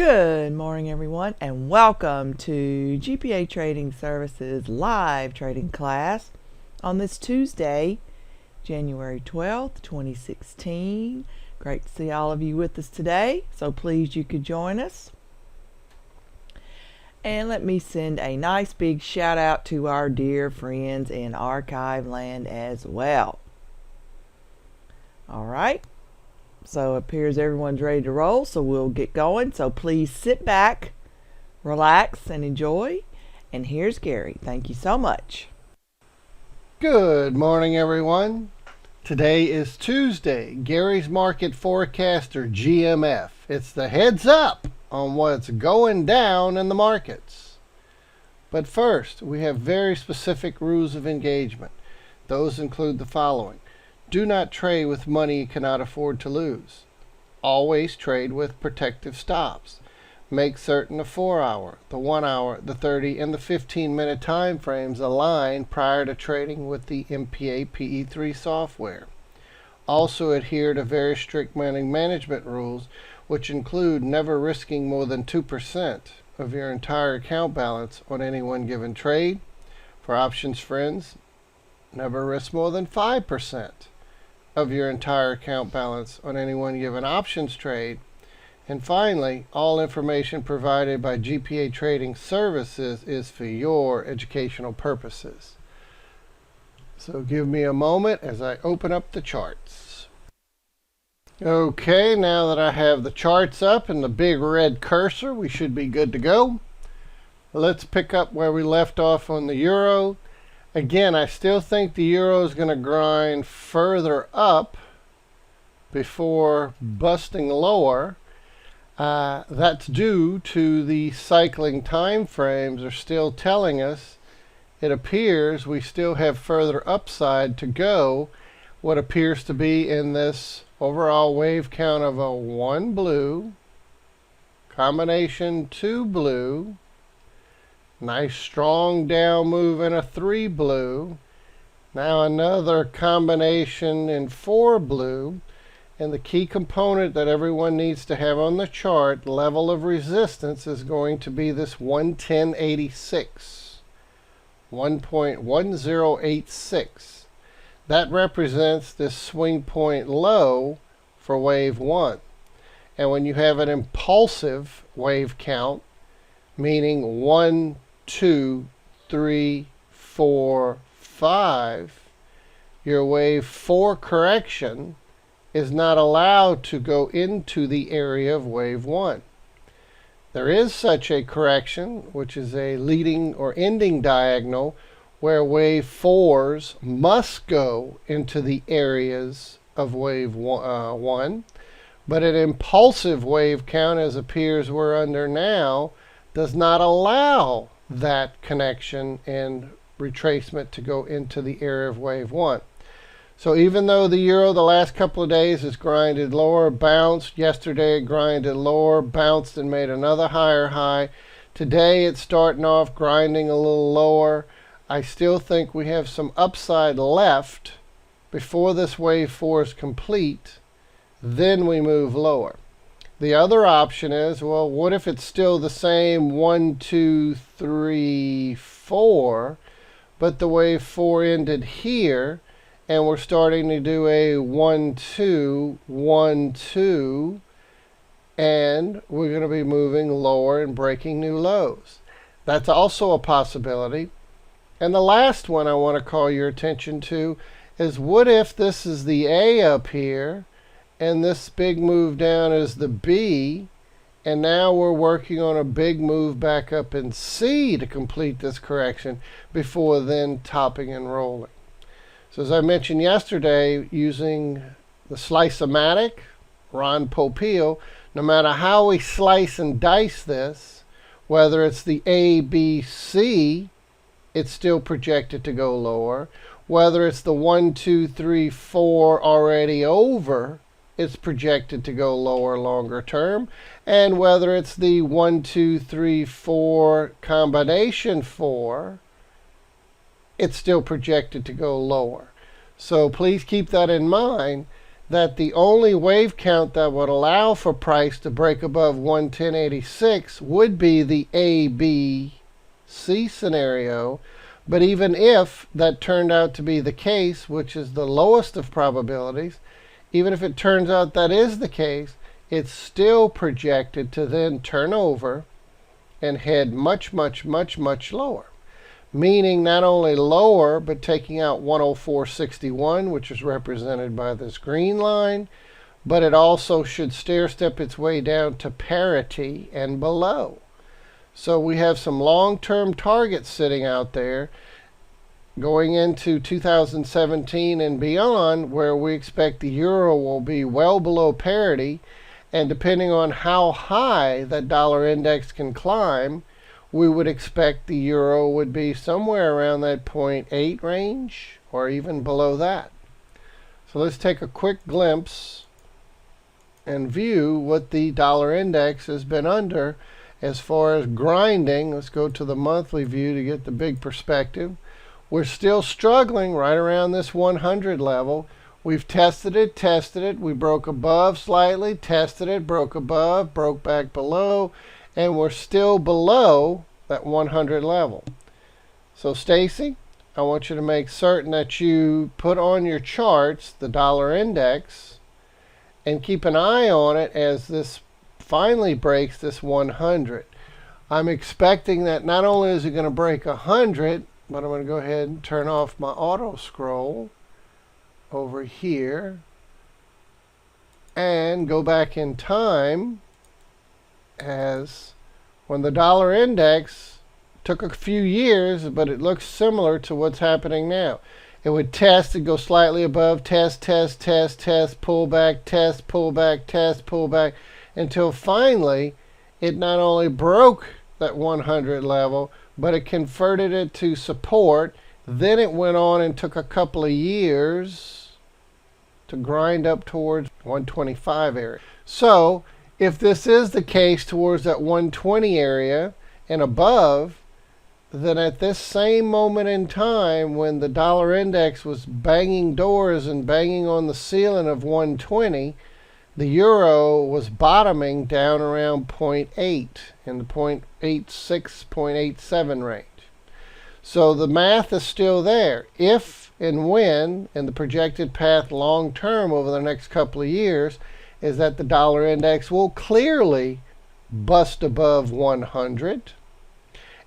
Good morning, everyone, and welcome to GPA Trading Services live trading class on this Tuesday, January 12th, 2016. Great to see all of you with us today, so pleased you could join us. And let me send a nice big shout out to our dear friends in archive land as well. All right. So it appears everyone's ready to roll, so we'll get going. So please sit back, relax, and enjoy. And here's Gary. Thank you so much. Good morning, everyone. Today is Tuesday, Gary's Market Forecast, or GMF. It's the heads up on what's going down in the markets. But first, we have very specific rules of engagement. Those include the following. Do not trade with money you cannot afford to lose. Always trade with protective stops. Make certain the 4-hour, the 1-hour, the 30, and the 15-minute time frames align prior to trading with the MPA PE3 software. Also adhere to very strict money management rules, which include never risking more than 2% of your entire account balance on any one given trade. For options friends, never risk more than 5% of your entire account balance on any one given options trade. And finally, all information provided by GPA Trading Services is for your educational purposes. So give me a moment as I open up the charts. Okay, now that I have the charts up and the big red cursor, we should be good to go. Let's pick up where we left off on the euro. Again, I still think the euro is going to grind further up before busting lower. That's due to the cycling time frames are still telling us it appears we still have further upside to go. What appears to be in this overall wave count of a 1 blue, combination 2 blue, nice strong down move in a 3 blue. Now another combination in 4 blue. And the key component that everyone needs to have on the chart, level of resistance, is going to be this 110.86. 1.1086. That represents this swing point low for wave 1. And when you have an impulsive wave count, meaning 1, 2, 3, 4, 5, your wave 4 correction is not allowed to go into the area of wave 1. There is such a correction, which is a leading or ending diagonal, where wave 4s must go into the areas of wave 1, but an impulsive wave count, as appears we're under now, does not allow that connection and retracement to go into the area of wave 1. So even though the euro the last couple of days has grinded lower, bounced, yesterday it grinded lower, bounced and made another higher high. Today it's starting off grinding a little lower. I still think we have some upside left before this wave 4 is complete. Then we move lower. The other option is, well, what if it's still the same 1, 2, 3, 4, but the wave 4 ended here, and we're starting to do a 1, 2, 1, 2, and we're going to be moving lower and breaking new lows. That's also a possibility. And the last one I want to call your attention to is, what if this is the A up here, and this big move down is the B, and now we're working on a big move back up in C to complete this correction before then topping and rolling. So as I mentioned yesterday, using the slice-o-matic, Ron Popeil, no matter how we slice and dice this, whether it's the A, B, C, it's still projected to go lower. Whether it's the 1, 2, 3, 4 already over, it's projected to go lower longer term. And whether it's the 1, 2, 3, 4 combination 4, it's still projected to go lower. So please keep that in mind. that the only wave count that would allow for price to break above 110.86 would be the A, B, C scenario. But even if that turned out to be the case, which is the lowest of probabilities, even if it turns out that is the case, it's still projected to then turn over and head much, much, much, much lower. Meaning not only lower, but taking out 104.61, which is represented by this green line, but it also should stair-step its way down to parity and below. So we have some long-term targets sitting out there going into 2017 and beyond, where we expect the euro will be well below parity, and depending on how high that dollar index can climb, we would expect the euro would be somewhere around that 0.8 range or even below that. So let's take a quick glimpse and view what the dollar index has been under as far as grinding. Let's go to the monthly view to get the big perspective. We're still struggling right around this 100 level. We've tested it, we broke above slightly, tested it, broke above, broke back below, and we're still below that 100 level. So Stacy, I want you to make certain that you put on your charts the dollar index and keep an eye on it as this finally breaks this 100. I'm expecting that not only is it going to break 100, but I'm going to go ahead and turn off my auto scroll over here and go back in time, as when the dollar index took a few years, but it looks similar to what's happening now. It would test and go slightly above, test, test, test, test, pull back, test, pull back, test, pull back, until finally it not only broke that 100 level, but it converted it to support. Then it went on and took a couple of years to grind up towards 125 area. So if this is the case towards that 120 area and above, then at this same moment in time when the dollar index was banging doors and banging on the ceiling of 120, the euro was bottoming down around 0.8 in the 0.86, 0.87 range. So the math is still there. If and when, and the projected path long term over the next couple of years, is that the dollar index will clearly bust above 100,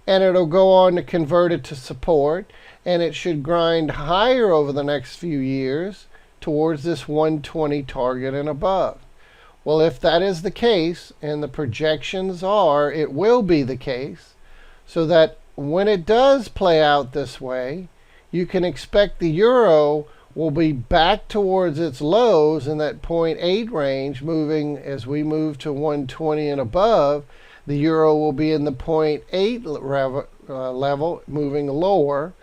and it'll go on to convert it to support, and it should grind higher over the next few years towards this 120 target and above. Well, if that is the case, and the projections are it will be the case, so that when it does play out this way, you can expect the euro will be back towards its lows in that 0.8 range, moving as we move to 120 and above. The euro will be in the 0.8 level, moving lower,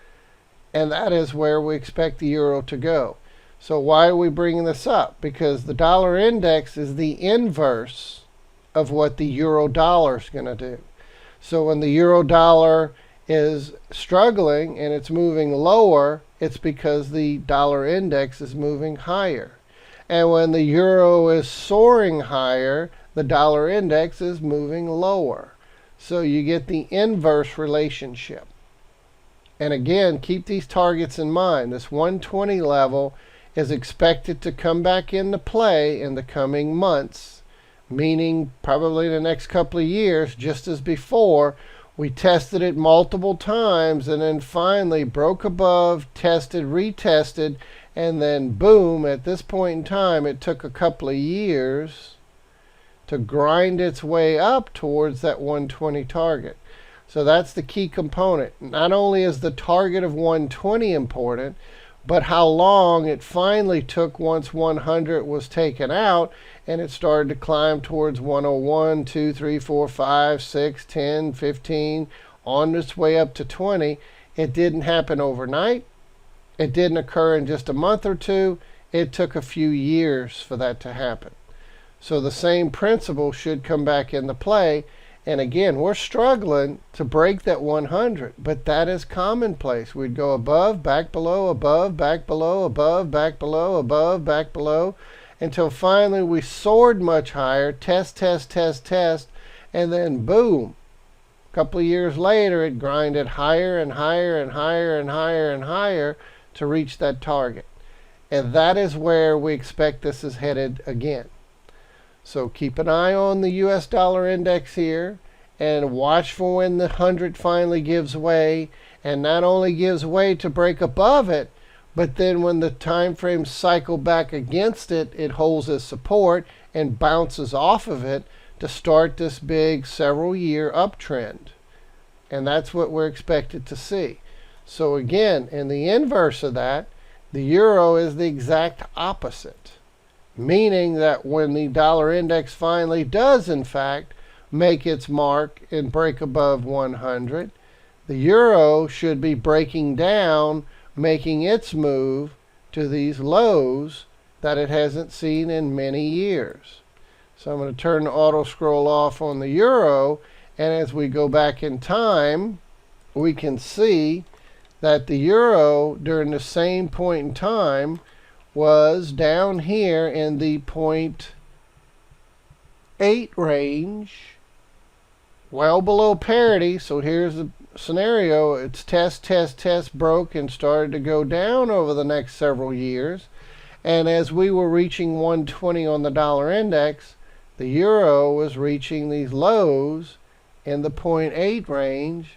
and that is where we expect the euro to go. So why are we bringing this up? Because the dollar index is the inverse of what the euro dollar is going to do. So when the euro dollar is struggling and it's moving lower, it's because the dollar index is moving higher. And when the euro is soaring higher, the dollar index is moving lower. So you get the inverse relationship. And again, keep these targets in mind. This 120 level is expected to come back into play in the coming months, meaning probably the next couple of years, just as before. We tested it multiple times and then finally broke above, tested, retested, and then boom, at this point in time, it took a couple of years to grind its way up towards that 120 target. So that's the key component. Not only is the target of 120 important, but how long it finally took once 100 was taken out and it started to climb towards 101, 2, 3, 4, 5, 6, 10, 15, on its way up to 20. It didn't happen overnight. It didn't occur in just a month or two. It took a few years for that to happen. So the same principle should come back into play. And again, we're struggling to break that 100, but that is commonplace. We'd go above, back below, above, back below, above, back below, above, back below. until finally we soared much higher, test, and then boom. A couple of years later, it grinded higher and higher and higher and higher and higher to reach that target. And that is where we expect this is headed again. So keep an eye on the US dollar index here and watch for when the 100 finally gives way, and not only gives way to break above it, but then when the time frames cycle back against it, it holds as support and bounces off of it to start this big several year uptrend. And that's what we're expected to see. So again, in the inverse of that, the euro is the exact opposite, meaning that when the dollar index finally does in fact make its mark and break above 100, the euro should be breaking down, making its move to these lows that it hasn't seen in many years. So I'm going to turn the auto scroll off on the euro, and as we go back in time, we can see that the euro during the same point in time was down here in the 0.8 range, well below parity. So here's the scenario. It's test, broke and started to go down over the next several years. And as we were reaching 120 on the dollar index, the euro was reaching these lows in the 0.8 range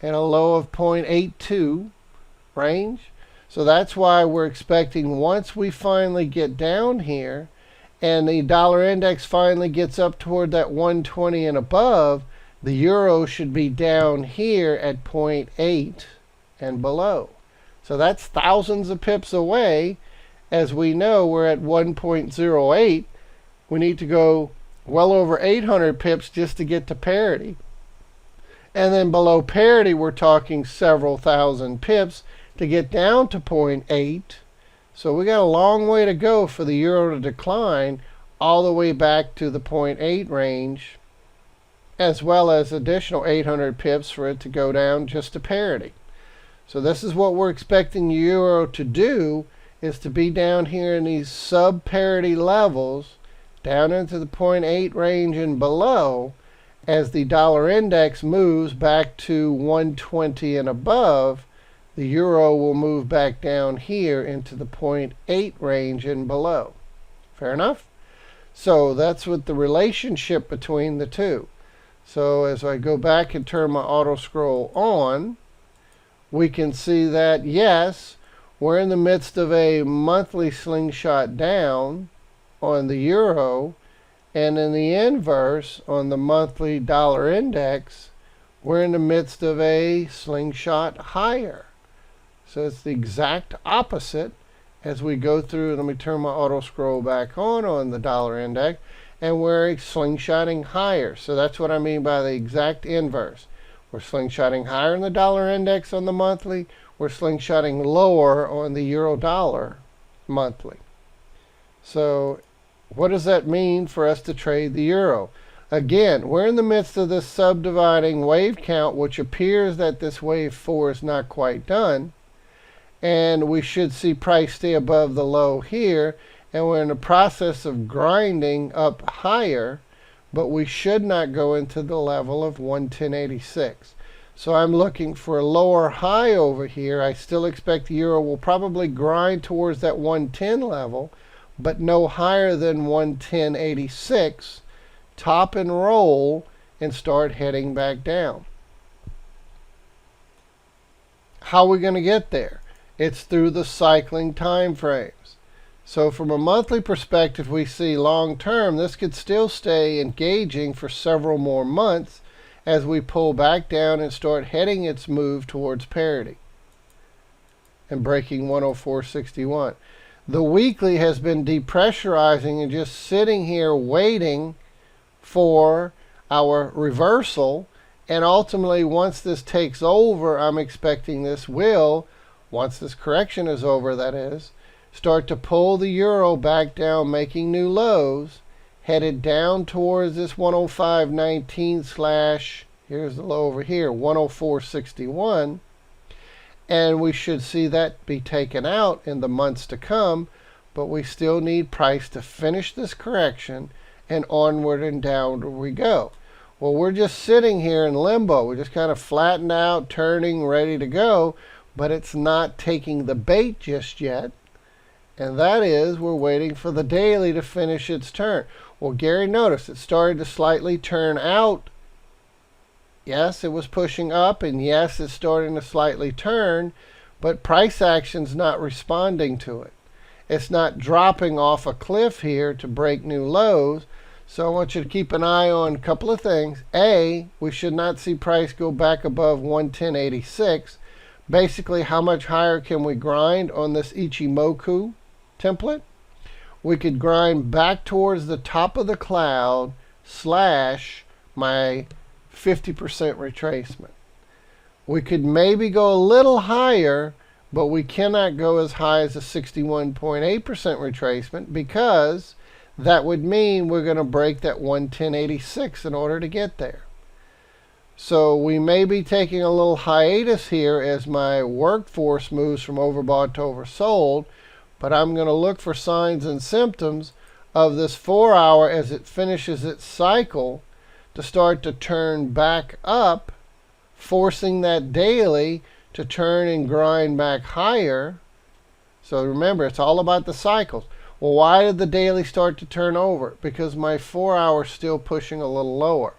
and a low of 0.82 range. So that's why we're expecting once we finally get down here and the dollar index finally gets up toward that 120 and above, the euro should be down here at 0.8 and below. So that's thousands of pips away. As we know, we're at 1.08. We need to go well over 800 pips just to get to parity. And then below parity, we're talking several thousand pips to get down to 0.8. So we got a long way to go for the euro to decline all the way back to the 0.8 range, as well as additional 800 pips for it to go down just to parity. So this is what we're expecting the euro to do, is to be down here in these sub-parity levels, down into the 0.8 range and below, as the dollar index moves back to 120 and above. The euro will move back down here into the 0.8 range and below. Fair enough? So that's what the relationship between the two. So as I go back and turn my auto scroll on, we can see that yes, we're in the midst of a monthly slingshot down on the euro, and in the inverse on the monthly dollar index, we're in the midst of a slingshot higher. So it's the exact opposite as we go through. Let me turn my auto scroll back on the dollar index, and we're slingshotting higher. So that's what I mean by the exact inverse. We're slingshotting higher in the dollar index on the monthly. We're slingshotting lower on the euro dollar monthly. So what does that mean for us to trade the euro? Again, we're in the midst of this subdividing wave count, which appears that this wave 4 is not quite done. And we should see price stay above the low here. And we're in the process of grinding up higher, but we should not go into the level of 110.86. So I'm looking for a lower high over here. I still expect the euro will probably grind towards that 110 level, but no higher than 110.86, top and roll and start heading back down. How are we going to get there? It's through the cycling time frames. So from a monthly perspective, we see long term, this could still stay engaging for several more months as we pull back down and start heading its move towards parity and breaking 104.61. The weekly has been depressurizing and just sitting here waiting for our reversal. And ultimately, once this takes over, I'm expecting this will, once this correction is over, that is, start to pull the euro back down, making new lows, headed down towards this 105.19 slash, here's the low over here, 104.61. And we should see that be taken out in the months to come. but we still need price to finish this correction, and onward and downward we go. Well, we're just sitting here in limbo. We're just kind of flattened out, turning, ready to go, but it's not taking the bait just yet. And that is, we're waiting for the daily to finish its turn. Well, Gary, notice it started to slightly turn out. Yes, it was pushing up, and yes, it's starting to slightly turn, but price action's not responding to it. It's not dropping off a cliff here to break new lows. So I want you to keep an eye on a couple of things. A, we should not see price go back above 110.86. Basically, how much higher can we grind on this Ichimoku template? We could grind back towards the top of the cloud / my 50% retracement. We could maybe go a little higher, but we cannot go as high as a 61.8% retracement, because that would mean we're going to break that 110.86 in order to get there. So we may be taking a little hiatus here as my workforce moves from overbought to oversold, but I'm going to look for signs and symptoms of this 4 hour as it finishes its cycle to start to turn back up, forcing that daily to turn and grind back higher. So remember, it's all about the cycles. Well, why did the daily start to turn over? Because my 4 hour is still pushing a little lower.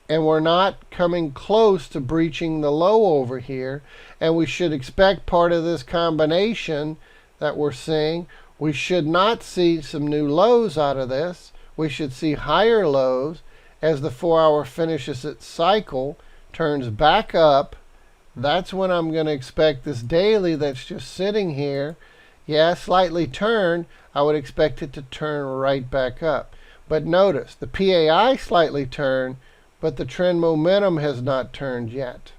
And we're not coming close to breaching the low over here. And we should expect part of this combination that we're seeing. We should not see some new lows out of this. We should see higher lows as the 4 hour finishes its cycle, turns back up. That's when I'm going to expect this daily that's just sitting here, yeah, slightly turn. I would expect it to turn right back up. But notice, the PAI slightly turned, but the trend momentum has not turned yet.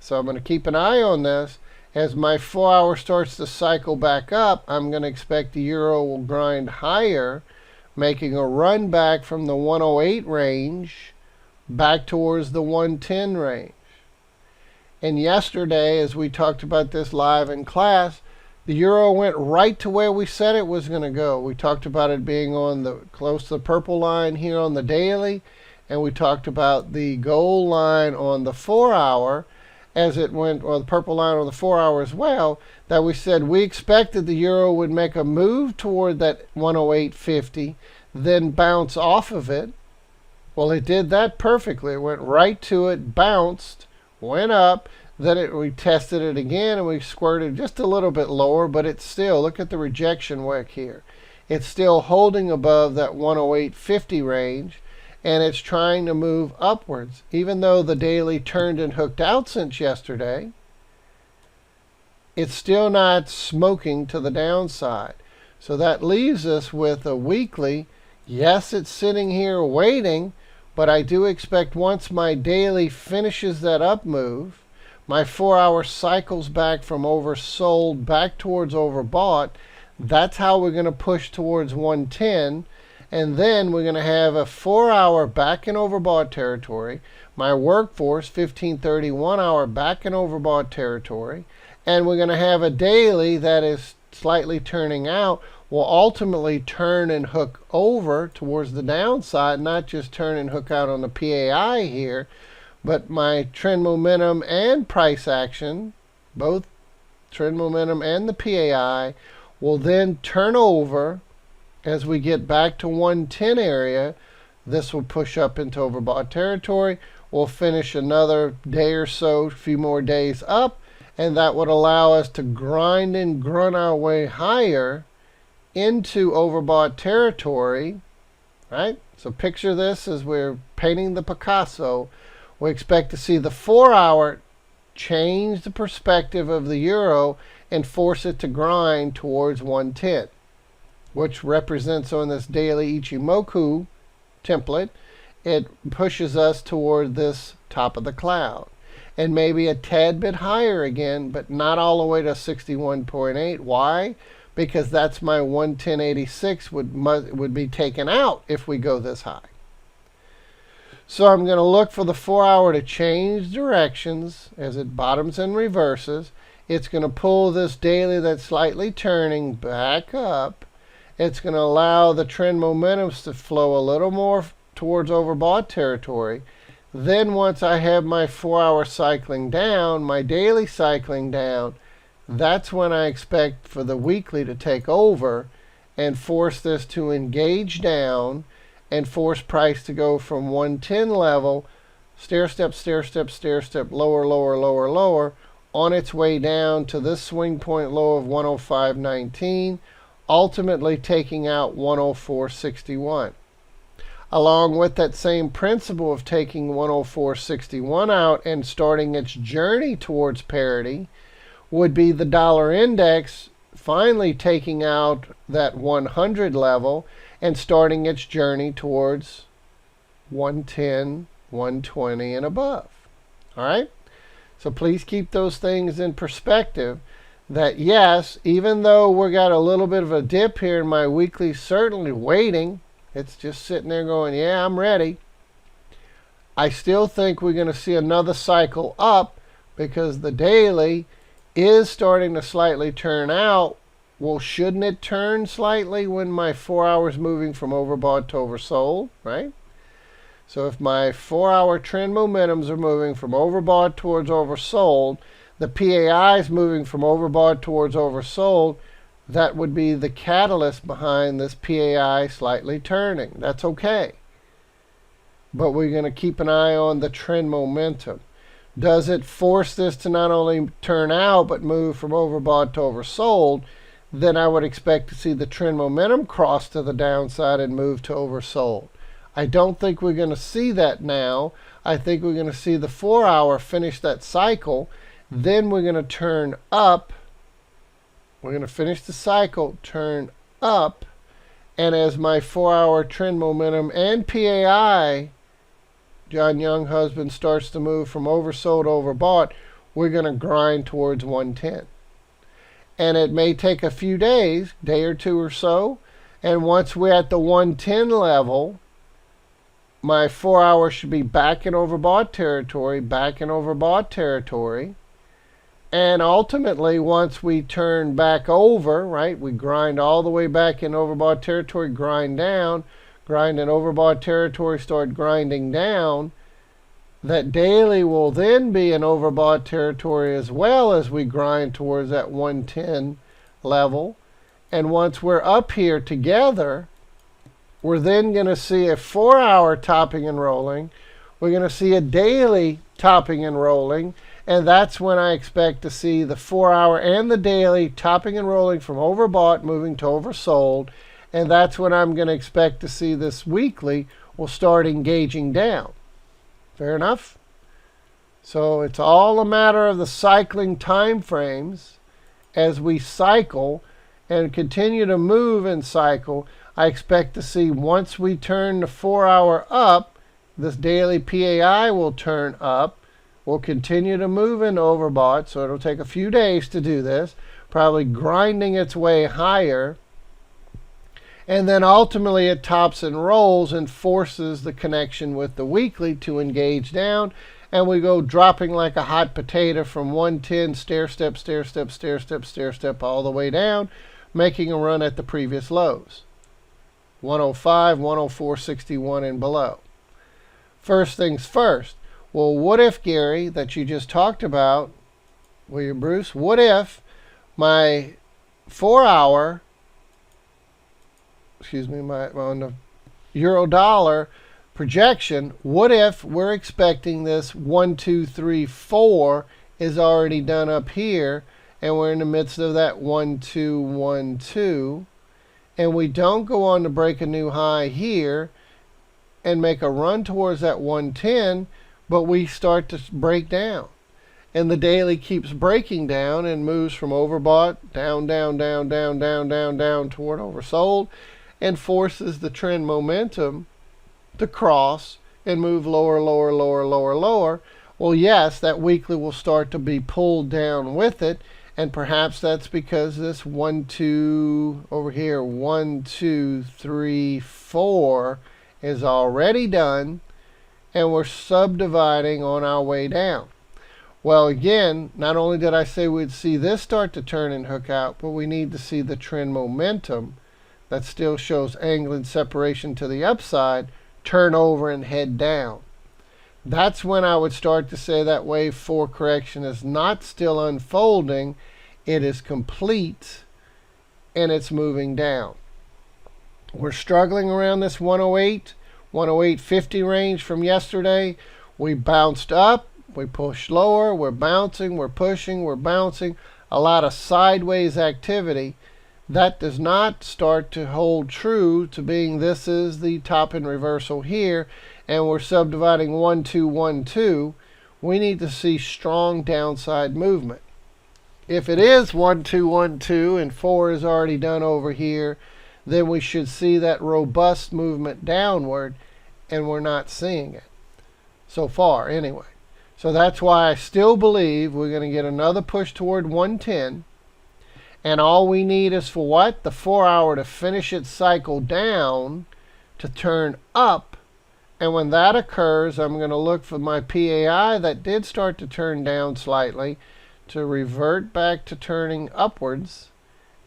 So I'm going to keep an eye on this. As my 4 hour starts to cycle back up, I'm going to expect the euro will grind higher, making a run back from the 108 range back towards the 110 range. And yesterday, as we talked about this live in class, the euro went right to where we said it was going to go. We talked about it being on the close to the purple line here on the daily, and we talked about the gold line on the 4 hour as it went, or the purple line on the 4 hour as well, that we said we expected the euro would make a move toward that 108.50, then bounce off of it. Well, it did that perfectly. It went right to it, bounced, went up, then we tested it again and we squirted just a little bit lower, but it's still, look at the rejection wick here. It's still holding above that 108.50 range, and it's trying to move upwards. Even though the daily turned and hooked out since yesterday, it's still not smoking to the downside. So that leaves us with a weekly. Yes, it's sitting here waiting, but I do expect once my daily finishes that up move, my 4 hour cycles back from oversold back towards overbought. That's how we're going to push towards 110. And then we're going to have a 4 hour back in overbought territory. My workforce, 1530 1 hour back in overbought territory. And we're going to have a daily that is slightly turning out, will ultimately turn and hook over towards the downside, not just turn and hook out on the PAI here, but my trend momentum and price action, both trend momentum and the PAI, will then turn over as we get back to 110 area. This will push up into overbought territory. We'll finish another day or so, a few more days up, and that would allow us to grind and grunt our way higher into overbought territory, right? So picture this as we're painting the Picasso. We expect to see the 4 hour change the perspective of the euro and force it to grind towards 110, which represents on this daily Ichimoku template, it pushes us toward this top of the cloud. And maybe a tad bit higher again, but not all the way to 61.8. Why? Because that's my 110.86 would be taken out if we go this high. So I'm going to look for the 4 hour to change directions as it bottoms and reverses. It's going to pull this daily that's slightly turning back up. It's going to allow the trend momentums to flow a little more towards overbought territory. Then once I have my 4-hour cycling down, my daily cycling down, that's when I expect for the weekly to take over and force this to engage down and force price to go from 110 level, stair step, stair step, stair step, lower, lower, lower, lower, on its way down to this swing point low of 105.19, ultimately taking out 104.61. Along with that same principle of taking 104.61 out and starting its journey towards parity would be the dollar index finally taking out that 100 level and starting its journey towards 110, 120 and above. All right? So please keep those things in perspective, that yes, even though we got a little bit of a dip here in my weekly, certainly waiting, it's just sitting there going, yeah, I'm ready. I still think we're going to see another cycle up because the daily is starting to slightly turn out. Well, shouldn't it turn slightly when my 4 hours moving from overbought to oversold, right? So if my 4-hour trend momentums are moving from overbought towards oversold, the PAI is moving from overbought towards oversold, that would be the catalyst behind this PAI slightly turning. That's okay. But we're going to keep an eye on the trend momentum. Does it force this to not only turn out but move from overbought to oversold? Then I would expect to see the trend momentum cross to the downside and move to oversold. I don't think we're going to see that now. I think we're going to see the 4-hour finish that cycle. Then we're going to turn up. We're going to finish the cycle, turn up, and as my 4-hour trend momentum and PAI, John Young husband, starts to move from oversold to overbought, we're going to grind towards 110. And it may take a few days, day or two or so, and once we're at the 110 level, my 4-hour should be back in overbought territory, And ultimately, once we turn back over, right, we grind all the way back in overbought territory, grind down, grind in overbought territory, start grinding down. That daily will then be in overbought territory as well as we grind towards that 110 level. And once we're up here together, we're then going to see a 4-hour topping and rolling. We're going to see a daily topping and rolling. And that's when I expect to see the 4-hour and the daily topping and rolling from overbought moving to oversold. And that's when I'm going to expect to see this weekly will start engaging down. Fair enough? So it's all a matter of the cycling time frames. As we cycle and continue to move and cycle, I expect to see once we turn the 4-hour up, this daily PAI will turn up. We'll continue to move into overbought, so it'll take a few days to do this, probably grinding its way higher. And then ultimately it tops and rolls and forces the connection with the weekly to engage down. And we go dropping like a hot potato from 110, stair step, stair step, stair step, stair step, all the way down, making a run at the previous lows. 105, 104.61 and below. First things first. Well, what if, Gary, that you just talked about, William Bruce, what if my 4-hour, on the euro dollar projection, what if we're expecting this 1, 2, 3, 4 is already done up here, and we're in the midst of that 1, 2, 1, 2, and we don't go on to break a new high here and make a run towards that 110, but we start to break down. And the daily keeps breaking down and moves from overbought down, down, down, down, down, down, down toward oversold, and forces the trend momentum to cross and move lower, lower, lower, lower, lower. Well, yes, that weekly will start to be pulled down with it, and perhaps that's because this 1, 2 over here, 1, 2, 3, 4 is already done, and we're subdividing on our way down. Well, again, not only did I say we'd see this start to turn and hook out, but we need to see the trend momentum that still shows angling separation to the upside turn over and head down. That's when I would start to say that wave 4 correction is not still unfolding, it is complete and it's moving down. We're struggling around this 108, 108.50 range from yesterday. We bounced up, we pushed lower, we're bouncing, we're pushing, we're bouncing. A lot of sideways activity. That does not start to hold true to being this is the top in reversal here, and we're subdividing 1, 2, 1, 2. We need to see strong downside movement. If it is 1, 2, 1, 2, and 4 is already done over here, then we should see that robust movement downward, and we're not seeing it so far anyway. So that's why I still believe we're going to get another push toward 110. And all we need is for what? The 4 hour to finish its cycle down to turn up. And when that occurs, I'm going to look for my PAI that did start to turn down slightly to revert back to turning upwards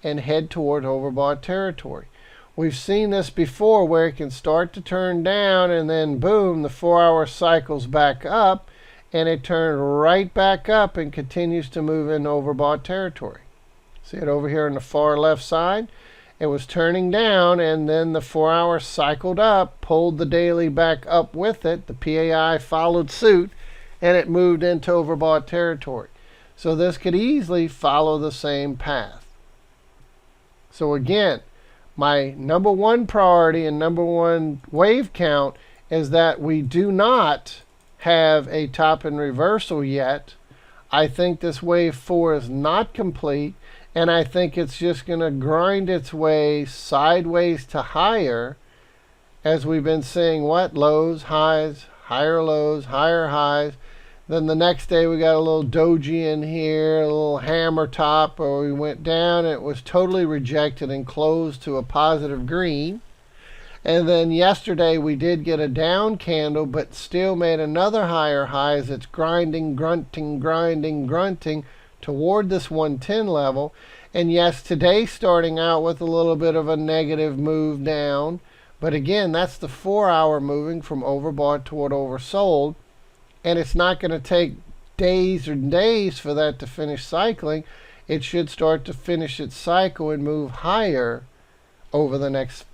and head toward overbought territory. We've seen this before where it can start to turn down and then boom, the 4 hour cycles back up and it turned right back up and continues to move in overbought territory. See it over here on the far left side? It was turning down and then the 4 hour cycled up, pulled the daily back up with it. The PAI followed suit and it moved into overbought territory. So this could easily follow the same path. So again, my number one priority and number one wave count is that we do not have a top in reversal yet. I think this wave 4 is not complete, and I think it's just going to grind its way sideways to higher as we've been seeing what? Lows, highs, higher lows, higher highs. Then the next day we got a little doji in here, a little hammer top, where we went down and it was totally rejected and closed to a positive green. And then yesterday we did get a down candle, but still made another higher high as it's grinding, grunting, grinding, grunting toward this 110 level. And yes, today starting out with a little bit of a negative move down. But again, that's the 4 hour moving from overbought toward oversold. And it's not going to take days or days for that to finish cycling. It should start to finish its cycle and move higher over the next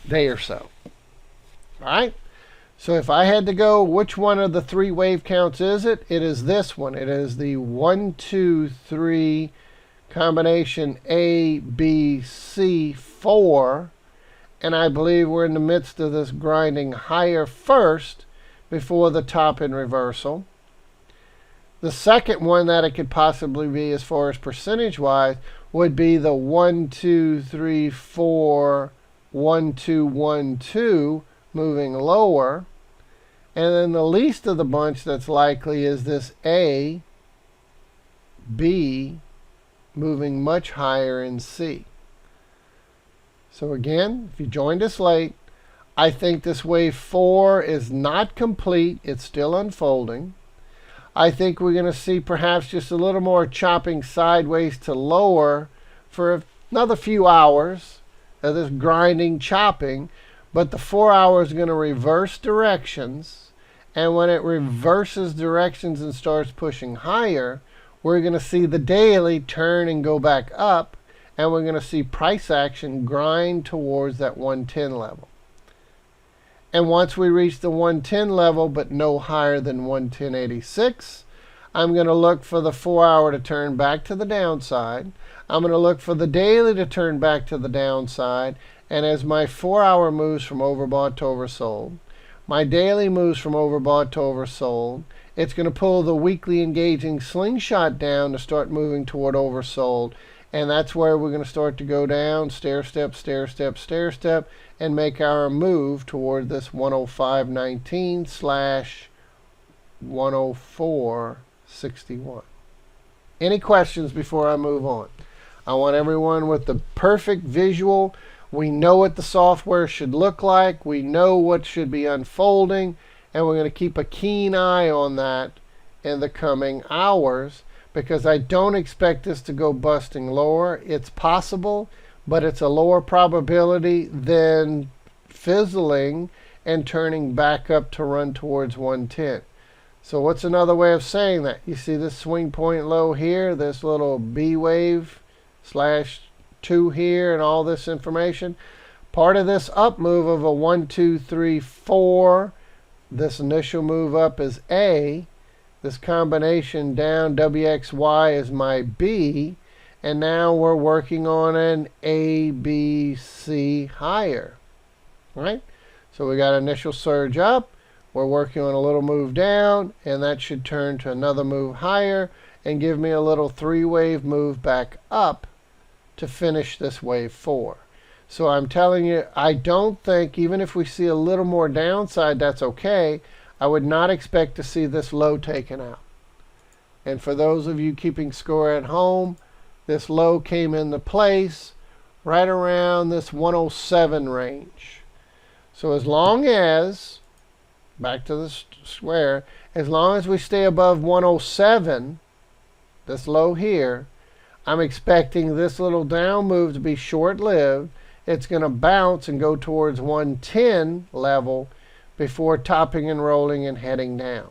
day or so. All right. So if I had to go, which one of the three wave counts is it? It is this one. It is the 1, 2, 3 combination A, B, C, 4. And I believe we're in the midst of this grinding higher first before the top in reversal. The second one that it could possibly be as far as percentage wise would be the 1, 2, 3, 4, 1, 2, 1, 2 moving lower. And then the least of the bunch that's likely is this A, B moving much higher in C. So again, if you joined us late, I think this wave 4 is not complete. It's still unfolding. I think we're going to see perhaps just a little more chopping sideways to lower for another few hours of this grinding chopping. But the 4 hours is going to reverse directions. And when it reverses directions and starts pushing higher, we're going to see the daily turn and go back up. And we're going to see price action grind towards that 110 level. And once we reach the 110 level, but no higher than 110.86, I'm going to look for the 4 hour to turn back to the downside. I'm going to look for the daily to turn back to the downside. And as my 4 hour moves from overbought to oversold, my daily moves from overbought to oversold, it's going to pull the weekly engaging slingshot down to start moving toward oversold. And that's where we're going to start to go down, stair step, stair step, stair step, and make our move toward this 105.19 / 104.61. Any questions before I move on? I want everyone with the perfect visual. We know what the software should look like. We know what should be unfolding. And we're going to keep a keen eye on that in the coming hours, because I don't expect this to go busting lower. It's possible, but it's a lower probability than fizzling and turning back up to run towards 110. So what's another way of saying that? You see this swing point low here, this little B wave /2 here, and all this information. Part of this up move of a 1, 2, 3, 4, this initial move up is A. This combination down WXY is my B. And now we're working on an A, B, C higher. Right? So we got initial surge up. We're working on a little move down. And that should turn to another move higher and give me a little 3-wave move back up to finish this wave 4. So I'm telling you, I don't think, even if we see a little more downside, that's okay. I would not expect to see this low taken out. And for those of you keeping score at home, this low came into place right around this 107 range. So as long as, back to the square, as long as we stay above 107, this low here, I'm expecting this little down move to be short-lived. It's going to bounce and go towards 110 level before topping and rolling and heading down.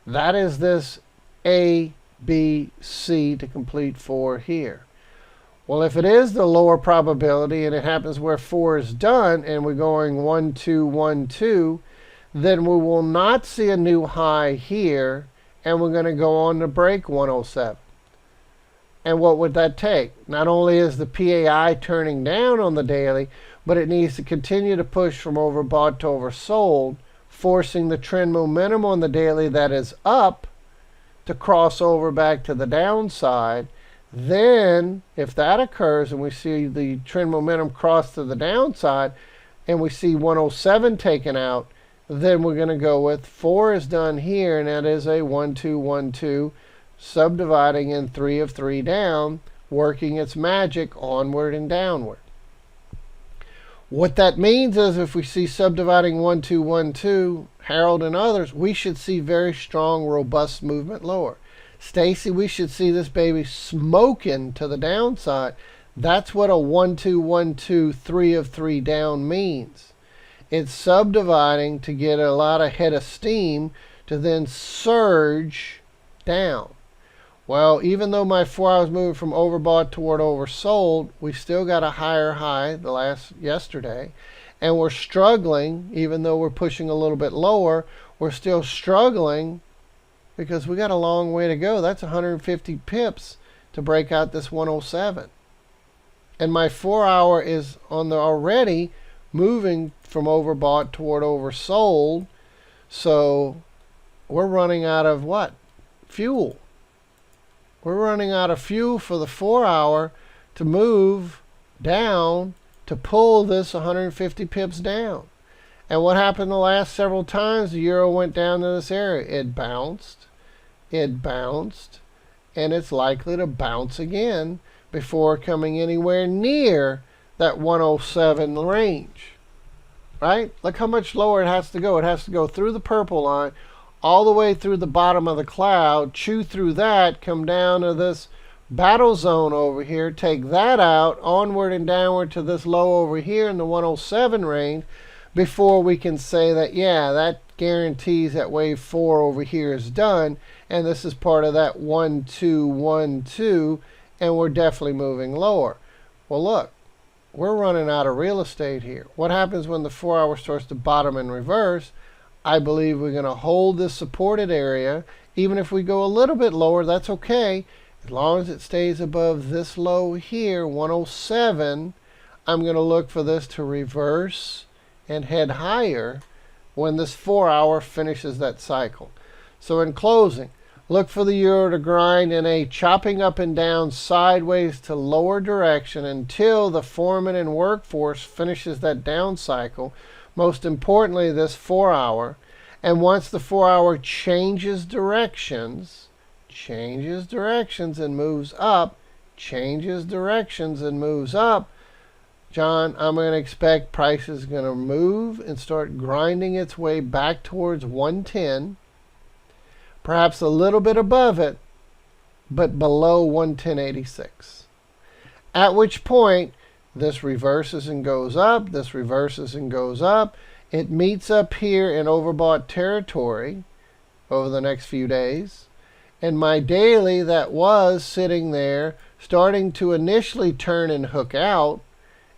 That is this A, B, C to complete 4 here. Well, if it is the lower probability and it happens where 4 is done and we're going 1, 2, 1, 2, then we will not see a new high here and we're going to go on to break 107. And what would that take? Not only is the PAI turning down on the daily, but it needs to continue to push from overbought to oversold, forcing the trend momentum on the daily that is up to cross over back to the downside. Then, if that occurs and we see the trend momentum cross to the downside and we see 107 taken out, then we're going to go with 4 is done here, and that is a 1, 2, 1, 2. Subdividing in 3 of 3 down, working its magic onward and downward. What that means is if we see subdividing 1, 2, 1, 2, Harold and others, we should see very strong, robust movement lower. Stacy, we should see this baby smoking to the downside. That's what a 1, 2, 1, 2, 3 of 3 down means. It's subdividing to get a lot of head of steam to then surge down. Well, even though my 4 hours moving from overbought toward oversold, we still got a higher high yesterday. And we're struggling, even though we're pushing a little bit lower, we're still struggling because we got a long way to go. That's 150 pips to break out this 107. And my 4 hour is on the already moving from overbought toward oversold. So we're running out of what? Fuel. We're running out of fuel for the 4 hour to move down to pull this 150 pips down. And what happened the last several times the euro went down to this area? It bounced, and it's likely to bounce again before coming anywhere near that 107 range. Right? Look how much lower it has to go. It has to go through the purple line, all the way through the bottom of the cloud, chew through that, come down to this battle zone over here, take that out, onward and downward to this low over here in the 107 range, before we can say that, yeah, that guarantees that wave 4 over here is done, and this is part of that 1, 2, 1, 2, and we're definitely moving lower. Well, look, we're running out of real estate here. What happens when the 4 hour starts to bottom and reverse? I believe we're going to hold this supported area. Even if we go a little bit lower, that's okay. As long as it stays above this low here, 107, I'm going to look for this to reverse and head higher when this 4 hour finishes that cycle. So in closing, look for the euro to grind in a chopping up and down sideways to lower direction until the foreman and workforce finishes that down cycle. Most importantly, this 4 hour. And once the 4 hour changes directions and moves up, John, I'm going to expect price is going to move and start grinding its way back towards 110. perhaps a little bit above it, but below 110.86. At which point, this reverses and goes up, this reverses and goes up. It meets up here in overbought territory over the next few days. And my daily that was sitting there, starting to initially turn and hook out,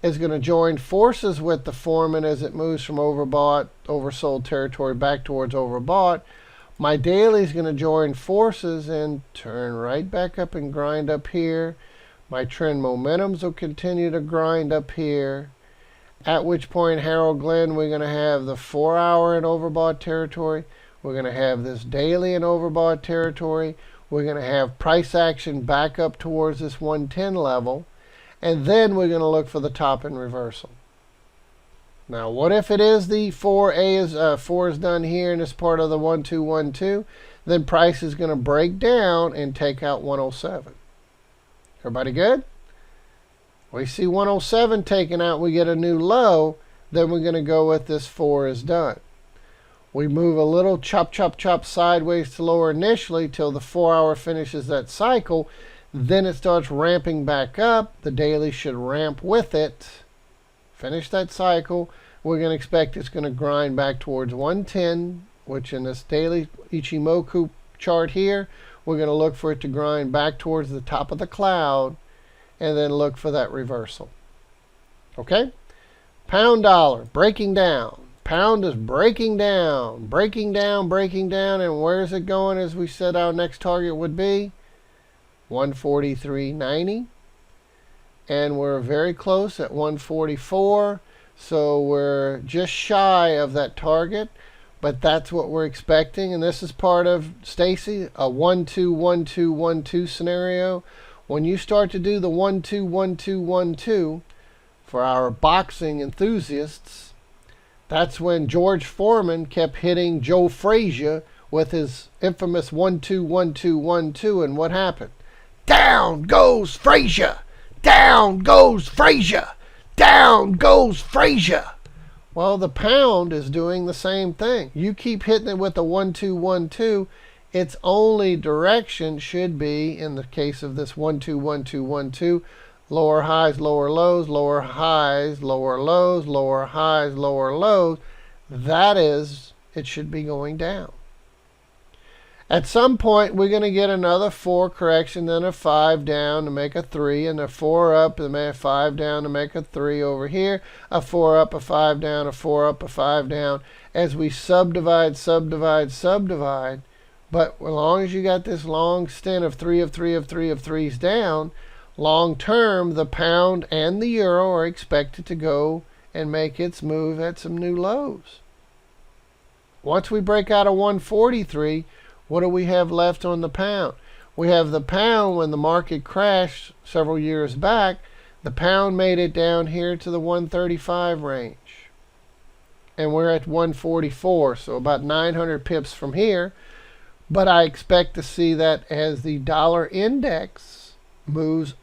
is going to join forces with the Foreman as it moves from overbought, oversold territory back towards overbought. My daily is going to join forces and turn right back up and grind up here. My trend momentums will continue to grind up here. At which point, Harold Glenn, we're going to have the 4 hour in overbought territory. We're going to have this daily in overbought territory. We're going to have price action back up towards this 110 level. And then we're going to look for the top in reversal. Now, what if it is the 4 is done here and it's part of the 1212? Then price is going to break down and take out 107. Everybody good? We see 107 taken out, we get a new low, then we're going to go with this 4 is done. We move a little chop, chop, chop sideways to lower initially till the 4 hour finishes that cycle. Then it starts ramping back up. The daily should ramp with it. Finish that cycle. We're going to expect it's going to grind back towards 110, which in this daily Ichimoku chart here, we're going to look for it to grind back towards the top of the cloud and then look for that reversal. Okay? Pound dollar breaking down. Pound is breaking down, breaking down, breaking down. And where is it going as we said our next target would be? 143.90. And we're very close at 144. So we're just shy of that target. But that's what we're expecting. And this is part of, Stacy, a 1-2-1-2-1-2 scenario. When you start to do the 1-2-1-2-1-2 for our boxing enthusiasts, that's when George Foreman kept hitting Joe Frazier with his infamous 1-2-1-2-1-2. And what happened? Down goes Frazier! Down goes Frazier! Down goes Frazier! Well, the pound is doing the same thing. You keep hitting it with a 1-2-1-2. Its only direction should be, in the case of this 1-2-1-2-1-2, lower highs, lower lows, lower highs, lower lows, lower highs, lower lows. That is, it should be going down. At some point, we're going to get another 4 correction, then a 5 down to make a 3, and a 4 up, and a 5 down to make a 3 over here, a 4 up, a 5 down, a 4 up, a 5 down, as we subdivide, subdivide, subdivide. But as long as you got this long stint of 3 of 3 of 3 of 3s down, long term, the pound and the euro are expected to go and make its move at some new lows. Once we break out of 143, what do we have left on the pound? We have the pound when the market crashed several years back. The pound made it down here to the 135 range. And we're at 144, so about 900 pips from here. But I expect to see that as the dollar index moves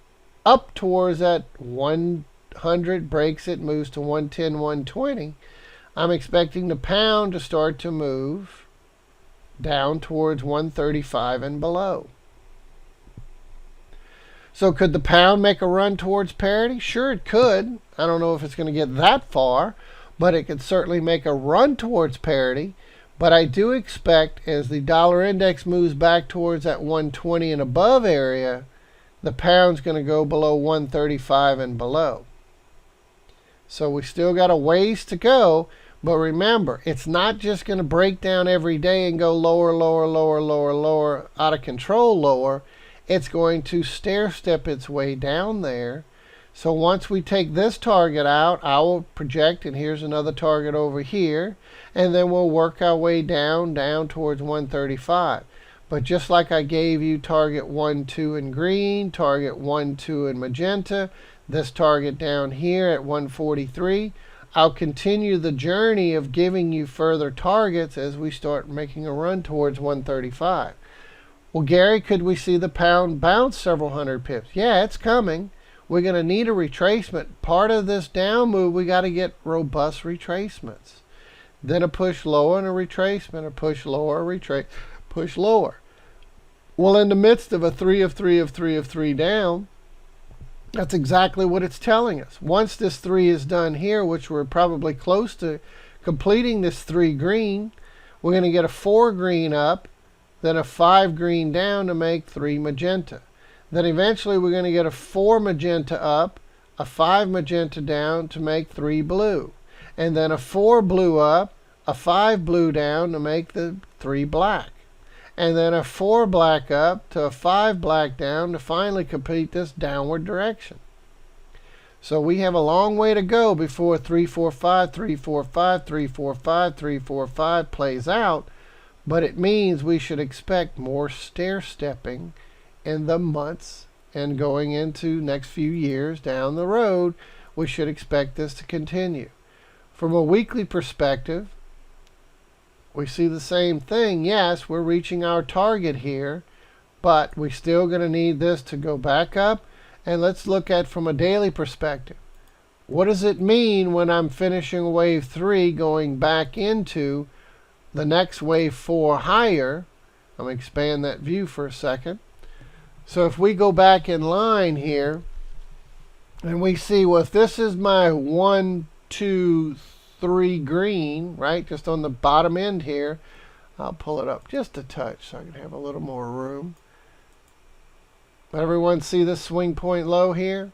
up towards that 100, breaks it, moves to 110, 120, I'm expecting the pound to start to move down towards 135 and below. So could the pound make a run towards parity? Sure, it could. I don't know if it's going to get that far, but it could certainly make a run towards parity. But I do expect as the dollar index moves back towards that 120 and above area, the pound's going to go below 135 and below. So we still got a ways to go. But remember, it's not just going to break down every day and go lower, lower, lower, lower, lower, out of control lower. It's going to stair step its way down there. So once we take this target out, I will project, and here's another target over here. And then we'll work our way down towards 135. But just like I gave you target 1, 2 in green, target 1, 2 in magenta, this target down here at 143, I'll continue the journey of giving you further targets as we start making a run towards 135. Well, Gary, could we see the pound bounce several hundred pips? Yeah, it's coming. We're going to need a retracement. Part of this down move, we got to get robust retracements. Then a push lower and a retracement, a push lower, a retrace, push lower. Well, in the midst of a 3 of 3 of 3 of 3 down, that's exactly what it's telling us. Once this 3 is done here, which we're probably close to completing this 3 green, we're going to get a 4 green up, then a 5 green down to make 3 magenta. Then eventually we're going to get a 4 magenta up, a 5 magenta down to make 3 blue. And then a 4 blue up, a 5 blue down to make the 3 black. And then a 4 black up to a 5 black down to finally complete this downward direction. So we have a long way to go before 3, 4, 5, 3, 4, 5, 3, 4, 5, 3, 4, 5 plays out. But it means we should expect more stair-stepping in the months and going into next few years down the road. We should expect this to continue. From a weekly perspective, we see the same thing. Yes, we're reaching our target here, but we're still going to need this to go back up. And let's look at from a daily perspective. What does it mean when I'm finishing wave 3 going back into the next wave 4 higher? I'm going to expand that view for a second. So if we go back in line here and we see, well, if this is my 1, 2, 3 green, right, just on the bottom end here, I'll pull it up just a touch so I can have a little more room. Everyone see this swing point low here?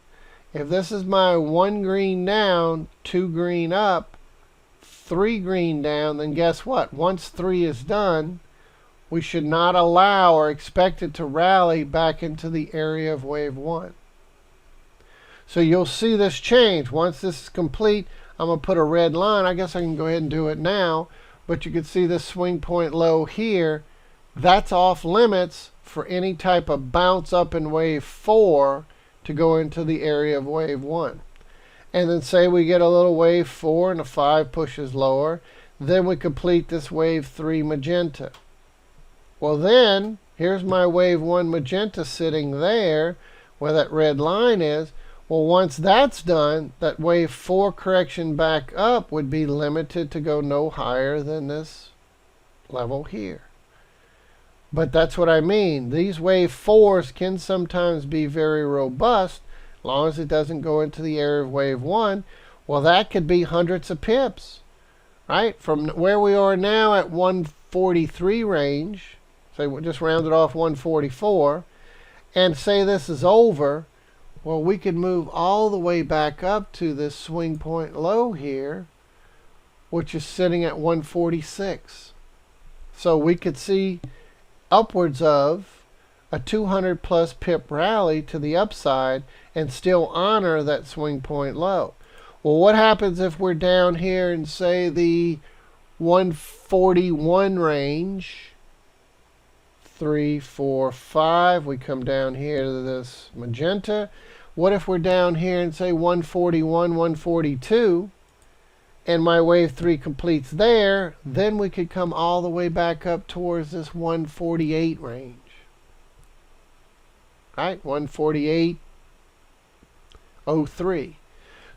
If this is my 1 green down, 2 green up, 3 green down, then guess what? Once 3 is done, we should not allow or expect it to rally back into the area of wave 1. So you'll see this change. Once this is complete, I'm going to put a red line. I guess I can go ahead and do it now. But you can see this swing point low here. That's off limits for any type of bounce up in wave 4 to go into the area of wave 1. And then say we get a little wave 4 and a 5 pushes lower. Then we complete this wave 3 magenta. Well then, here's my wave 1 magenta sitting there where that red line is. Well, once that's done, that wave 4 correction back up would be limited to go no higher than this level here. But that's what I mean. These wave 4s can sometimes be very robust as long as it doesn't go into the area of wave 1. Well, that could be hundreds of pips, right? From where we are now at 143 range, say we just rounded off 144, and say this is over. Well, we could move all the way back up to this swing point low here, which is sitting at 146. So we could see upwards of a 200 plus pip rally to the upside and still honor that swing point low. Well, what happens if we're down here in, say, the 141 range? 3, 4, 5. We come down here to this magenta. What if we're down here and say 141, 142, and my wave 3 completes there? Then we could come all the way back up towards this 148 range. Right? 148.03.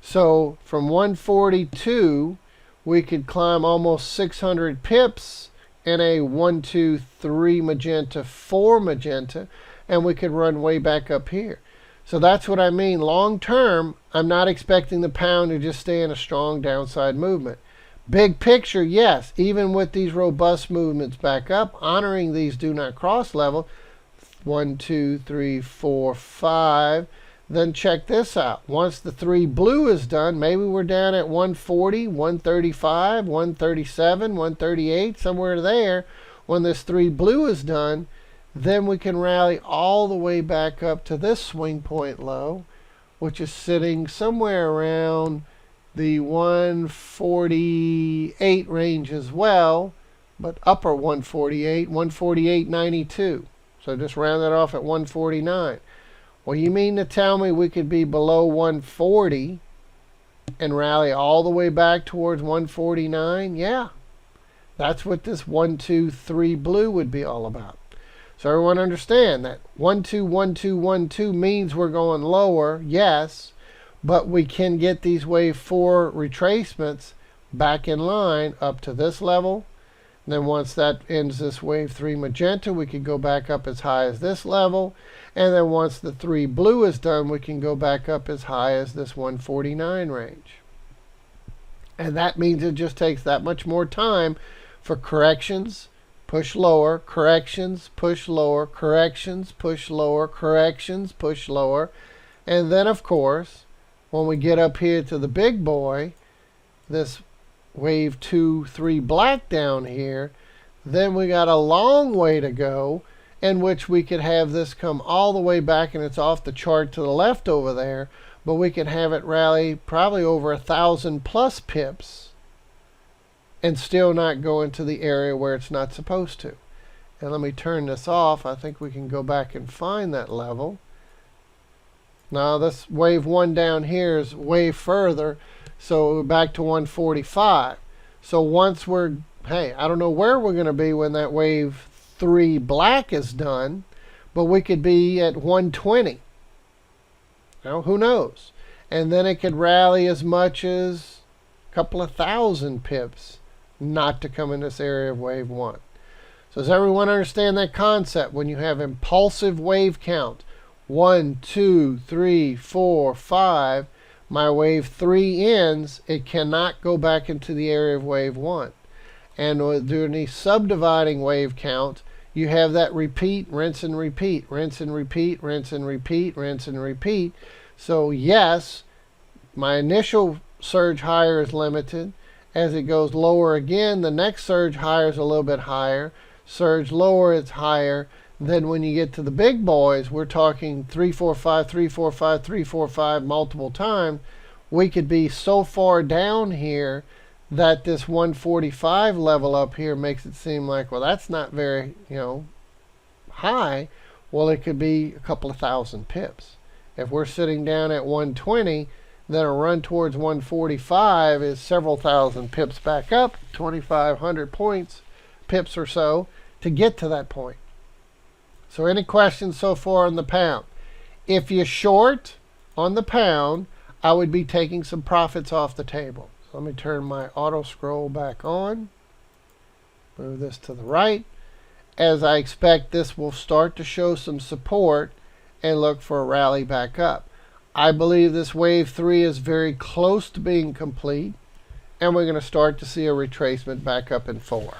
So from 142, we could climb almost 600 pips in a 1, 2, 3 magenta, 4 magenta, and we could run way back up here. So that's what I mean. Long term, I'm not expecting the pound to just stay in a strong downside movement. Big picture, yes, even with these robust movements back up, honoring these do not cross level, 1, 2, 3, 4, 5. Then check this out. Once the 3 blue is done, maybe we're down at 140, 135, 137, 138, somewhere there. When this 3 blue is done, then we can rally all the way back up to this swing point low, which is sitting somewhere around the 148 range as well, but upper 148, 148.92. So just round that off at 149. Well, you mean to tell me we could be below 140 and rally all the way back towards 149? Yeah. That's what this 1, 2, 3 blue would be all about. So everyone understand that 1, 2, 1, 2, 1, 2 means we're going lower, yes, but we can get these wave 4 retracements back in line up to this level, Then once that ends this wave 3 magenta, we can go back up as high as this level. And then once the 3 blue is done, we can go back up as high as this 149 range. And that means it just takes that much more time for corrections, push lower, corrections, push lower, corrections, push lower, corrections, push lower. And then, of course, when we get up here to the big boy, this wave 2, 3 black down here, then we got a long way to go in which we could have this come all the way back, and it's off the chart to the left over there, but we can have it rally probably over 1,000 plus pips and still not go into the area where it's not supposed to. And let me turn this off. I think we can go back and find that level. Now this wave 1 down here is way further, so we're back to 145. So once we're, hey, I don't know where we're going to be when that wave 3 black is done, but we could be at 120. Now, who knows? And then it could rally as much as a couple of thousand pips not to come in this area of wave 1. So does everyone understand that concept? When you have impulsive wave count, 1, 2, 3, 4, 5, my wave 3 ends, it cannot go back into the area of wave 1. And during the subdividing wave count, you have that repeat, rinse and repeat, rinse and repeat, rinse and repeat, rinse and repeat. So yes, my initial surge higher is limited. As it goes lower again, the next surge higher is a little bit higher. Surge lower, it's higher. Then when you get to the big boys, we're talking 3, 4, 5, 3, 4, 5, 3, 4, 5 multiple times. We could be so far down here that this 145 level up here makes it seem like, well, that's not very, high. Well, it could be a couple of thousand pips. If we're sitting down at 120, then a run towards 145 is several thousand pips back up, 2,500 pips or so, to get to that point. So any questions so far on the pound? If you're short on the pound, I would be taking some profits off the table. So let me turn my auto scroll back on. Move this to the right. As I expect, this will start to show some support and look for a rally back up. I believe this wave 3 is very close to being complete, and we're going to start to see a retracement back up in 4. All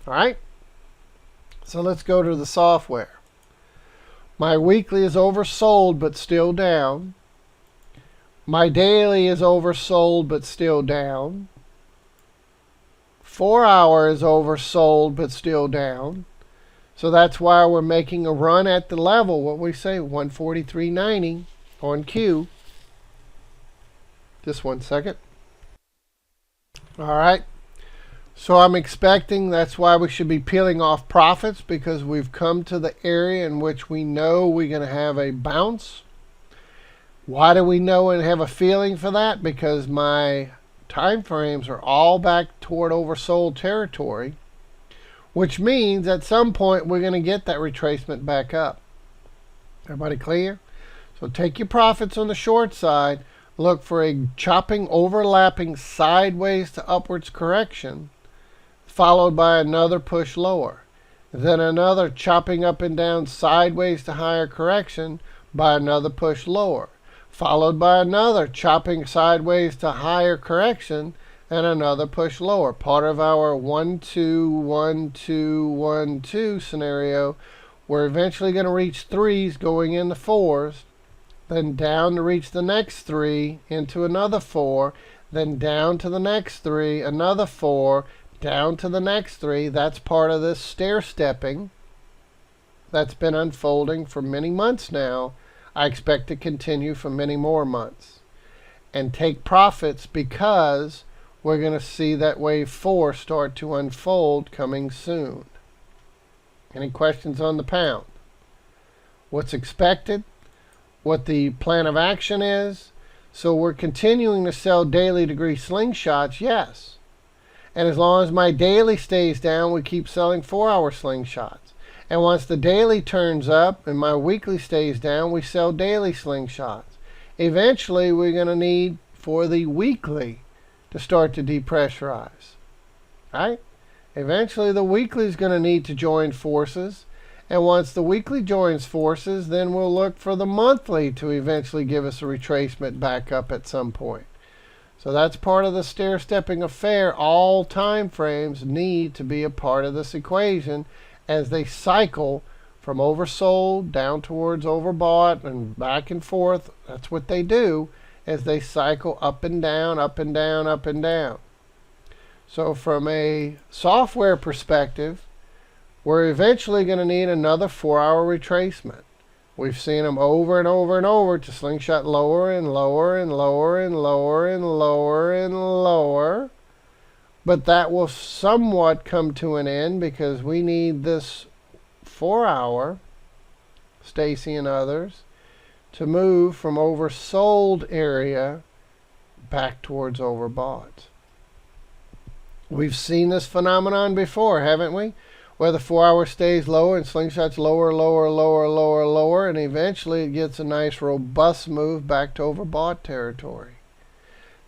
right? So let's go to the software. My weekly is oversold but still down. My daily is oversold but still down. 4 hour is oversold but still down. So that's why we're making a run at the level, what we say, 143.90 on Q. Just 1 second. All right. So I'm expecting, that's why we should be peeling off profits, because we've come to the area in which we know we're going to have a bounce. Why do we know and have a feeling for that? Because my time frames are all back toward oversold territory, which means at some point we're going to get that retracement back up. Everybody clear? So take your profits on the short side, look for a chopping, overlapping sideways to upwards correction, followed by another push lower. Then another chopping up and down sideways to higher correction by another push lower, followed by another chopping sideways to higher correction and another push lower. Part of our 1, 2, 1, 2, 1, 2 scenario. We're eventually going to reach 3s going into 4s, then down to reach the next 3 into another 4, then down to the next 3, another 4, down to the next 3. That's part of this stair stepping that's been unfolding for many months now. I expect to continue for many more months. And take profits because we're going to see that wave 4 start to unfold coming soon. Any questions on the pound? What's expected? What the plan of action is? So we're continuing to sell daily degree slingshots, yes. And as long as my daily stays down, we keep selling 4-hour slingshots. And once the daily turns up and my weekly stays down, we sell daily slingshots. Eventually, we're going to need for the weekly to start to depressurize. right? Eventually the weekly is going to need to join forces. And once the weekly joins forces, then we'll look for the monthly to eventually give us a retracement back up at some point. So that's part of the stair-stepping affair. All time frames need to be a part of this equation as they cycle from oversold down towards overbought and back and forth. That's what they do as they cycle up and down, up and down, up and down. So from a software perspective, we're eventually going to need another 4-hour retracement. We've seen them over and over and over to slingshot lower and lower and lower and lower and lower and lower. But that will somewhat come to an end because we need this 4-hour, Stacy and others, to move from oversold area back towards overbought. We've seen this phenomenon before, haven't we? Where the 4-hour stays lower and slingshots lower, lower, lower, lower, lower, and eventually it gets a nice robust move back to overbought territory.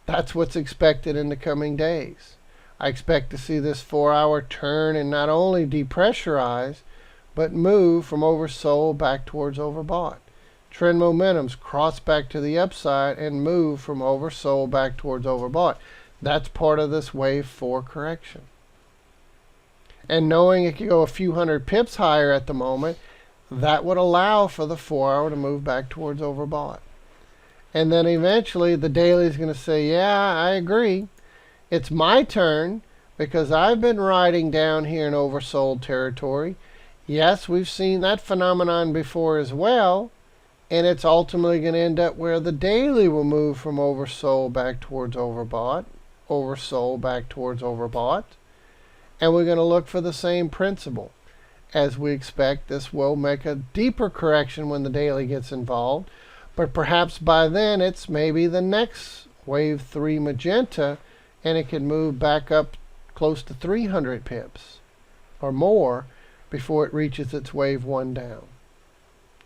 That's what's expected in the coming days. I expect to see this 4-hour turn and not only depressurize, but move from oversold back towards overbought. Trend momentums cross back to the upside and move from oversold back towards overbought. That's part of this wave 4 correction. And knowing it could go a few hundred pips higher at the moment, that would allow for the 4-hour to move back towards overbought. And then eventually the daily is going to say, yeah, I agree. It's my turn because I've been riding down here in oversold territory. Yes, we've seen that phenomenon before as well. And it's ultimately going to end up where the daily will move from oversold back towards overbought, oversold back towards overbought. And we're going to look for the same principle. As we expect, this will make a deeper correction when the daily gets involved. But perhaps by then it's maybe the next wave 3 magenta, and it can move back up close to 300 pips or more before it reaches its wave 1 down.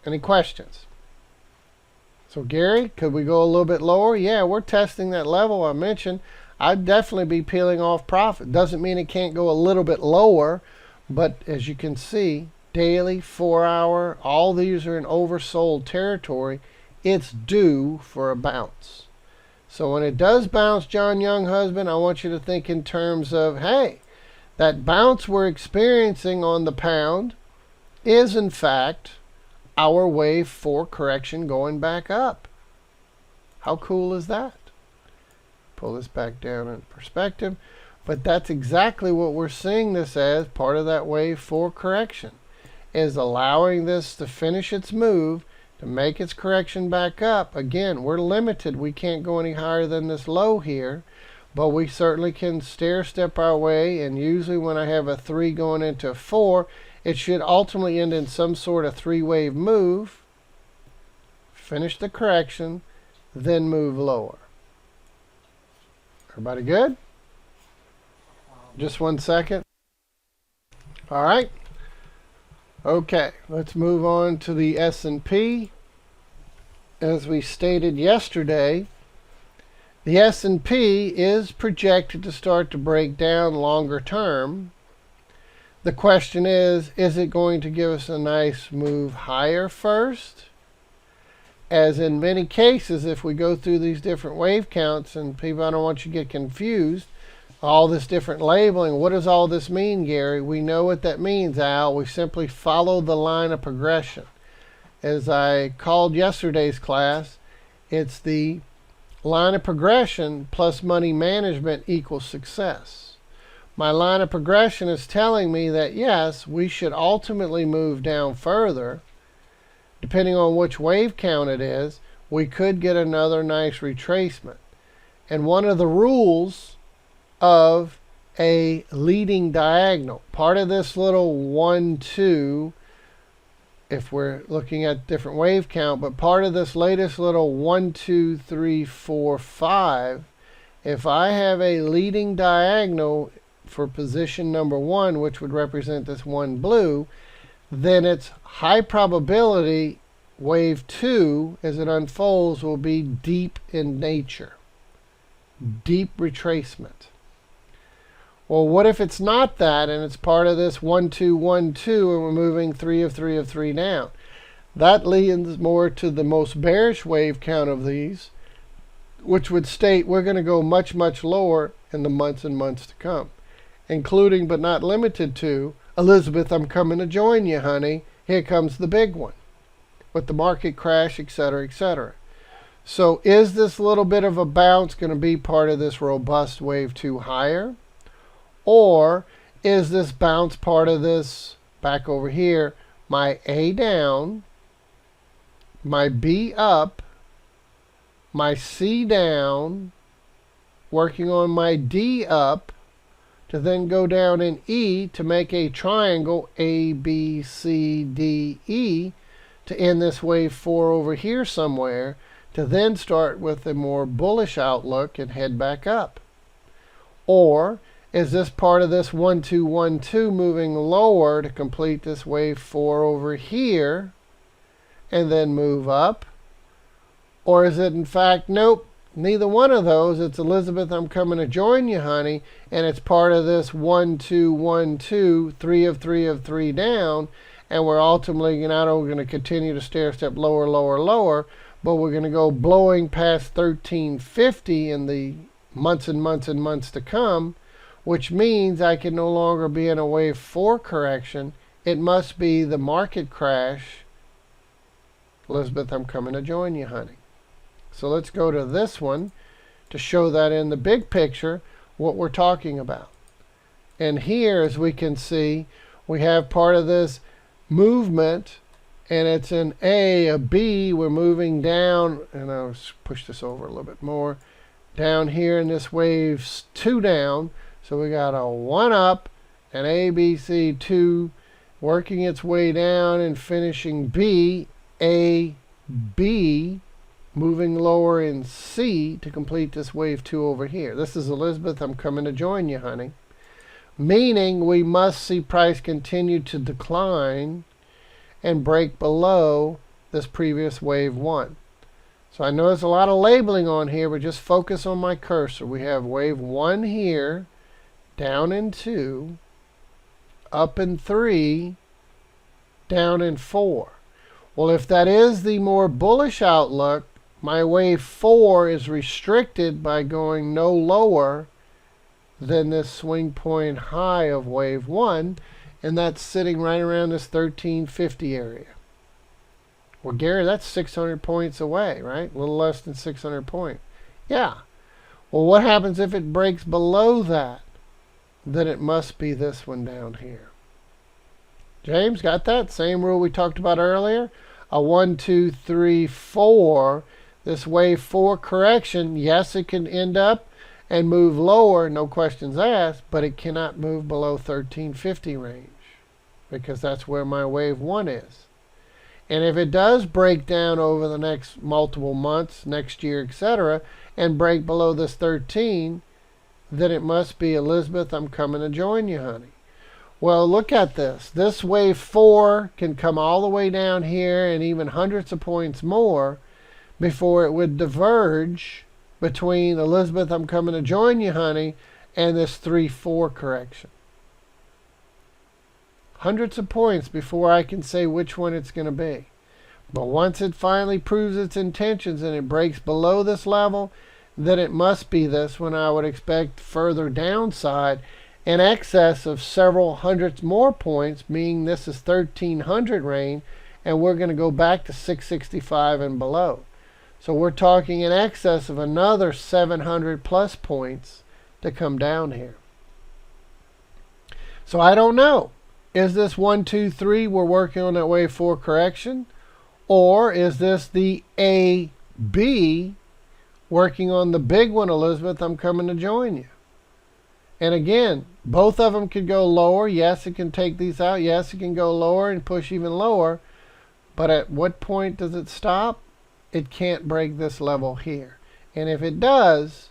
Any questions? So Gary, could we go a little bit lower? Yeah, we're testing that level I mentioned. I'd definitely be peeling off profit. Doesn't mean it can't go a little bit lower, but as you can see, daily, 4-hour, all these are in oversold territory. It's due for a bounce. So when it does bounce, John Young husband, I want you to think in terms of, hey, that bounce we're experiencing on the pound is in fact our wave 4 correction going back up. How cool is that? Pull this back down in perspective. But that's exactly what we're seeing this as part of that wave 4 correction, is allowing this to finish its move, to make its correction back up. Again, we're limited. We can't go any higher than this low here, but we certainly can stair step our way. And usually when I have a 3 going into a 4, it should ultimately end in some sort of 3-wave move, finish the correction, then move lower. Everybody good? Just 1 second. All right. Okay, let's move on to the S&P. As we stated yesterday, the S&P is projected to start to break down longer term. The question is it going to give us a nice move higher first? As in many cases, if we go through these different wave counts, and people, I don't want you to get confused, all this different labeling, what does all this mean, Gary? We know what that means, Al. We simply follow the line of progression. As I called yesterday's class, it's the line of progression plus money management equals success. My line of progression is telling me that yes, we should ultimately move down further. Depending on which wave count it is, we could get another nice retracement. And one of the rules of a leading diagonal, part of this little 1, 2, if we're looking at different wave count, but part of this latest little 1, 2, 3, 4, 5, if I have a leading diagonal for position number 1, which would represent this 1 blue, then it's high probability wave 2, as it unfolds, will be deep in nature. Deep retracement. Well, what if it's not that and it's part of this 1, 2, 1, 2 and we're moving 3 of 3 of 3 down? That leans more to the most bearish wave count of these, which would state we're going to go much, much lower in the months and months to come, including but not limited to, Elizabeth, I'm coming to join you, honey. Here comes the big one with the market crash, etc., etc. So is this little bit of a bounce going to be part of this robust wave 2 higher? Or is this bounce part of this, back over here, my A down, my B up, my C down, working on my D up, to then go down in E to make a triangle A, B, C, D, E, to end this wave 4 over here somewhere, to then start with a more bullish outlook and head back up? Or is this part of this 1, 2, 1, 2 moving lower to complete this wave 4 over here and then move up? Or is it in fact, nope, neither one of those. It's Elizabeth, I'm coming to join you, honey, and it's part of this 1, 2, 1, 2, 3 of 3 of 3 down, and we're ultimately not only going to continue to stair step lower, lower, lower, but we're going to go blowing past 1350 in the months and months and months to come, which means I can no longer be in a wave 4 correction. It must be the market crash. Elizabeth, I'm coming to join you, honey. So let's go to this one to show that in the big picture what we're talking about. And here, as we can see, we have part of this movement, and it's an A, a B. We're moving down, and I'll push this over a little bit more, down here in this wave 2 down. So we got a 1 up, an A, B, C, 2, working its way down and finishing B, A, B, moving lower in C to complete this wave 2 over here. This is Elizabeth, I'm coming to join you, honey. Meaning we must see price continue to decline and break below this previous wave 1. So I know there's a lot of labeling on here, but just focus on my cursor. We have wave 1 here, down in 2, up in 3, down in 4. Well, if that is the more bullish outlook, my wave 4 is restricted by going no lower than this swing point high of wave 1, and that's sitting right around this 1350 area. Well, Gary, that's 600 points away, right? A little less than 600 points. Yeah. Well, what happens if it breaks below that? Then it must be this one down here. James, got that? Same rule we talked about earlier. A 1, 2, 3, 4. This wave 4 correction, yes, it can end up and move lower, no questions asked, but it cannot move below 1350 range because that's where my wave 1 is. And if it does break down over the next multiple months, next year, etc., and break below this 13, then it must be Elizabeth, I'm coming to join you, honey. Well, look at this. This wave 4 can come all the way down here and even hundreds of points more before it would diverge between Elizabeth, I'm coming to join you, honey, and this 3-4 correction. Hundreds of points before I can say which one it's going to be. But once it finally proves its intentions and it breaks below this level, then it must be this one. I would expect further downside in excess of several hundreds more points, meaning this is 1300 range, and we're going to go back to 665 and below. So we're talking in excess of another 700 plus points to come down here. So I don't know. Is this 1, 2, 3, we're working on that wave 4 correction? Or is this the A, B, working on the big one, Elizabeth, I'm coming to join you? And again, both of them could go lower. Yes, it can take these out. Yes, it can go lower and push even lower. But at what point does it stop? It can't break this level here. And if it does,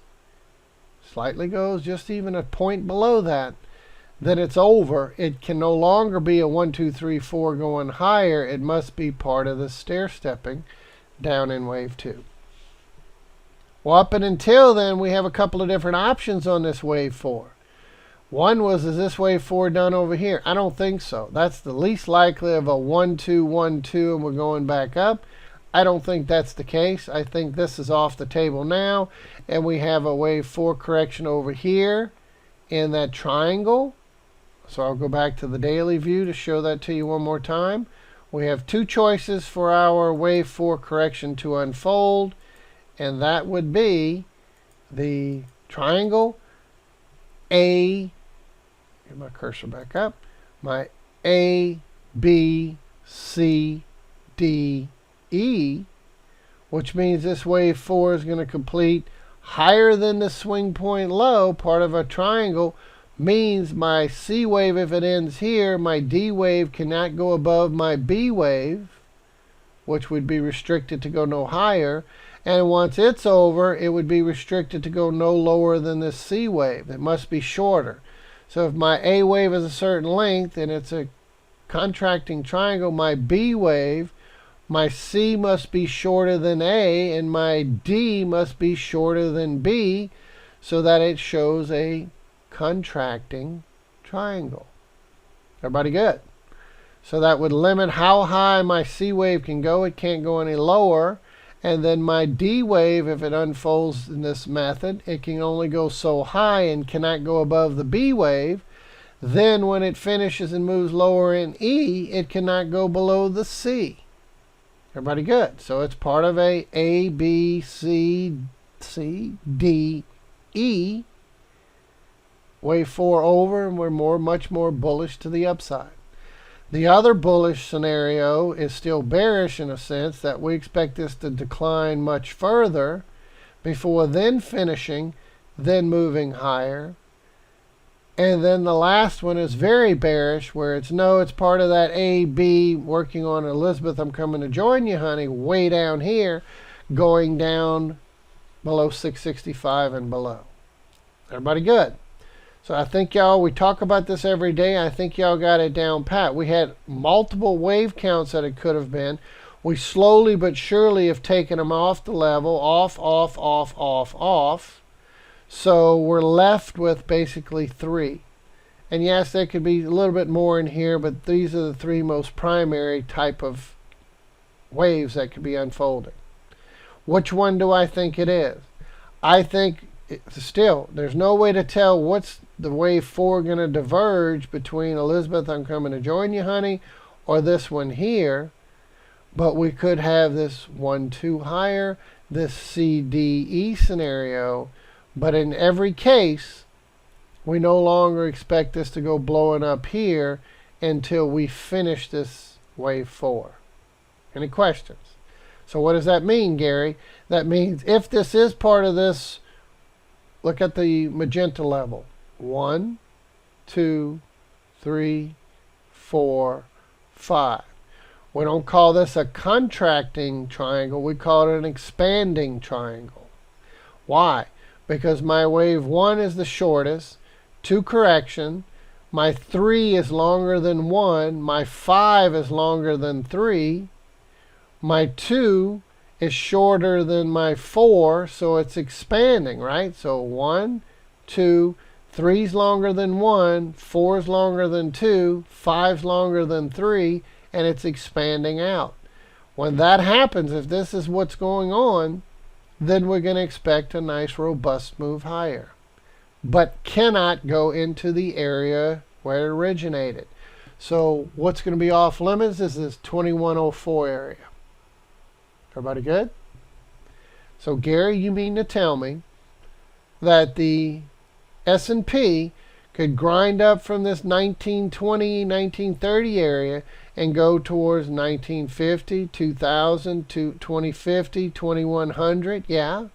slightly goes just even a point below that, then it's over. It can no longer be a 1, 2, 3, 4 going higher. It must be part of the stair stepping down in wave 2. Well, up and until then, we have a couple of different options on this wave 4. One was, is this wave 4 done over here? I don't think so. That's the least likely of a 1, 2, 1, 2, and we're going back up. I don't think that's the case. I think this is off the table now, and we have a wave 4 correction over here in that triangle. So I'll go back to the daily view to show that to you one more time. We have two choices for our wave 4 correction to unfold, and that would be the triangle A, get my cursor back up, my A, B, C, D, E, which means this wave 4 is going to complete higher than the swing point low, part of a triangle, means my C wave, if it ends here, my D wave cannot go above my B wave, which would be restricted to go no higher. And once it's over, it would be restricted to go no lower than this C wave. It must be shorter. So if my A wave is a certain length and it's a contracting triangle, my B wave, my C must be shorter than A, and my D must be shorter than B, so that it shows a contracting triangle. Everybody good? So that would limit how high my C wave can go. It can't go any lower. And then my D wave, if it unfolds in this method, it can only go so high and cannot go above the B wave. Then when it finishes and moves lower in E, it cannot go below the C. Everybody good? So it's part of A, B, C, D, E. Wave 4 over, and we're much more bullish to the upside. The other bullish scenario is still bearish in a sense, that we expect this to decline much further before then finishing, then moving higher. And then the last one is very bearish, where it's part of that A, B, working on Elizabeth, I'm coming to join you, honey, way down here, going down below 665 and below. Everybody good? So I think y'all, we talk about this every day. I think y'all got it down pat. We had multiple wave counts that it could have been. We slowly but surely have taken them off the level, off. So we're left with basically 3. And yes, there could be a little bit more in here, but these are the 3 most primary type of waves that could be unfolding. Which one do I think it is? I think still, there's no way to tell what's the wave 4 going to diverge between Elizabeth, I'm coming to join you, honey, or this one here. But we could have this 1, 2 higher, this C, D, E scenario. But in every case, we no longer expect this to go blowing up here until we finish this wave 4. Any questions? So what does that mean, Gary? That means if this is part of this, look at the magenta level. 1, 2, 3, 4, 5. We don't call this a contracting triangle. We call it an expanding triangle. Why? Because my wave 1 is the shortest, 2 correction. My 3 is longer than 1. My 5 is longer than 3. My 2 is shorter than my 4, so it's expanding, right? So 1, 2, 3 is longer than 1, 4 is longer than 2, 5 is longer than 3, and it's expanding out. When that happens, if this is what's going on, then we're going to expect a nice robust move higher, but cannot go into the area where it originated. So what's going to be off limits is this 2104 area. Everybody good? So Gary, you mean to tell me that the S&P could grind up from this 1920, 1930 area and go towards 1950, 2000, 2050, 2100, yeah,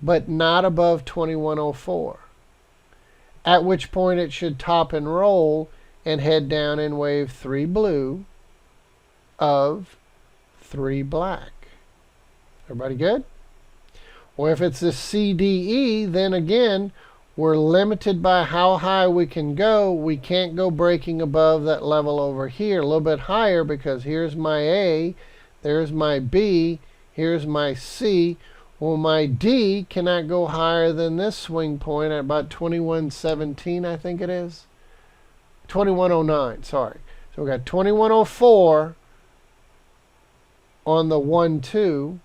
but not above 2104. At which point it should top and roll and head down in wave 3 blue of 3 black. Everybody good? Or if it's the CDE, then again, we're limited by how high we can go. We can't go breaking above that level over here, a little bit higher, because here's my A, there's my B, here's my C. Well, my D cannot go higher than this swing point at about 21.17, I think it is. 21.09, sorry. So we got 21.04 on the 1-2.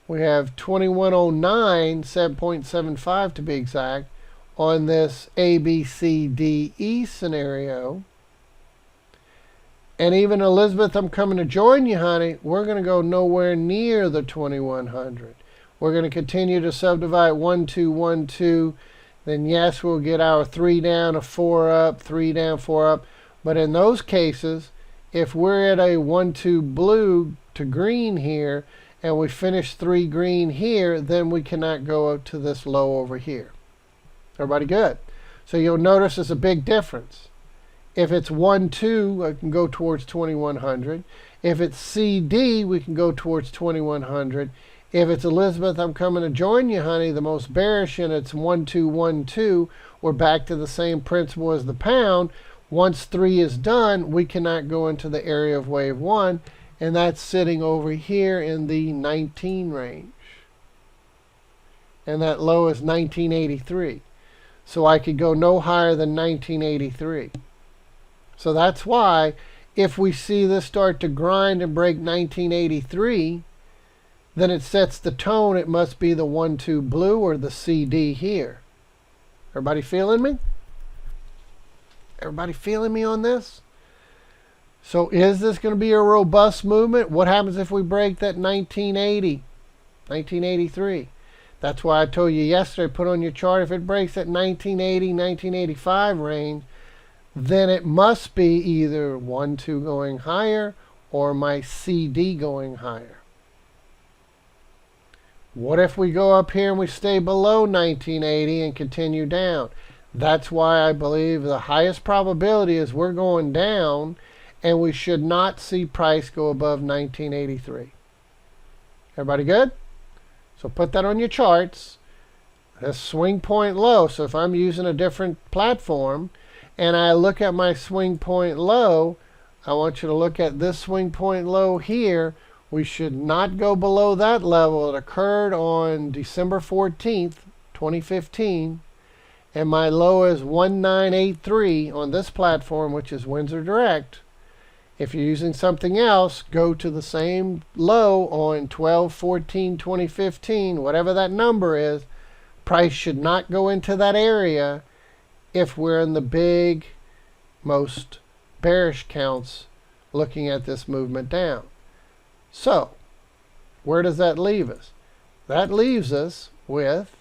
We have 21.09, 7.75 to be exact, on this ABCDE scenario. And even Elizabeth, I'm coming to join you, honey. We're going to go nowhere near the 2100. We're going to continue to subdivide 1, 2, 1, 2. Then yes, we'll get our 3 down, a 4 up, 3 down, 4 up. But in those cases, if we're at a 1, 2 blue to green here, and we finish 3 green here, then we cannot go up to this low over here. Everybody good? So you'll notice there's a big difference. If it's 1, 2, I can go towards 2100. If it's CD, we can go towards 2100. If it's Elizabeth, I'm coming to join you, honey, the most bearish, and it's 1, 2, 1, 2, we're back to the same principle as the pound. Once 3 is done, we cannot go into the area of wave 1, and that's sitting over here in the 19 range. And that low is 1983. So I could go no higher than 1983. So that's why if we see this start to grind and break 1983, then it sets the tone. It must be the 1, 2 blue or the CD here. Everybody feeling me? Everybody feeling me on this? So is this going to be a robust movement? What happens if we break that 1980, 1983? That's why I told you yesterday, put on your chart, if it breaks that 1980, 1985 range, then it must be either 1, 2 going higher or my CD going higher. What if we go up here and we stay below 1980 and continue down? That's why I believe the highest probability is we're going down, and we should not see price go above 1983. Everybody good? So put that on your charts. That's swing point low. So if I'm using a different platform and I look at my swing point low, I want you to look at this swing point low here. We should not go below that level. It occurred on December 14th, 2015. And my low is 1983 on this platform, which is Windsor Direct. If you're using something else, go to the same low on 12/14/2015, whatever that number is. Price should not go into that area if we're in the big, most bearish counts looking at this movement down. So, where does that leave us? That leaves us with,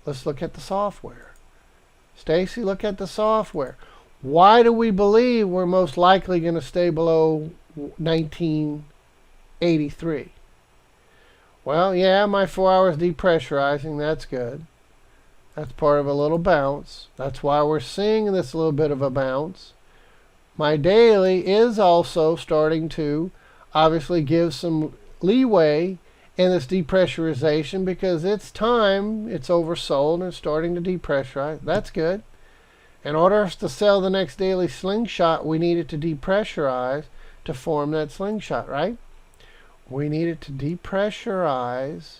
let's look at the software. Stacy, look at the software. Why do we believe we're most likely going to stay below 1983? Well, yeah, my 4 hours depressurizing, that's good. That's part of a little bounce. That's why we're seeing this little bit of a bounce. My daily is also starting to obviously give some leeway in this depressurization because it's time, it's oversold, and it's starting to depressurize. That's good. In order for us to sell the next daily slingshot, we need it to depressurize to form that slingshot, right? We need it to depressurize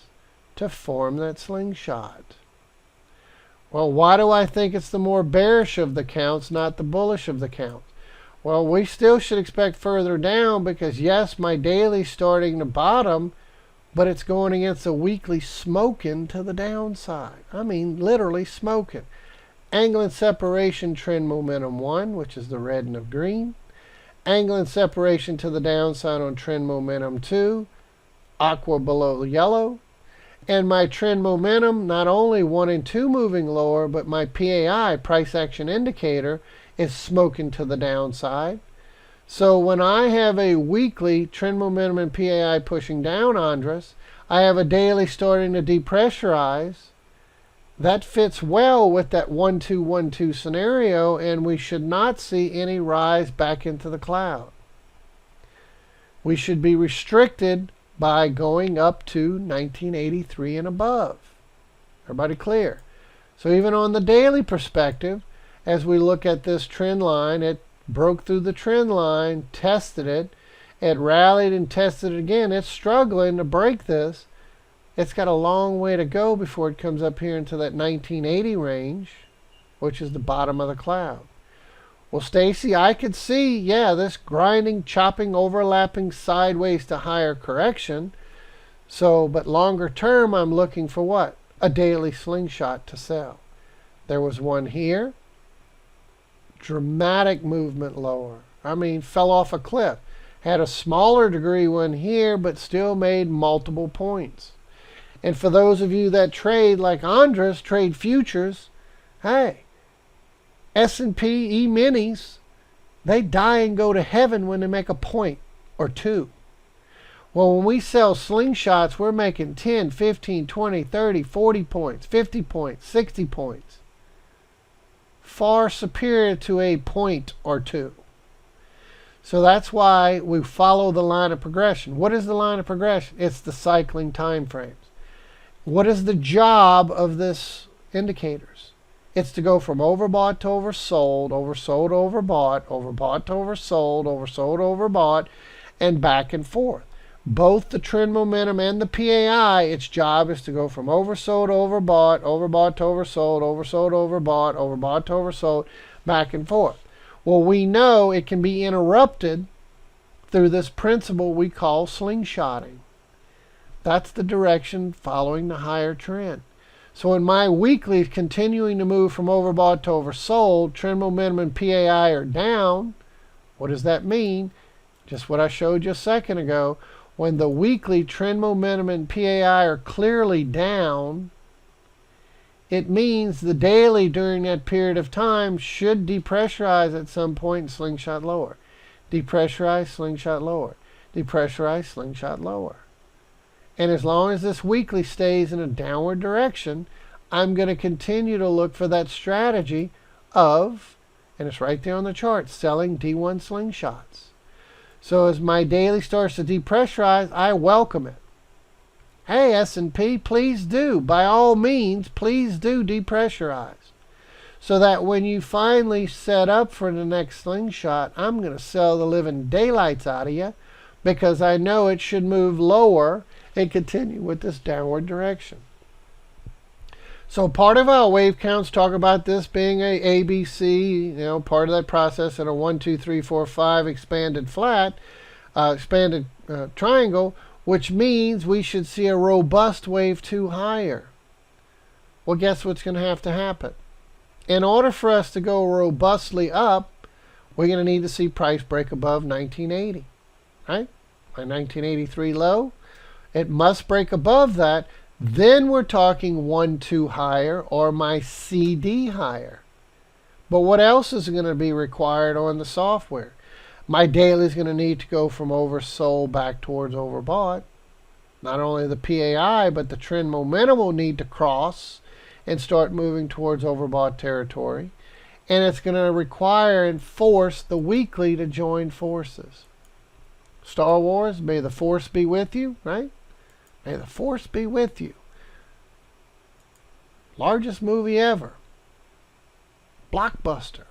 to form that slingshot. Well, why do I think it's the more bearish of the counts, not the bullish of the counts? Well, we still should expect further down because, yes, my daily's starting to bottom, but it's going against a weekly smoking to the downside. I mean, literally smoking. Angle and separation trend momentum 1, which is the red and the green. Angle and separation to the downside on trend momentum 2, aqua below yellow. And my trend momentum, not only 1 and 2 moving lower, but my PAI, price action indicator, is smoking to the downside. So when I have a weekly trend momentum and PAI pushing down, Andres, I have a daily starting to depressurize. That fits well with that 1-2-1-2 scenario, and we should not see any rise back into the cloud. We should be restricted by going up to 1983 and above. Everybody clear? So even on the daily perspective, as we look at this trend line, it broke through the trend line, tested it, it rallied and tested it again. It's struggling to break this. It's got a long way to go before it comes up here into that 1980 range, which is the bottom of the cloud. Well, Stacy, I could see, yeah, this grinding, chopping, overlapping sideways to higher correction. So, but longer term, I'm looking for what? A daily slingshot to sell. There was one here. Dramatic movement lower. I mean, fell off a cliff. Had a smaller degree one here, but still made multiple points. And for those of you that trade, like Andres, trade futures, hey, S&P E-minis, they die and go to heaven when they make a point or two. Well, when we sell slingshots, we're making 10, 15, 20, 30, 40 points, 50 points, 60 points. Far superior to a point or two. So that's why we follow the line of progression. What is the line of progression? It's the cycling time frames. What is the job of this indicators? It's to go from overbought to oversold, oversold to overbought, overbought to oversold, oversold to overbought, and back and forth. Both the trend momentum and the PAI, its job is to go from oversold to overbought, overbought to oversold, oversold to overbought, overbought to oversold, back and forth. Well, we know it can be interrupted through this principle we call slingshotting. That's the direction following the higher trend. So in my weekly is continuing to move from overbought to oversold, trend momentum and PAI are down. What does that mean? Just what I showed you a second ago. When the weekly trend momentum and PAI are clearly down, it means the daily during that period of time should depressurize at some point and slingshot lower. Depressurize, slingshot lower. Depressurize, slingshot lower. And as long as this weekly stays in a downward direction, I'm going to continue to look for that strategy of, and it's right there on the chart, selling D1 slingshots. So as my daily starts to depressurize, I welcome it. Hey, S&P, please do. By all means, please do depressurize. So that when you finally set up for the next slingshot, I'm going to sell the living daylights out of you because I know it should move lower and continue with this downward direction. So part of our wave counts talk about this being a ABC, part of that process in a 1, 2, 3, 4, 5 expanded triangle, which means we should see a robust wave 2 higher. Well, guess what's going to have to happen? In order for us to go robustly up, we're going to need to see price break above 1980, right? My 1983 low. It must break above that. Then we're talking 1, 2 higher or my CD higher. But what else is going to be required on the software? My daily is going to need to go from oversold back towards overbought. Not only the PAI, but the trend momentum will need to cross and start moving towards overbought territory. And it's going to require and force the weekly to join forces. Star Wars, may the force be with you, right? May the force be with you. Largest movie ever. Blockbuster.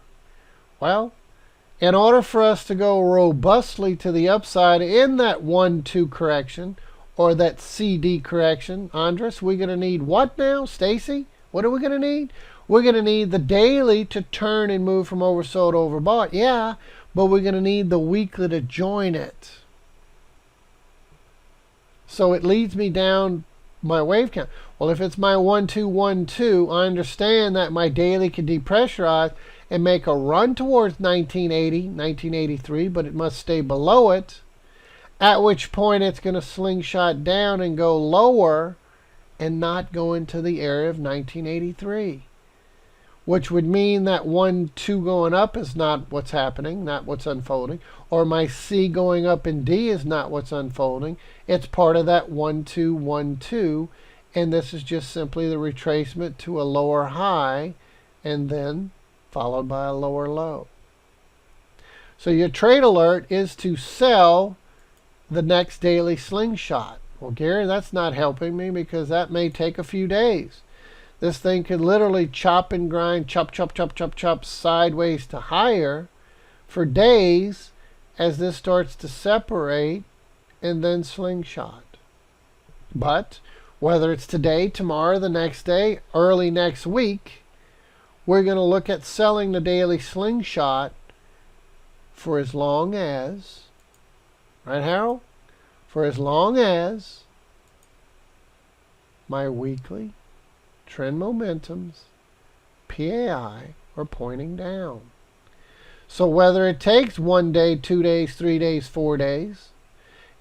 Well, in order for us to go robustly to the upside in that 1, 2 correction or that CD correction, Andres, we're going to need what now, Stacy? What are we going to need? We're going to need the daily to turn and move from oversold to overbought. Yeah, but we're going to need the weekly to join it. So it leads me down my wave count. Well, if it's my 1, 2, 1, 2, I understand that my daily can depressurize and make a run towards 1980, 1983, but it must stay below it, at which point it's going to slingshot down and go lower and not go into the area of 1983, which would mean that 1, 2 going up is not what's happening, not what's unfolding, or my C going up in D is not what's unfolding. It's part of that 1, 2, 1, 2, and this is just simply the retracement to a lower high and then followed by a lower low. So your trade alert is to sell the next daily slingshot. Well, Gary, that's not helping me because that may take a few days. This thing could literally chop and grind, chop, chop, chop, chop, chop, sideways to higher for days as this starts to separate and then slingshot. But Whether it's today, tomorrow, the next day, early next week, we're going to look at selling the daily slingshot for as long as, right, Harold? For as long as my weekly trend momentums, PAI, are pointing down. So whether it takes 1 day, 2 days, 3 days, 4 days,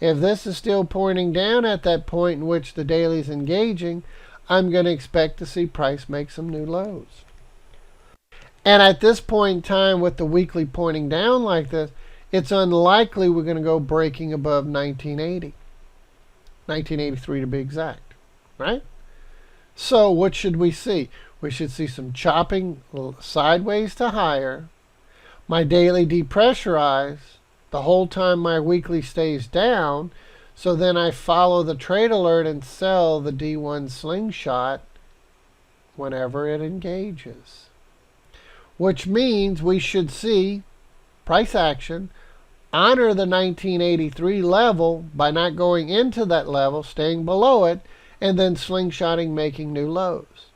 if this is still pointing down at that point in which the daily is engaging, I'm going to expect to see price make some new lows. And at this point in time, with the weekly pointing down like this, it's unlikely we're going to go breaking above 1980. 1983 to be exact, right? So what should we see? We should see some chopping sideways to higher. My daily depressurize the whole time my weekly stays down. So then I follow the trade alert and sell the D1 slingshot whenever it engages. Which means we should see price action honor the 1983 level by not going into that level, staying below it, and then slingshotting, making new lows.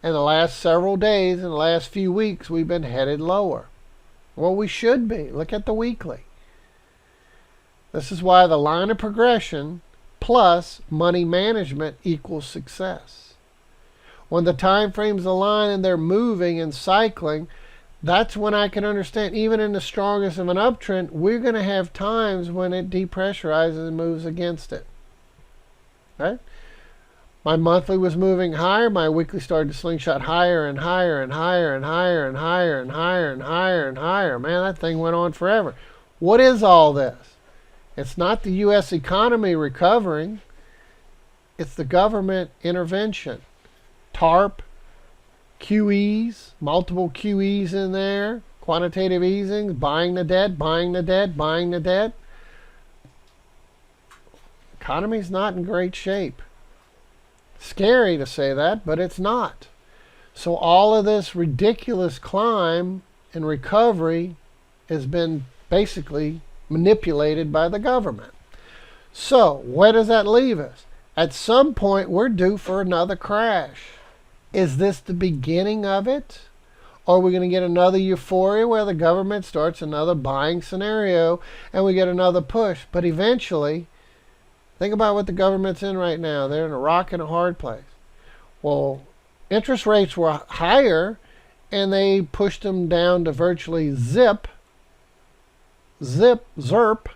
And the last several days and the last few weeks, we've been headed lower. Well, we should be. Look at the weekly. This is why the line of progression plus money management equals success. When the time frames align and they're moving and cycling, that's when I can understand, even in the strongest of an uptrend, we're going to have times when it depressurizes and moves against it. Right? My monthly was moving higher. My weekly started to slingshot higher and higher and higher and higher and higher and higher and higher and higher. Man, that thing went on forever. What is all this? It's not the U.S. economy recovering. It's the government intervention. TARP, QEs, multiple QEs in there, quantitative easing, buying the debt, buying the debt, buying the debt. Economy's not in great shape. Scary to say that, but it's not. So all of this ridiculous climb and recovery has been basically manipulated by the government. So where does that leave us? At some point, we're due for another crash. Is this the beginning of it? Or are we going to get another euphoria where the government starts another buying scenario and we get another push? But eventually, think about what the government's in right now. They're in a rock and a hard place. Well, interest rates were higher and they pushed them down to virtually zip, zerp,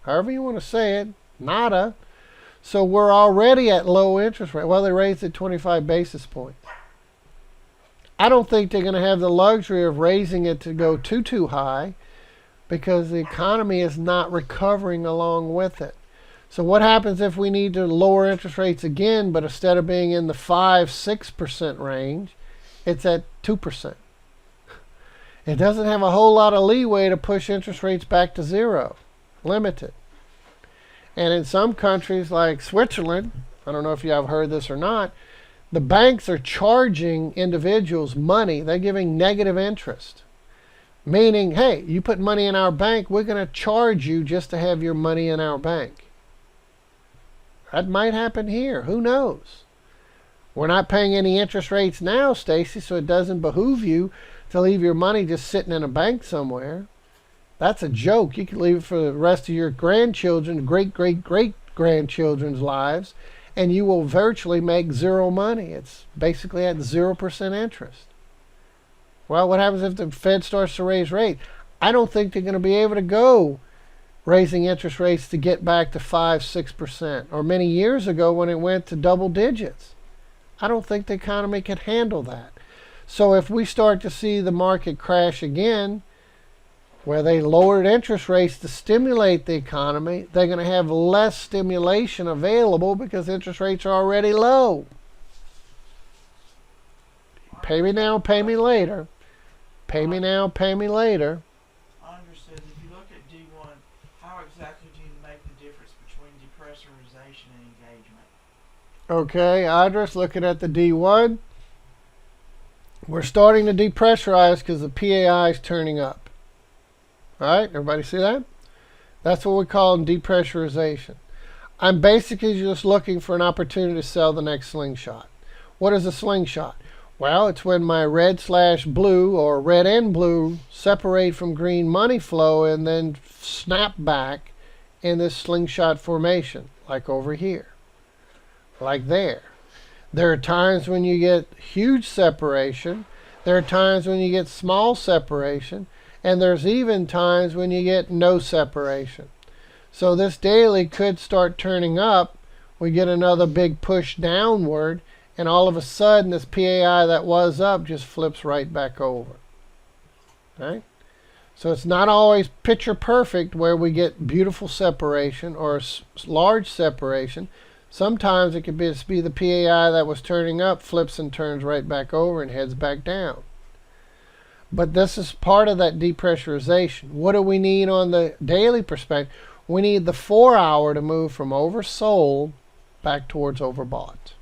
however you want to say it, nada. So we're already at low interest rate. Well, they raised it 25 basis points. I don't think they're going to have the luxury of raising it to go too high because the economy is not recovering along with it. So what happens if we need to lower interest rates again, but instead of being in the 5-6% range, it's at 2%? It doesn't have a whole lot of leeway to push interest rates back to zero. Limited. And in some countries like Switzerland, I don't know if you have heard this or not, the banks are charging individuals money. They're giving negative interest. Meaning, hey, you put money in our bank, we're going to charge you just to have your money in our bank. That might happen here. Who knows? We're not paying any interest rates now, Stacy, so it doesn't behoove you to leave your money just sitting in a bank somewhere. That's a joke. You can leave it for the rest of your grandchildren, great-great-great-grandchildren's lives, and you will virtually make zero money. It's basically at 0% interest. Well, what happens if the Fed starts to raise rates? I don't think they're going to be able to go raising interest rates to get back to 5-6%, or many years ago when it went to double digits. I don't think the economy can handle that. So if we start to see the market crash again, where they lowered interest rates to stimulate the economy, they're going to have less stimulation available because interest rates are already low. Pay me now, pay me later. Pay me now, pay me later. Understood. If you look at D1, how exactly do you make the difference between depressurization and engagement? Okay, Idris, looking at the D1. We're starting to depressurize because the PAI is turning up. All right, everybody see that? That's what we call depressurization. I'm basically just looking for an opportunity to sell the next slingshot. What is a slingshot? Well, it's when my red/blue or red and blue separate from green money flow and then snap back in this slingshot formation, like over here, like there. There are times when you get huge separation. There are times when you get small separation. And there's even times when you get no separation. So this daily could start turning up. We get another big push downward. And all of a sudden, this PAI that was up just flips right back over. Right? So it's not always picture perfect where we get beautiful separation or large separation. Sometimes it could just be the PAI that was turning up, flips and turns right back over and heads back down. But this is part of that depressurization. What do we need on the daily perspective? We need the 4 hour to move from oversold back towards overbought.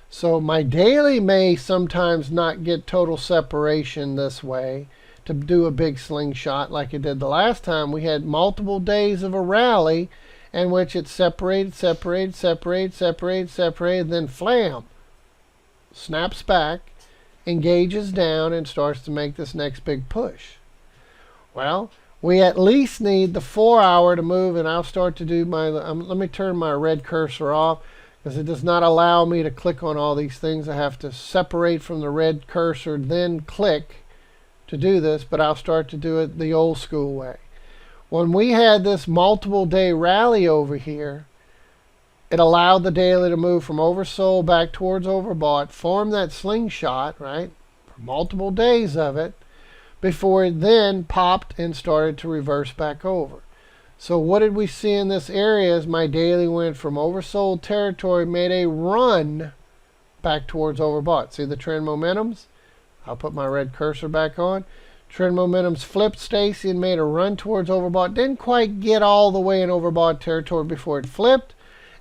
So my daily may sometimes not get total separation this way to do a big slingshot like it did the last time. We had multiple days of a rally in which it separated, then flam, snaps back, engages down, and starts to make this next big push. Well, we at least need the 4 hour to move, and I'll start to do my, let me turn my red cursor off because it does not allow me to click on all these things. I have to separate from the red cursor, then click to do this, but I'll start to do it the old school way. When we had this multiple day rally over here, it allowed the daily to move from oversold back towards overbought, form that slingshot, right, for multiple days of it, before it then popped and started to reverse back over. So what did we see in this area as my daily went from oversold territory, made a run back towards overbought? See the trend momentums? I'll put my red cursor back on. Trend momentums flipped, Stacy, and made a run towards overbought. Didn't quite get all the way in overbought territory before it flipped.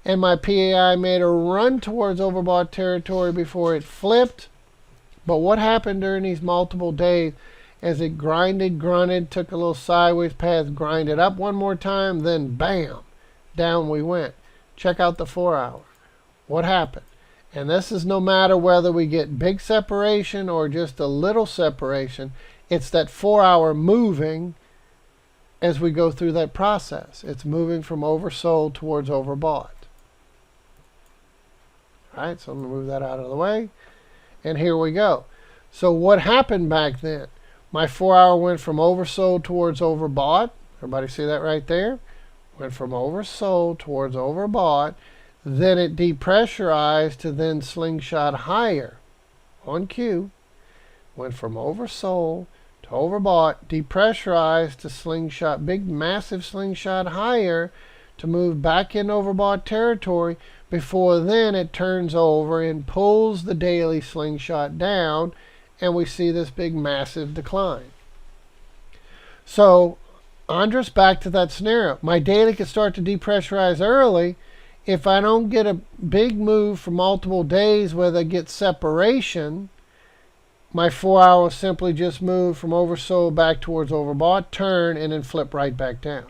And my PAI made a run towards overbought territory before it flipped. But what happened during these multiple days as it grunted, took a little sideways path, grinded up one more time, then bam, down we went. Check out the 4 hour. What happened? And this is no matter whether we get big separation or just a little separation. It's that 4 hour moving as we go through that process. It's moving from oversold towards overbought. All right, so I'm going to move that out of the way. And here we go. So what happened back then? My 4 hour went from oversold towards overbought. Everybody see that right there? Went from oversold towards overbought. Then it depressurized to then slingshot higher on cue. Went from oversold to overbought, depressurized to slingshot, big massive slingshot higher to move back in overbought territory before then it turns over and pulls the daily slingshot down, and we see this big massive decline. So Andres, back to that scenario. My daily could start to depressurize early. If I don't get a big move for multiple days where they get separation, my 4 hour will simply just move from oversold back towards overbought, turn, and then flip right back down.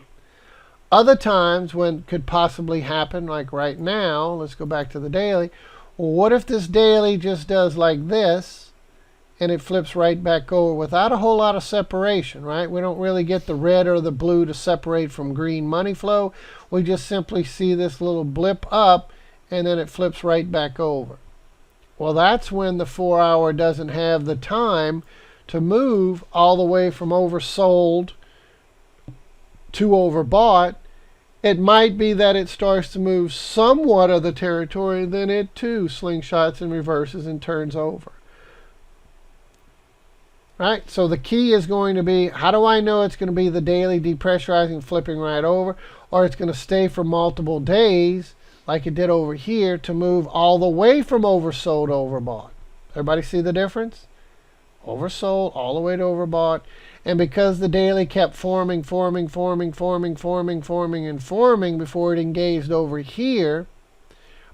Other times when it could possibly happen, like right now, let's go back to the daily. Well, what if this daily just does like this and it flips right back over without a whole lot of separation, right? We don't really get the red or the blue to separate from green money flow. We just simply see this little blip up and then it flips right back over. Well, that's when the 4 hour doesn't have the time to move all the way from oversold to overbought. It might be that it starts to move somewhat of the territory, then it too slingshots and reverses and turns over. Right? So the key is going to be, how do I know it's going to be the daily depressurizing, flipping right over, or it's going to stay for multiple days like it did over here to move all the way from oversold to overbought? Everybody see the difference? Oversold all the way to overbought. And because the daily kept forming before it engaged over here,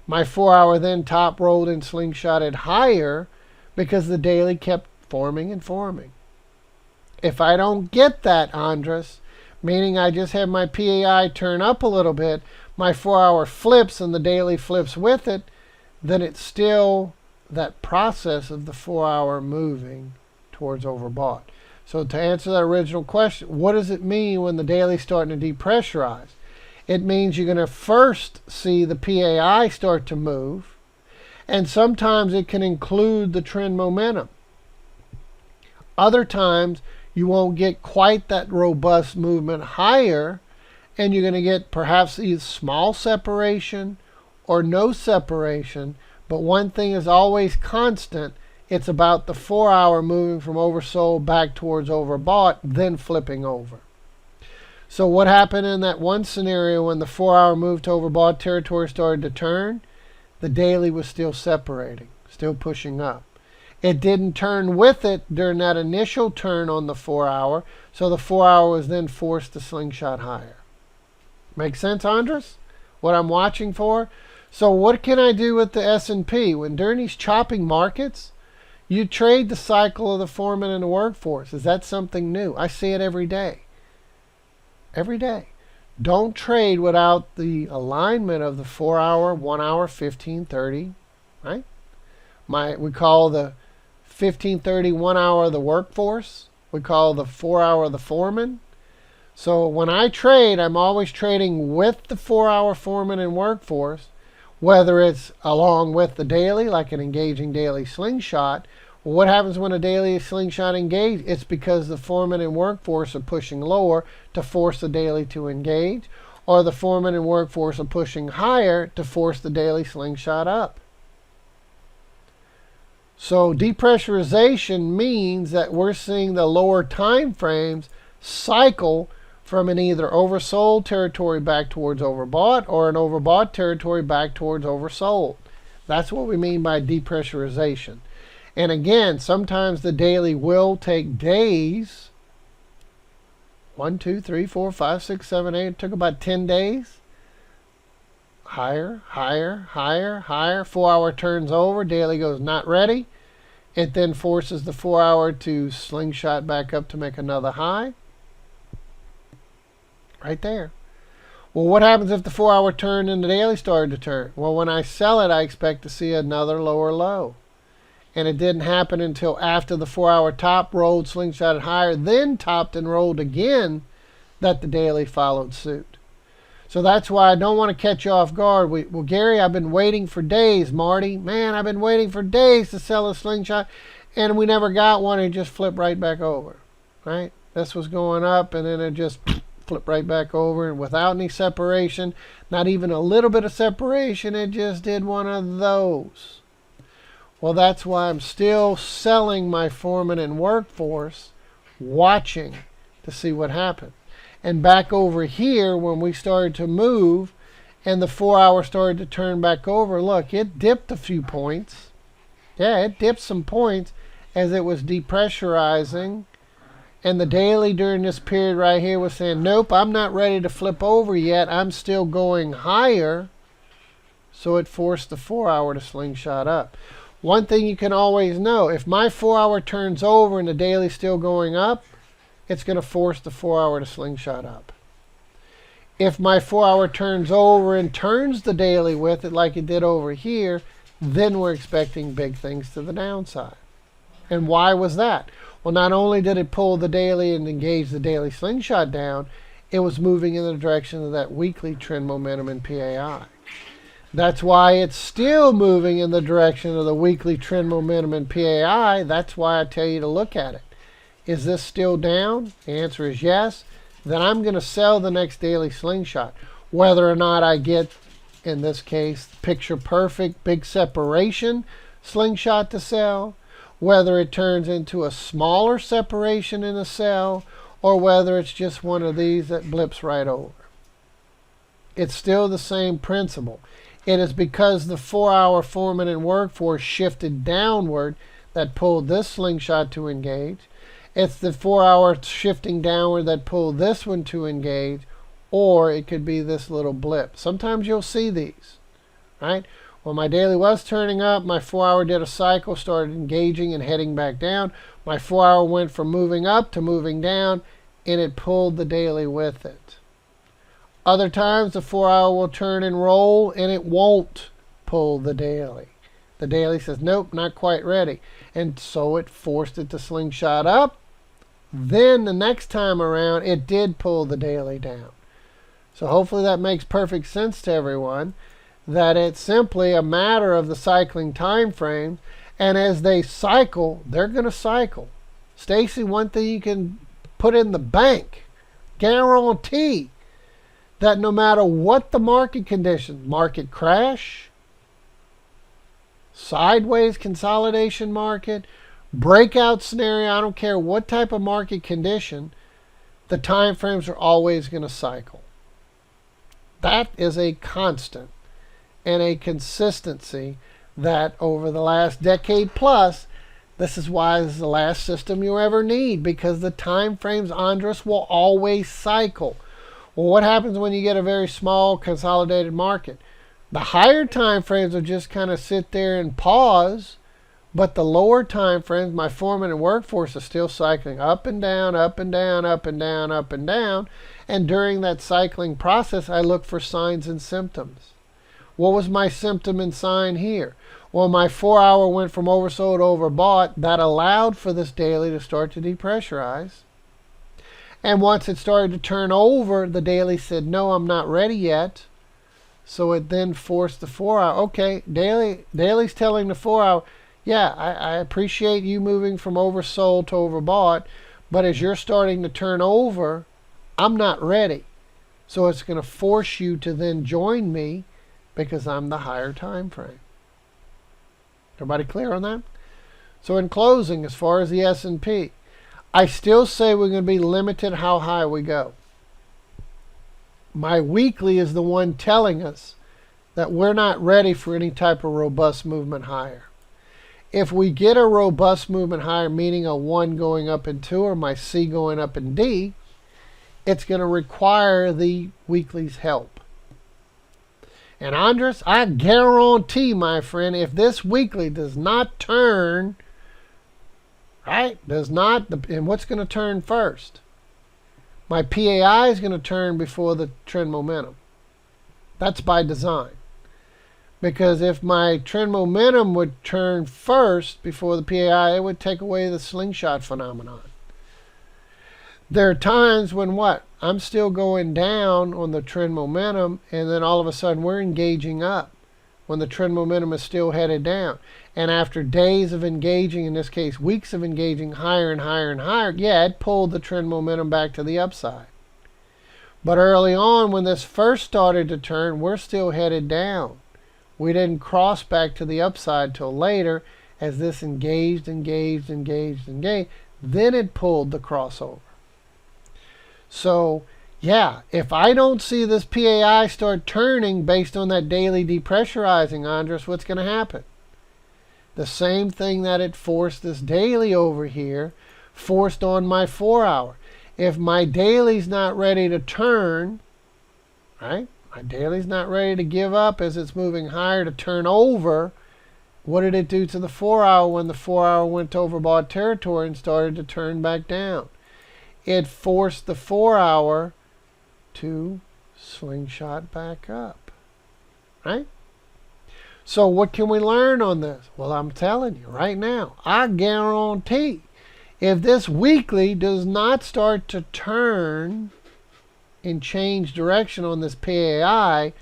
my 4 hour then top rolled and slingshotted higher because the daily kept forming and forming. If I don't get that, Andres, meaning I just have my PAI turn up a little bit, my 4-hour flips and the daily flips with it, then it's still that process of the 4-hour moving towards overbought. So to answer that original question, what does it mean when the daily's starting to depressurize? It means you're going to first see the PAI start to move, and sometimes it can include the trend momentum. Other times you won't get quite that robust movement higher, and you're going to get perhaps either small separation or no separation. But one thing is always constant. It's about the 4-hour moving from oversold back towards overbought, then flipping over. So what happened in that one scenario when the 4-hour move to overbought territory started to turn? The daily was still separating, still pushing up. It didn't turn with it during that initial turn on the 4-hour, so the 4-hour was then forced to slingshot higher. Make sense, Andres? What I'm watching for? So what can I do with the S&P? When during these chopping markets, you trade the cycle of the foreman and the workforce. Is that something new? I see it every day. Every day. Don't trade without the alignment of the 4-hour, 1-hour, 15-30, right? We call the 15-30 1-hour the workforce. We call the 4-hour the foreman. So when I trade, I'm always trading with the 4-hour foreman and workforce, whether it's along with the daily, like an engaging daily slingshot. Well, what happens when a daily slingshot engages? It's because the foreman and workforce are pushing lower to force the daily to engage, or the foreman and workforce are pushing higher to force the daily slingshot up. So depressurization means that we're seeing the lower time frames cycle from an either oversold territory back towards overbought or an overbought territory back towards oversold. That's what we mean by depressurization. And again, sometimes the daily will take days. 1, 2, 3, 4, 5, 6, 7, 8. It took about 10 days. Higher, higher, higher, higher. 4-hour turns over. Daily goes not ready. It then forces the 4-hour to slingshot back up to make another high. Right there. Well, what happens if the 4-hour turn and the daily started to turn? Well, when I sell it, I expect to see another lower low. And it didn't happen until after the 4-hour top rolled, slingshotted higher, then topped and rolled again, that the daily followed suit. So that's why I don't want to catch you off guard. Well, Gary, I've been waiting for days. Marty, man, I've been waiting for days to sell a slingshot, and we never got one. It just flipped right back over, right? This was going up, and then it just flipped right back over, and without any separation, not even a little bit of separation, it just did one of those. Well, that's why I'm still selling my foreman and workforce, watching to see what happened. And back over here, when we started to move and the 4-hour started to turn back over, look, it dipped a few points. Yeah, it dipped some points as it was depressurizing. And the daily during this period right here was saying, nope, I'm not ready to flip over yet. I'm still going higher. So it forced the 4-hour to slingshot up. One thing you can always know, if my 4-hour turns over and the daily's still going up, it's going to force the 4-hour to slingshot up. If my 4-hour turns over and turns the daily with it like it did over here, then we're expecting big things to the downside. And why was that? Well, not only did it pull the daily and engage the daily slingshot down, it was moving in the direction of that weekly trend momentum in PAI. That's why it's still moving in the direction of the weekly trend momentum in PAI. That's why I tell you to look at it. Is this still down? The answer is yes. Then I'm going to sell the next daily slingshot. Whether or not I get, in this case, picture perfect, big separation slingshot to sell, whether it turns into a smaller separation in a sell, or whether it's just one of these that blips right over. It's still the same principle. It is because the 4-hour foreman and workforce shifted downward that pulled this slingshot to engage. It's the 4-hour shifting downward that pulled this one to engage, or it could be this little blip. Sometimes you'll see these, right? When my daily was turning up, my 4-hour did a cycle, started engaging and heading back down. My 4-hour went from moving up to moving down, and it pulled the daily with it. Other times the 4-hour will turn and roll and it won't pull the daily. The daily says, nope, not quite ready. And so it forced it to slingshot up. Then the next time around, it did pull the daily down. So hopefully that makes perfect sense to everyone, that it's simply a matter of the cycling time frame. And as they cycle, they're going to cycle. Stacy, one thing you can put in the bank, guarantee that no matter what the market conditions, market crash, sideways consolidation market, breakout scenario, I don't care what type of market condition, the time frames are always going to cycle. That is a constant and a consistency that over the last decade plus, this is why this is the last system you ever need, because the time frames, Andres, will always cycle. Well, what happens when you get a very small consolidated market? The higher time frames will just kind of sit there and pause, but the lower time frames, my foreman and workforce, are still cycling up and down, up and down, up and down, up and down. And during that cycling process, I look for signs and symptoms. What was my symptom and sign here? Well, my 4-hour went from oversold to overbought. That allowed for this daily to start to depressurize. And once it started to turn over, the daily said, no, I'm not ready yet. So it then forced the 4-hour. Okay, daily's telling the 4-hour, yeah, I appreciate you moving from oversold to overbought, but as you're starting to turn over, I'm not ready. So it's going to force you to then join me because I'm the higher time frame. Everybody clear on that? So in closing, as far as the S&P, I still say we're going to be limited how high we go. My weekly is the one telling us that we're not ready for any type of robust movement higher. If we get a robust movement higher, meaning a 1 going up in 2 or my C going up in D, it's going to require the weekly's help. And Andres, I guarantee, my friend, if this weekly does not turn, right, and what's going to turn first? My PAI is going to turn before the trend momentum. That's by design. Because if my trend momentum would turn first before the PAI, it would take away the slingshot phenomenon. There are times when what? I'm still going down on the trend momentum, and then all of a sudden we're engaging up when the trend momentum is still headed down. And after days of engaging, in this case weeks of engaging higher and higher and higher, yeah, it pulled the trend momentum back to the upside. But early on, when this first started to turn, we're still headed down. We didn't cross back to the upside till later as this engaged. Then it pulled the crossover. So, yeah, if I don't see this PAI start turning based on that daily depressurizing, Andres, what's going to happen? The same thing that it forced this daily over here, forced on my 4-hour. If my daily's not ready to turn, right? My daily's not ready to give up as it's moving higher to turn over. What did it do to the 4-hour when the 4-hour went to overbought territory and started to turn back down? It forced the 4-hour to slingshot back up, right? So what can we learn on this? Well, I'm telling you right now, I guarantee if this weekly does not start to turn and change direction on this PAI,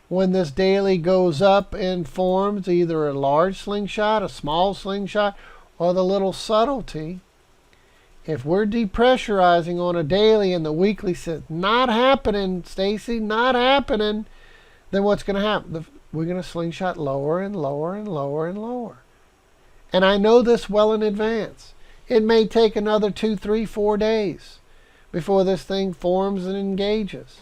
when this daily goes up and forms either a large slingshot, a small slingshot, or the little subtlety, if we're depressurizing on a daily and the weekly says, not happening, Stacy, not happening, then what's going to happen? We're going to slingshot lower and lower and lower and lower. And I know this well in advance. It may take another 2, 3, 4 days before this thing forms and engages.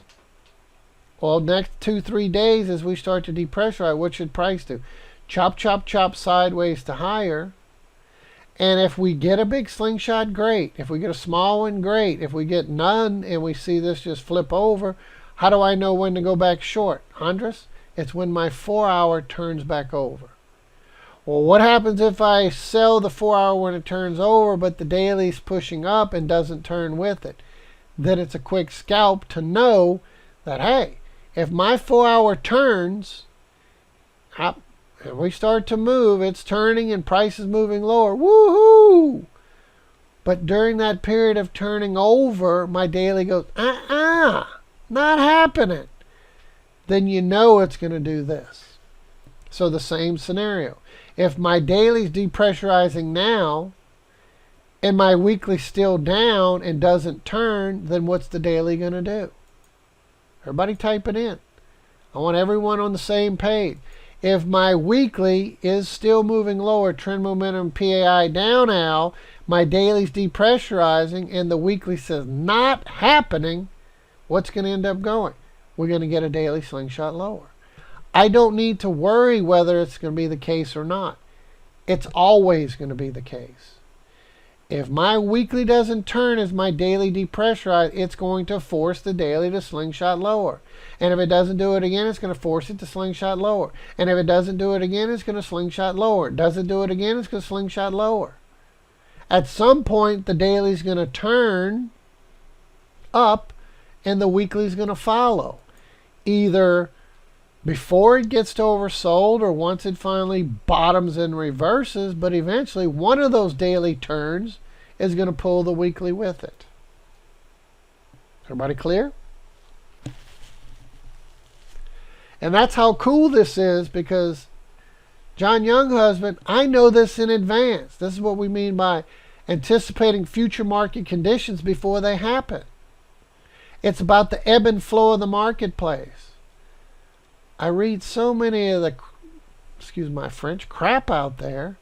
Well, next 2, 3 days as we start to depressurize, what should price do? Chop, chop, chop sideways to higher. And if we get a big slingshot, great. If we get a small one, great. If we get none and we see this just flip over, how do I know when to go back short? Andres? It's when my 4-hour turns back over. Well, what happens if I sell the 4-hour when it turns over, but the daily's pushing up and doesn't turn with it? Then it's a quick scalp to know that, hey, if my 4-hour turns, we start to move, it's turning and price is moving lower. Woohoo! But during that period of turning over, my daily goes, not happening. Then you know it's going to do this. So the same scenario. If my daily's depressurizing now and my weekly's still down and doesn't turn, then what's the daily going to do? Everybody type it in. I want everyone on the same page. If my weekly is still moving lower, trend momentum PAI down now, my daily's depressurizing and the weekly says not happening, what's going to end up going? We're going to get a daily slingshot lower. I don't need to worry whether it's going to be the case or not. It's always going to be the case. If my weekly doesn't turn as my daily depressurized, it's going to force the daily to slingshot lower. And if it doesn't do it again, it's going to force it to slingshot lower. And if it doesn't do it again, it's going to slingshot lower. Doesn't do it again, it's going to slingshot lower. At some point, the daily is going to turn up and the weekly is going to follow. Either before it gets to oversold or once it finally bottoms and reverses, but eventually one of those daily turns is going to pull the weekly with it. Everybody clear? And that's how cool this is, because John Younghusband, I know this in advance. This is what we mean by anticipating future market conditions before they happen. It's about the ebb and flow of the marketplace. I read so many of the, excuse my French, crap out there.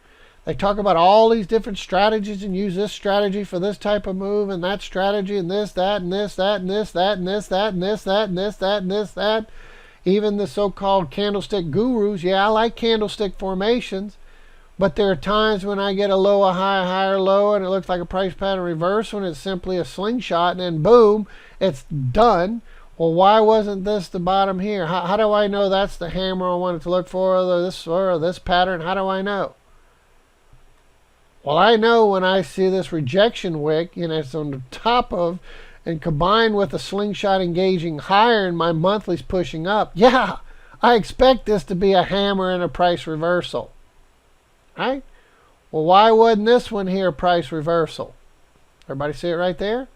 They talk about all these different strategies and use this strategy for this type of move and that strategy and this, that, and this, that, and this, that, and this, that, and this, that, and this, that, and this, that. Even the so-called candlestick gurus, yeah, I like candlestick formations, but there are times when I get a low, a high, a higher low, and it looks like a price pattern reversal, and it's simply a slingshot, and then boom, it's done. Well, why wasn't this the bottom here? How do I know that's the hammer I wanted to look for, or this pattern? How do I know? Well, I know when I see this rejection wick, it's on the top of, and combined with a slingshot engaging higher and my monthly's pushing up, yeah, I expect this to be a hammer and a price reversal. Right? Well, why wasn't this one here a price reversal? Everybody see it right there?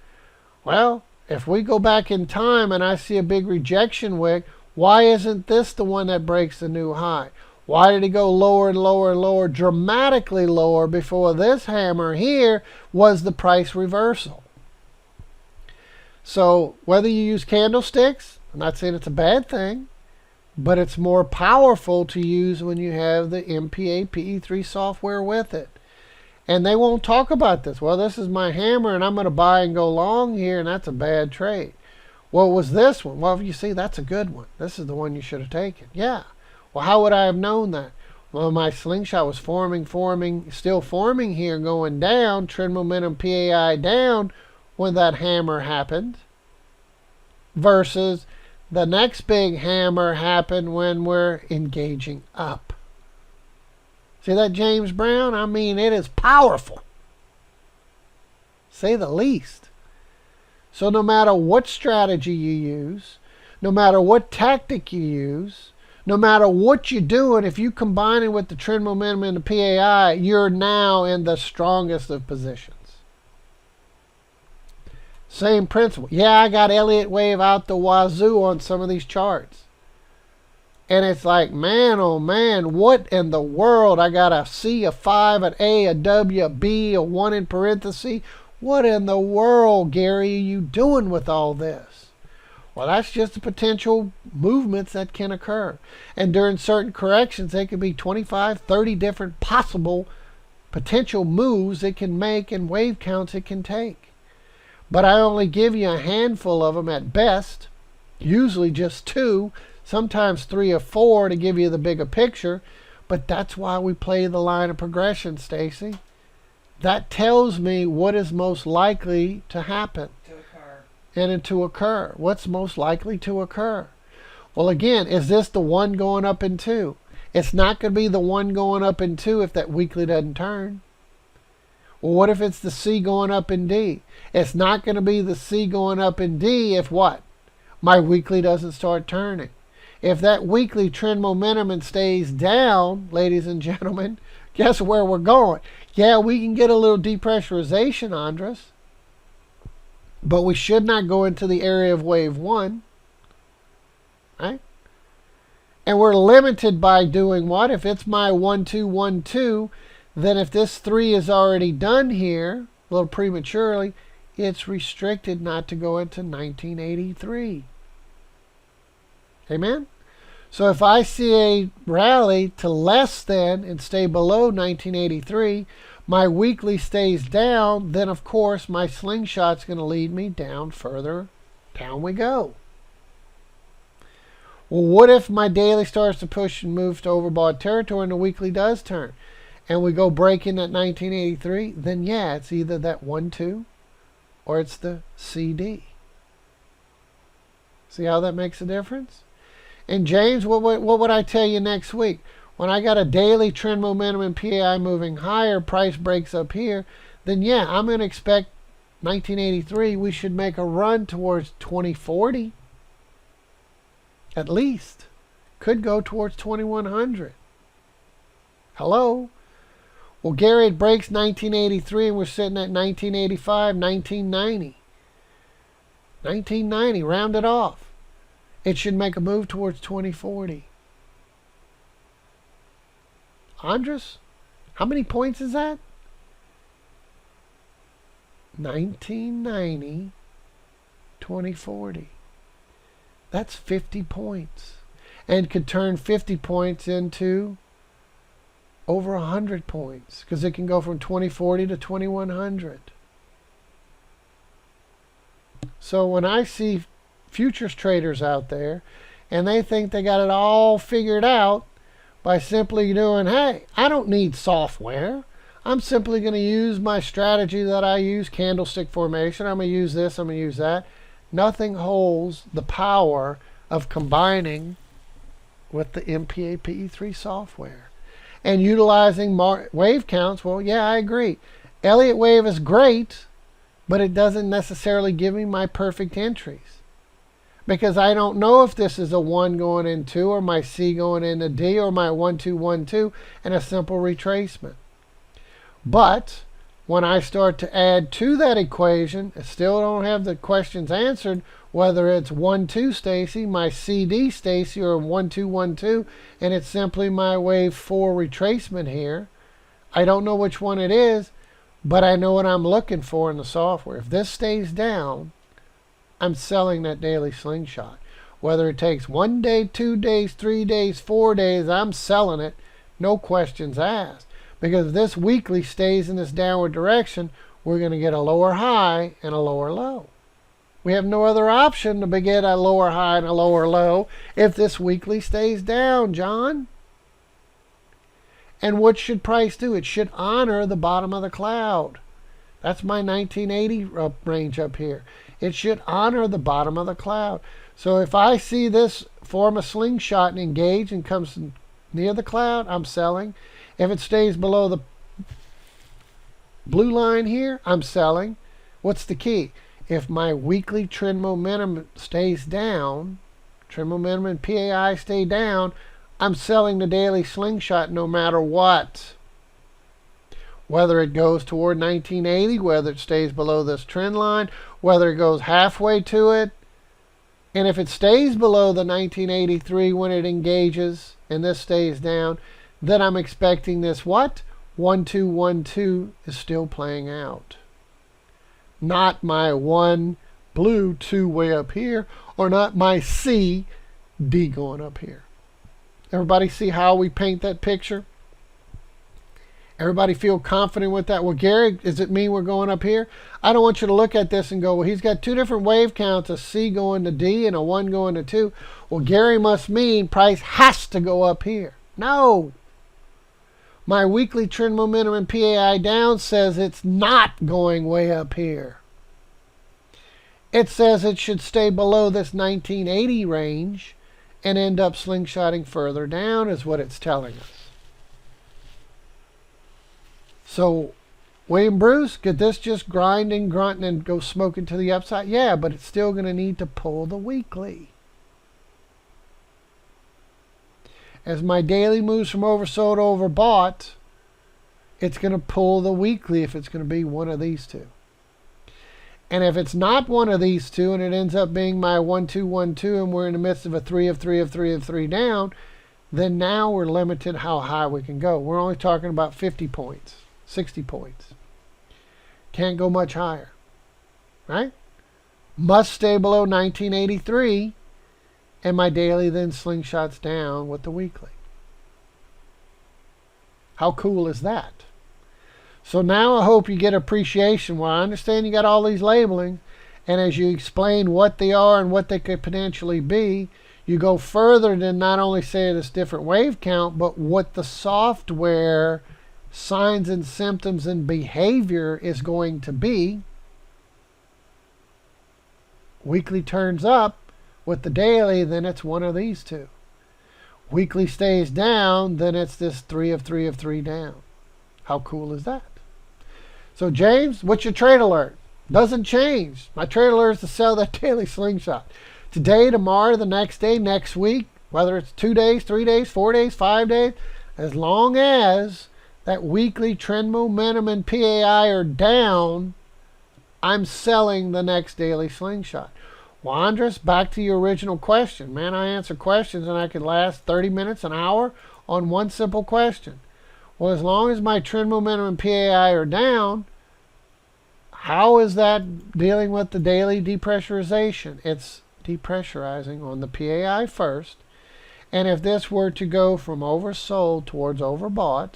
Well, if we go back in time and I see a big rejection wick, why isn't this the one that breaks the new high? Why did it go lower and lower and lower, dramatically lower, before this hammer here was the price reversal? So whether you use candlesticks, I'm not saying it's a bad thing, but it's more powerful to use when you have the MPA PE3 software with it. And they won't talk about this. Well, this is my hammer and I'm going to buy and go long here, and that's a bad trade. What was this one? Well, you see, that's a good one. This is the one you should have taken. Yeah. Well, how would I have known that? Well, my slingshot was still forming here, going down, trend momentum PAI down when that hammer happened, versus the next big hammer happened when we're engaging up. See that, James Brown? I mean, it is powerful, say the least. So no matter what strategy you use, no matter what tactic you use, no matter what you're doing, if you combine it with the trend momentum and the PAI, you're now in the strongest of positions. Same principle. Yeah, I got Elliott wave out the wazoo on some of these charts. And it's like, man, oh man, what in the world? I got a C, a 5, an A, a W, a B, a 1 in parentheses. What in the world, Gary, are you doing with all this? Well, that's just the potential movements that can occur. And during certain corrections, there could be 25, 30 different possible potential moves it can make and wave counts it can take. But I only give you a handful of them at best, usually just 2, sometimes 3 or 4 to give you the bigger picture. But that's why we play the line of progression, Stacy. That tells me what is most likely to happen. And to occur. What's most likely to occur? Well, again, is this the one going up in 2? It's not going to be the one going up in 2 if that weekly doesn't turn. Well, what if it's the C going up in D? It's not going to be the C going up in D if what? my weekly doesn't start turning. If that weekly trend momentum stays down, ladies and gentlemen, guess where we're going? Yeah, we can get a little depressurization, Andres, but we should not go into the area of wave 1, right? And we're limited by doing what? If it's my 1, 2, 1, 2, then if this 3 is already done here, a little prematurely, it's restricted not to go into 1983. Amen? So if I see a rally to less than and stay below 1983, my weekly stays down, then of course my slingshot's going to lead me down further. Down we go. Well, what if my daily starts to push and move to overbought territory and the weekly does turn? And we go breaking at 1983, then yeah, it's either that 1, 2 or it's the CD. See how that makes a difference? And James, what would I tell you next week? When I got a daily trend momentum and PAI moving higher, price breaks up here, then yeah, I'm going to expect 1983, we should make a run towards 2040. At least. Could go towards 2100. Hello? Well, Gary, it breaks 1983 and we're sitting at 1985, 1990. 1990, round it off. It should make a move towards 2040. Andres, how many points is that? 1990, 2040. That's 50 points. And could turn 50 points into over 100 points, because it can go from 2040 to 2100. So when I see futures traders out there and they think they got it all figured out by simply doing, hey, I don't need software. I'm simply going to use my strategy that I use, candlestick formation. I'm going to use this, I'm going to use that. Nothing holds the power of combining with the MPAPE3 software. And utilizing wave counts, well, yeah, I agree. Elliott wave is great, but it doesn't necessarily give me my perfect entries. Because I don't know if this is a 1 going in 2, or my C going into D, or my 1, 2, 1, 2, and a simple retracement. But when I start to add to that equation, I still don't have the questions answered, whether it's 1, 2 Stacy, my CD Stacy, or 1, 2, 1, 2, and it's simply my wave 4 retracement here. I don't know which one it is, but I know what I'm looking for in the software. If this stays down, I'm selling that daily slingshot. Whether it takes 1 day, 2 days, 3 days, 4 days, I'm selling it. No questions asked. Because if this weekly stays in this downward direction, we're going to get a lower high and a lower low. We have no other option to get a lower high and a lower low if this weekly stays down, John. And what should price do? It should honor the bottom of the cloud. That's my 1980 range up here. It should honor the bottom of the cloud. So if I see this form a slingshot and engage and comes near the cloud, I'm selling. If it stays below the blue line here, I'm selling. What's the key? If my weekly trend momentum stays down, trend momentum and PAI stay down, I'm selling the daily slingshot no matter what. Whether it goes toward 1980, whether it stays below this trend line, whether it goes halfway to it. And if it stays below the 1983 when it engages and this stays down, then I'm expecting this what? 1, 2, 1, 2 is still playing out. Not my 1 blue 2 way up here, or not my C D going up here. Everybody see how we paint that picture? Everybody feel confident with that? Well, Gary, does it mean we're going up here? I don't want you to look at this and go, well, he's got 2 different wave counts, a C going to D and a 1 going to 2. Well, Gary must mean price has to go up here. No. My weekly trend momentum and PAI down says it's not going way up here. It says it should stay below this 1980 range and end up slingshotting further down is what it's telling us. So William Bruce, could this just grind and grunt and go smoking to the upside? Yeah, but it's still going to need to pull the weekly. As my daily moves from oversold to overbought, it's going to pull the weekly if it's going to be one of these two. And if it's not one of these two and it ends up being my 1-2-1-2 and we're in the midst of a 3 of 3 of 3 of 3 down, then now we're limited how high we can go. We're only talking about 50 points, 60 points. Can't go much higher, right? Must stay below 1983, and my daily then slingshots down with the weekly. How cool is that? So now I hope you get appreciation. Well, I understand you got all these labelings, and as you explain what they are and what they could potentially be, you go further than not only say this different wave count, but what the software signs and symptoms and behavior is going to be. Weekly turns up with the daily, then it's one of these two. Weekly stays down, then it's this 3 of 3 of 3 down. How cool is that? So James, what's your trade alert? Doesn't change. My trade alert is to sell that daily slingshot. Today, tomorrow, the next day, next week, whether it's 2 days, 3 days, 4 days, 5 days, as long as that weekly trend momentum and PAI are down, I'm selling the next daily slingshot. Well, Andres, back to your original question. Man, I answer questions and I could last 30 minutes, an hour on one simple question. Well, as long as my trend momentum and PAI are down, how is that dealing with the daily depressurization? It's depressurizing on the PAI first. And if this were to go from oversold towards overbought,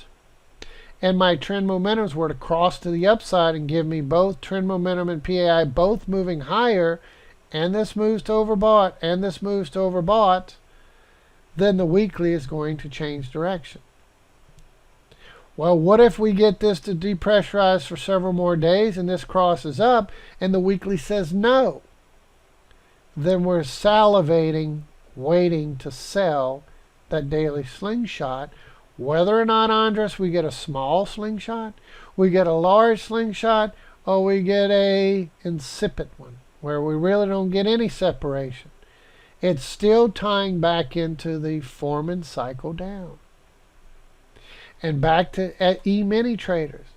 and my trend momentums were to cross to the upside and give me both trend momentum and PAI both moving higher, and this moves to overbought, and this moves to overbought, then the weekly is going to change direction. Well, what if we get this to depressurize for several more days and this crosses up and the weekly says no? Then we're salivating, waiting to sell that daily slingshot. Whether or not, Andres, we get a small slingshot, we get a large slingshot, or we get a insipid one where we really don't get any separation, it's still tying back into the Foreman cycle down. And back to E-mini traders.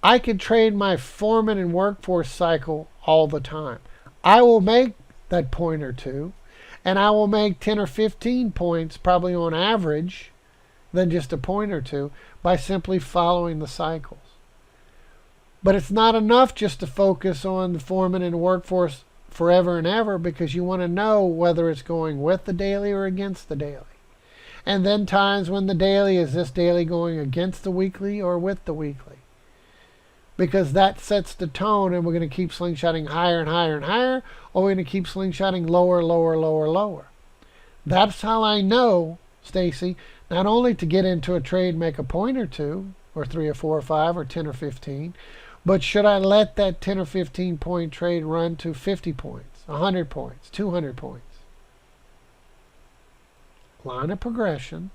I could trade my Foreman and workforce cycle all the time. I will make that point or two, and I will make 10 or 15 points probably on average than just a point or two by simply following the cycles. But it's not enough just to focus on the Foreman and workforce forever and ever, because you want to know whether it's going with the daily or against the daily. And then times when the daily, is this daily going against the weekly or with the weekly? Because that sets the tone, and we're going to keep slingshotting higher and higher and higher, or we're going to keep slingshotting lower, lower, lower, lower. That's how I know, Stacy, not only to get into a trade, make a point or two, or 3 or 4 or 5 or 10 or 15, but should I let that 10 or 15 point trade run to 50 points, 100 points, 200 points? Line of progression,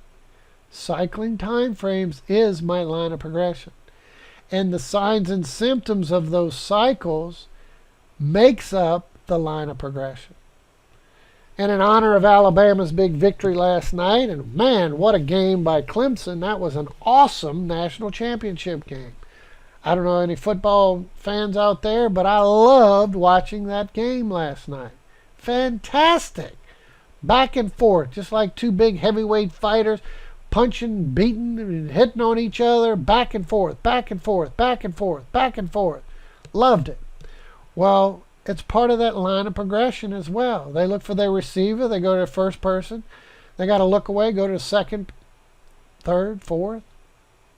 cycling time frames is my line of progression. And the signs and symptoms of those cycles makes up the line of progression. And in honor of Alabama's big victory last night, and man, what a game by Clemson. That was an awesome national championship game. I don't know any football fans out there, but I loved watching that game last night. Fantastic. Back and forth, just like two big heavyweight fighters, punching, beating, and hitting on each other, back and forth, back and forth, back and forth, back and forth. Loved it. Well, it's part of that line of progression as well. They look for their receiver, they go to the first person, they got to look away, go to the second, third, fourth.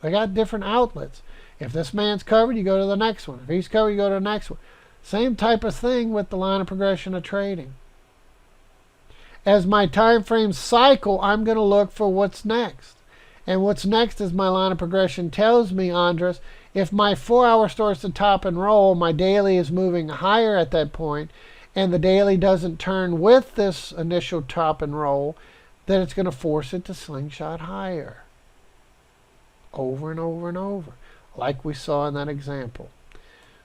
They got different outlets. If this man's covered, you go to the next one. If he's covered, you go to the next one. Same type of thing with the line of progression of trading. As my time frame cycle, I'm going to look for what's next. And what's next is my line of progression tells me, Andres, if my 4 hour starts to top and roll, my daily is moving higher at that point, and the daily doesn't turn with this initial top and roll, then it's going to force it to slingshot higher. Over and over and over. like we saw in that example.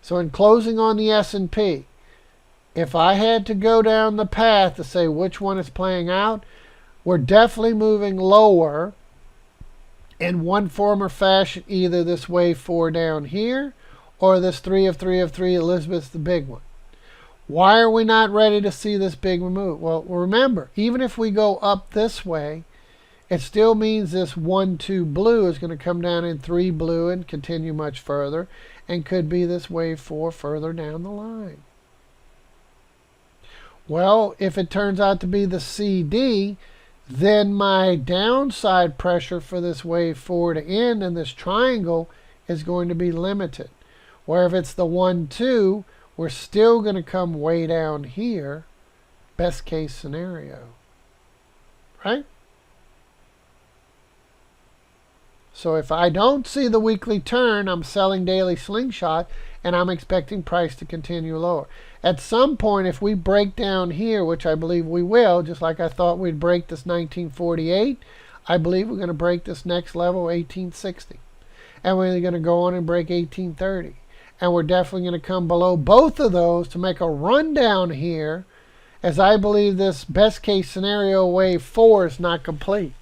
So in closing on the S&P, if I had to go down the path to say which one is playing out, we're definitely moving lower in one form or fashion, either this wave 4 down here or this 3 of 3 of 3, Elizabeth's the big one. Why are we not ready to see this big move? Well, remember, even if we go up this way, it still means this 1, 2 blue is going to come down in 3 blue and continue much further, and could be this wave 4 further down the line. Well, if it turns out to be the CD, then my downside pressure for this wave 4 to end in this triangle is going to be limited. Where if it's the 1, 2, we're still going to come way down here, best case scenario, right? So if I don't see the weekly turn, I'm selling daily slingshot, and I'm expecting price to continue lower. At some point, if we break down here, which I believe we will, just like I thought we'd break this 1948, I believe we're going to break this next level, 1860. And we're going to go on and break 1830. And we're definitely going to come below both of those to make a run down here, as I believe this best case scenario wave 4 is not complete.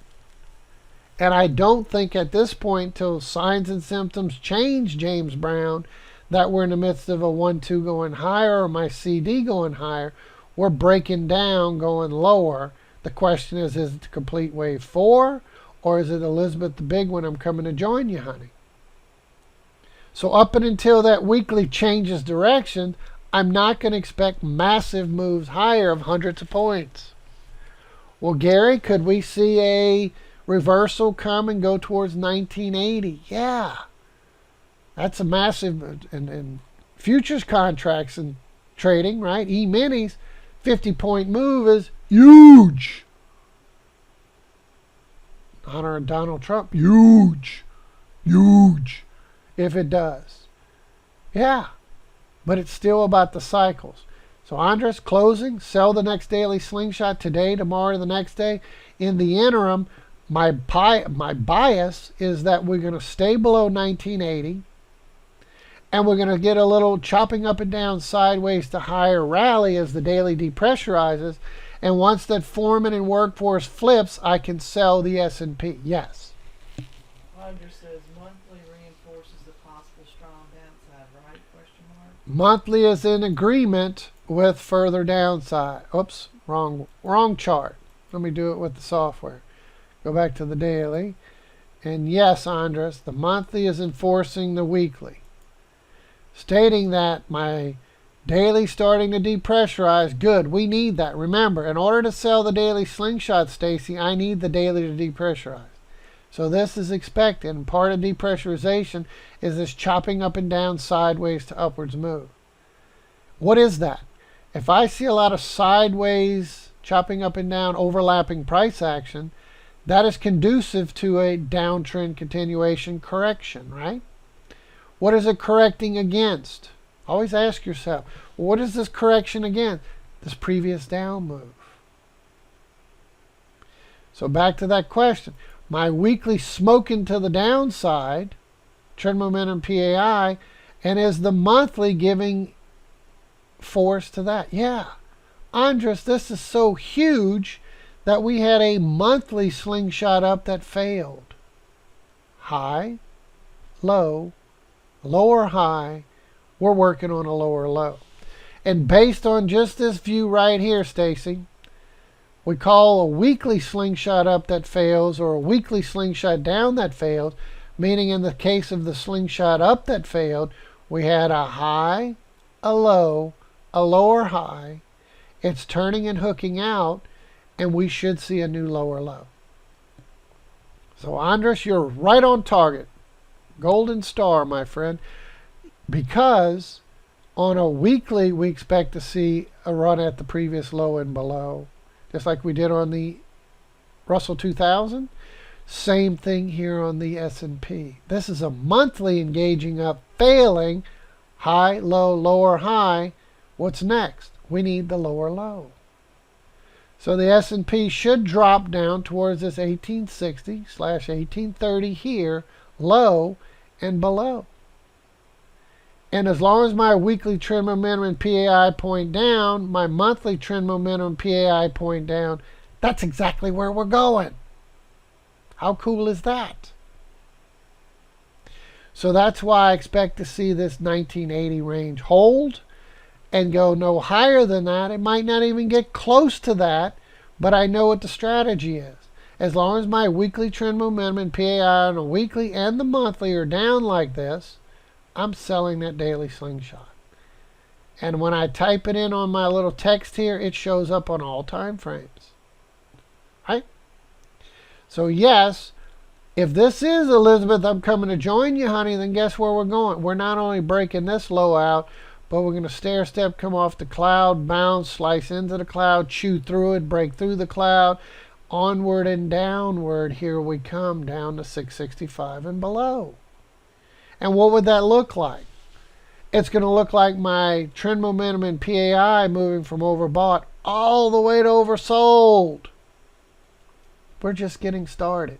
And I don't think at this point, till signs and symptoms change, James Brown, that we're in the midst of a 1, 2 going higher or my CD going higher. We're breaking down, going lower. The question is it the complete wave 4, or is it Elizabeth the big one, I'm coming to join you, honey? So up and until that weekly changes direction, I'm not going to expect massive moves higher of hundreds of points. Well, Gary, could we see a reversal come and go towards 1980? Yeah. That's a massive, and futures contracts and trading, right? E-minis, 50-point move is huge. Honor of Donald Trump, huge, huge, if it does. Yeah, but it's still about the cycles. So Andres, closing, sell the next daily slingshot today, tomorrow, the next day. In the interim, my bias is that we're going to stay below 1980. And we're going to get a little chopping up and down sideways to higher rally as the daily depressurizes. And once that foreman and workforce flips, I can sell the S&P. Yes. Roger says monthly reinforces the possible strong downside, right? Question mark. Monthly is in agreement with further downside. Oops, wrong chart. Let me do it with the software. Go back to the daily. And yes, Andres, the monthly is enforcing the weekly, stating that my daily starting to depressurize. Good, we need that. Remember, in order to sell the daily slingshot, Stacy, I need the daily to depressurize. So this is expected, and part of depressurization is this chopping up and down sideways to upwards move. What is that? If I see a lot of sideways chopping up and down overlapping price action, that is conducive to a downtrend continuation correction, right? What is it correcting against? Always ask yourself, what is this correction against? This previous down move. So back to that question. My weekly smoking to the downside, trend momentum PAI, and is the monthly giving force to that? Yeah. Andres, this is so huge that we had a monthly slingshot up that failed. High, low, lower high, we're working on a lower low. And based on just this view right here, Stacy, we call a weekly slingshot up that fails or a weekly slingshot down that failed, meaning in the case of the slingshot up that failed, we had a high, a low, a lower high. It's turning and hooking out, and we should see a new lower low. So Andres, you're right on target. Golden star, my friend, because on a weekly we expect to see a run at the previous low and below, just like we did on the Russell 2000. Same thing here on the S&P. This is a monthly engaging up, failing, high, low, lower, high. What's next? We need the lower low. So the S&P should drop down towards this 1860/1830 here, low and below. And as long as my weekly trend momentum and PAI point down, my monthly trend momentum and PAI point down, that's exactly where we're going. How cool is that? So that's why I expect to see this 1980 range hold and go no higher than that. It might not even get close to that, but I know what the strategy is. As long as my weekly trend momentum and PAI on the weekly and the monthly are down like this, I'm selling that daily slingshot. And when I type it in on my little text here, it shows up on all time frames. Right? So yes, if this is Elizabeth, I'm coming to join you, honey, then guess where we're going? We're not only breaking this low out, but we're going to stair step, come off the cloud, bounce, slice into the cloud, chew through it, break through the cloud, onward and downward. Here we come down to 665 and below. And what would that look like? It's going to look like my trend momentum in PAI moving from overbought all the way to oversold. We're just getting started.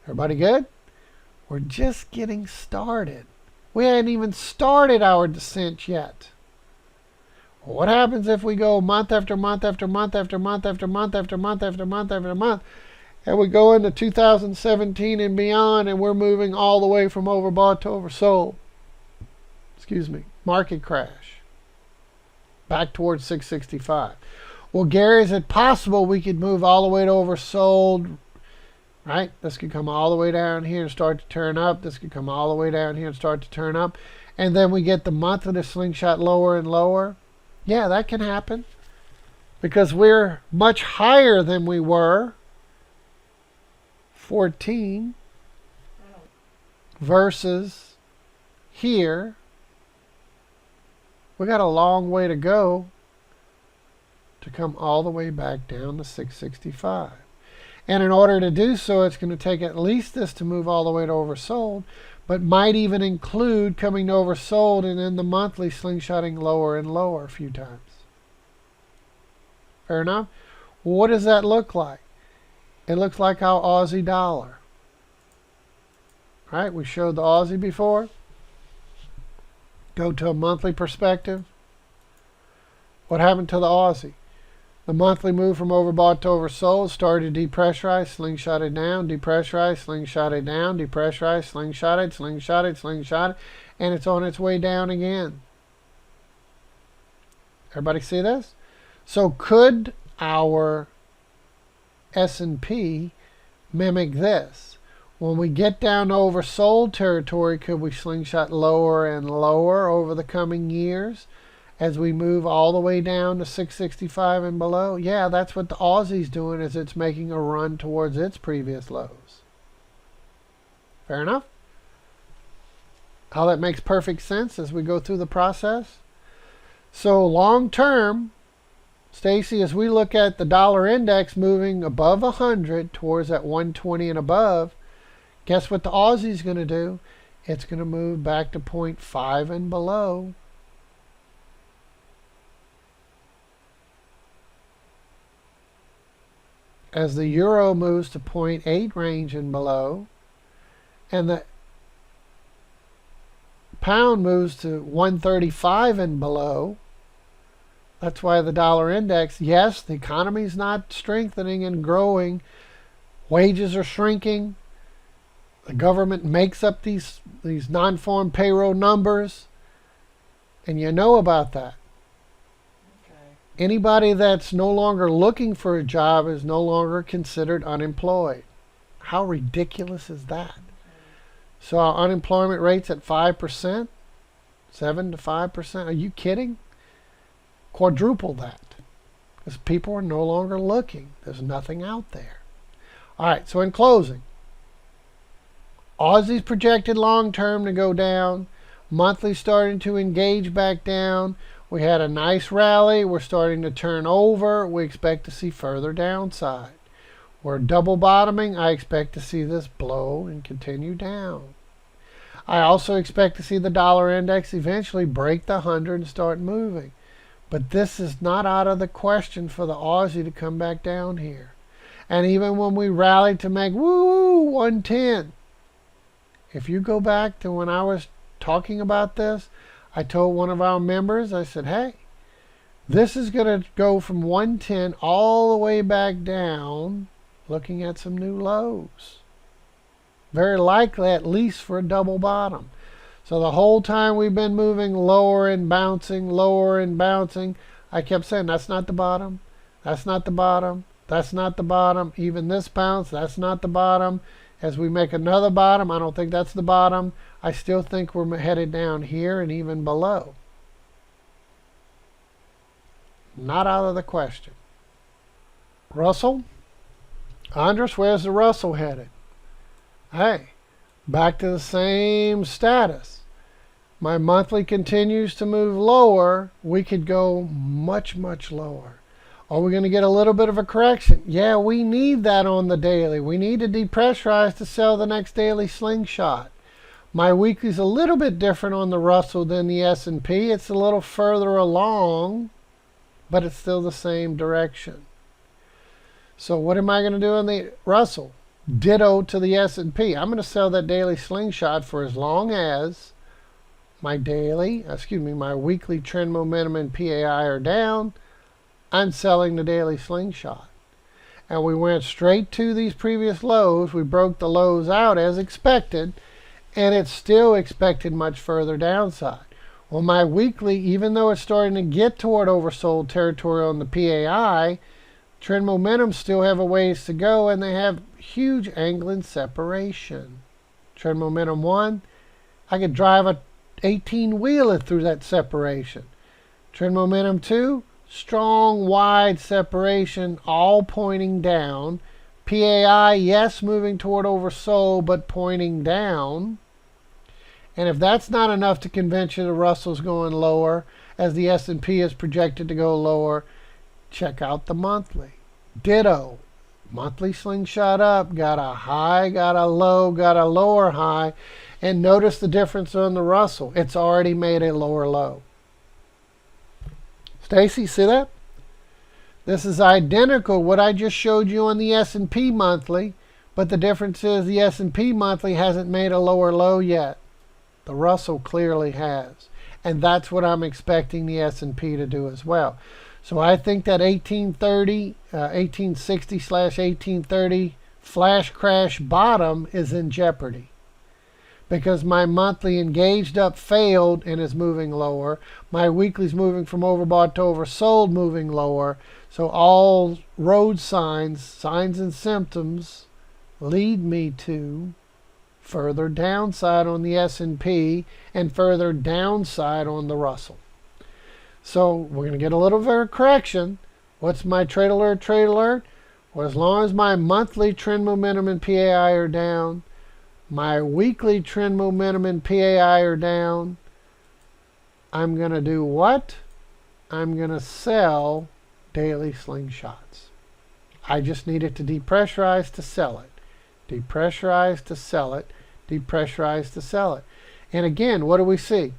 Everybody good? We're just getting started. We hadn't even started our descent yet. What happens if we go month after month after month after month after month after month after month after month, and we go into 2017 and beyond, and we're moving all the way from overbought to oversold? Excuse me, market crash. Back towards 665. Well, Gary, is it possible we could move all the way to oversold? Right? This could come all the way down here and start to turn up. This could come all the way down here and start to turn up. And then we get the month of the slingshot lower and lower. Yeah, that can happen. Because we're much higher than we were. 14 versus here. We got a long way to go to come all the way back down to 665. And in order to do so, it's going to take at least this to move all the way to oversold, but might even include coming to oversold and then the monthly slingshotting lower and lower a few times. Fair enough? Well, what does that look like? It looks like our Aussie dollar. Right? We showed the Aussie before. Go to a monthly perspective. What happened to the Aussie? The monthly move from overbought to oversold started to depressurize, slingshotted down, depressurize, slingshotted down, depressurize, slingshotted, slingshotted, slingshotted, and it's on its way down again. Everybody see this? So could our S&P mimic this? When we get down to oversold territory, could we slingshot lower and lower over the coming years as we move all the way down to 665 and below? Yeah, that's what the Aussie's doing, as it's making a run towards its previous lows. Fair enough? How that makes perfect sense as we go through the process. So long term, Stacy, as we look at the dollar index moving above 100 towards that 120 and above, guess what the Aussie's going to do? It's going to move back to 0.5 and below. As the euro moves to 0.8 range and below, and the pound moves to 135 and below. That's why the dollar index, yes, the economy is not strengthening and growing. Wages are shrinking. The government makes up these non-farm payroll numbers, and you know about that. Anybody that's no longer looking for a job is no longer considered unemployed. How ridiculous is that? So our unemployment rate's at 5%, 7 to 5%. Are you kidding? Quadruple that. Because people are no longer looking. There's nothing out there. All right, so in closing, Aussie's projected long term to go down. Monthly starting to engage back down. We had a nice rally. We're starting to turn over. We expect to see further downside. We're double bottoming. I expect to see this blow and continue down. I also expect to see the dollar index eventually break the 100 and start moving. But this is not out of the question for the Aussie to come back down here. And even when we rallied to make 110, if you go back to when I was talking about this, I told one of our members, I said, hey, this is going to go from 110 all the way back down, looking at some new lows. Very likely at least for a double bottom. So the whole time we've been moving lower and bouncing, I kept saying, that's not the bottom, that's not the bottom, that's not the bottom. Even this bounce, that's not the bottom. As we make another bottom, I don't think that's the bottom. I still think we're headed down here and even below. Not out of the question. Russell? Andres, where's the Russell headed? Hey, back to the same status. My monthly continues to move lower. We could go much, much lower. Are we going to get a little bit of a correction? Yeah, we need that on the daily. We need to depressurize to sell the next daily slingshot. My weekly's a little bit different on the Russell than the S&P. It's a little further along, but it's still the same direction. So what am I going to do on the Russell? Ditto to the S&P. I'm going to sell that daily slingshot for as long as my weekly trend momentum and PAI are down. I'm selling the daily slingshot. And we went straight to these previous lows. We broke the lows out as expected, and it's still expected much further downside. Well, my weekly, even though it's starting to get toward oversold territory on the PAI, trend momentum still have a ways to go, and they have huge angling separation. Trend momentum 1, I could drive a 18-wheeler through that separation. Trend momentum 2, strong wide separation, all pointing down. PAI, yes, moving toward oversold, but pointing down. And if that's not enough to convince you the Russell's going lower, as the S&P is projected to go lower, check out the monthly. Ditto. Monthly slingshot up, got a high, got a low, got a lower high, and notice the difference on the Russell. It's already made a lower low. Stacy, see that? This is identical what I just showed you on the S&P monthly, but the difference is the S&P monthly hasn't made a lower low yet. The Russell clearly has, and that's what I'm expecting the S&P to do as well. So I think that 1860/1830 flash crash bottom is in jeopardy, because my monthly engaged up failed and is moving lower. My weekly's moving from overbought to oversold, moving lower. So all road signs and symptoms lead me to further downside on the S&P and further downside on the Russell. So we're going to get a little bit of correction. What's my trade alert? Well, as long as my monthly trend momentum and PAI are down, my weekly trend momentum and PAI are down, I'm going to do what? I'm going to sell daily slingshots. I just need it to depressurize to sell it. Depressurize to sell it. Depressurize to sell it. And again, what do we see?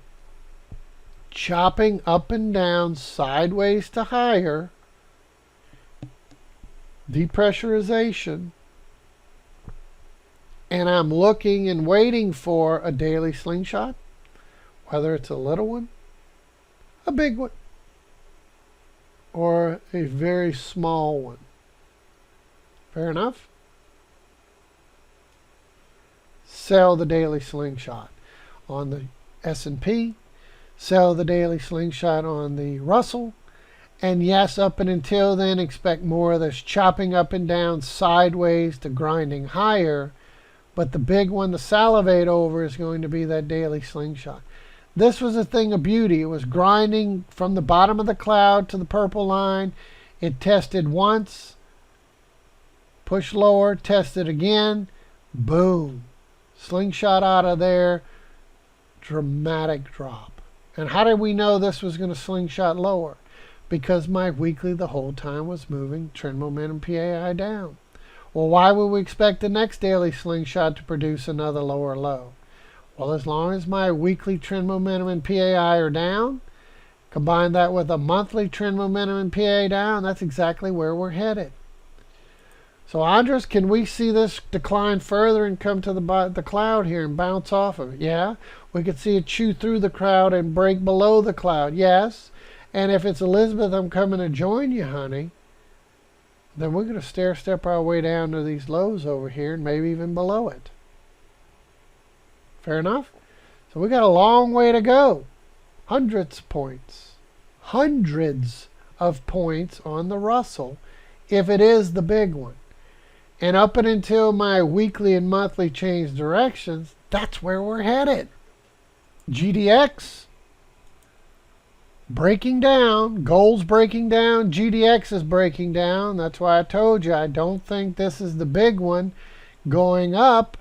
Chopping up and down, sideways to higher. Depressurization. And I'm looking and waiting for a daily slingshot, whether it's a little one, a big one, or a very small one. Fair enough? Sell the daily slingshot on the S&P, sell the daily slingshot on the Russell, and yes, up and until then, expect more of this chopping up and down, sideways to grinding higher. But the big one to salivate over is going to be that daily slingshot. This was a thing of beauty. It was grinding from the bottom of the cloud to the purple line. It tested once, pushed lower, tested again, boom. Slingshot out of there, dramatic drop. And how did we know this was going to slingshot lower? Because my weekly the whole time was moving trend momentum PAI down. Well, why would we expect the next daily slingshot to produce another lower low? Well, as long as my weekly trend momentum and PAI are down, combine that with a monthly trend momentum and PAI down, that's exactly where we're headed. So Andres, can we see this decline further and come to the cloud here and bounce off of it? Yeah. We could see it chew through the cloud and break below the cloud. Yes. And if it's Elizabeth, I'm coming to join you, honey, then we're going to stair step our way down to these lows over here and maybe even below it. Fair enough? So we got a long way to go. Hundreds of points. Hundreds of points on the Russell if it is the big one. And up and until my weekly and monthly change directions, that's where we're headed. GDX breaking down, gold's breaking down, GDX is breaking down. That's why I told you I don't think this is the big one going up.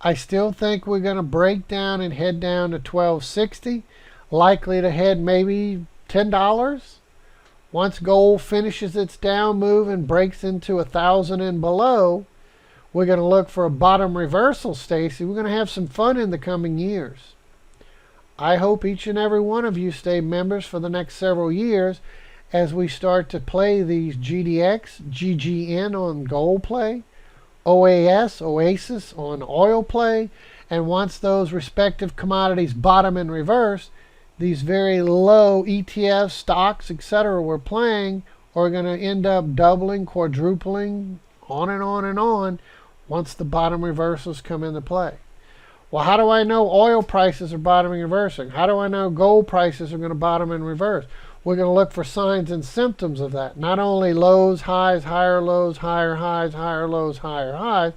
I still think we're going to break down and head down to 1260, likely to head maybe $10. Once gold finishes its down move and breaks into 1,000 and below, we're going to look for a bottom reversal, Stacy. We're going to have some fun in the coming years. I hope each and every one of you stay members for the next several years as we start to play these GDX, GGN on gold play, OAS, Oasis on oil play, and once those respective commodities bottom and reverse, these very low ETFs, stocks, etc. we're playing are going to end up doubling, quadrupling, on and on and on once the bottom reversals come into play. Well, how do I know oil prices are bottoming and reversing? How do I know gold prices are going to bottom and reverse? We're going to look for signs and symptoms of that. Not only lows, highs, higher lows, higher highs, higher lows, higher highs,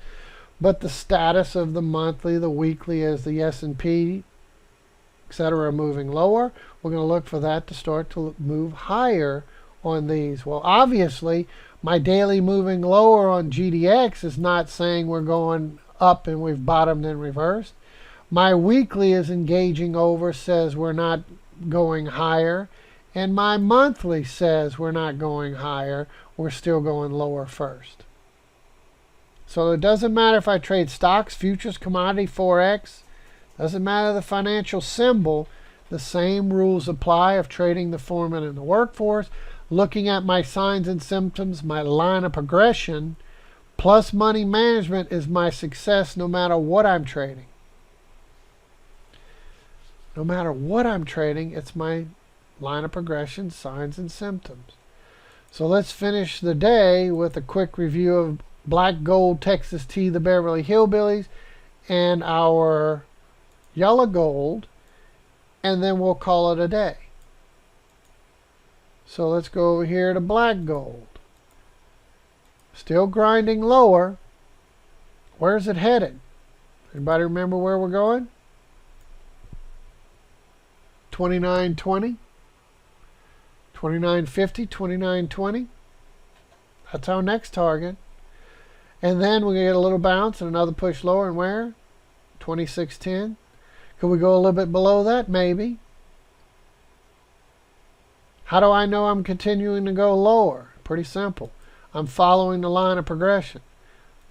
but the status of the monthly, the weekly as the S&P, etc. are moving lower. We're going to look for that to start to move higher on these. Well, obviously, my daily moving lower on GDX is not saying we're going up and we've bottomed and reversed. My weekly is engaging over, says we're not going higher. And my monthly says we're not going higher, we're still going lower first. So it doesn't matter if I trade stocks, futures, commodity, Forex. Doesn't matter the financial symbol. The same rules apply of trading the foreman in the workforce, looking at my signs and symptoms, my line of progression, plus money management is my success no matter what I'm trading. No matter what I'm trading, it's my line of progression, signs and symptoms. So let's finish the day with a quick review of Black Gold, Texas Tea, the Beverly Hillbillies, and our yellow gold, and then we'll call it a day. So let's go over here to black gold. Still grinding lower. Where's it headed? Anybody remember where we're going? 29.20, 29.50, 29.20. That's our next target. And then we're going to get a little bounce and another push lower. And where? 26.10. Could we go a little bit below that? Maybe. How do I know I'm continuing to go lower? Pretty simple. I'm following the line of progression.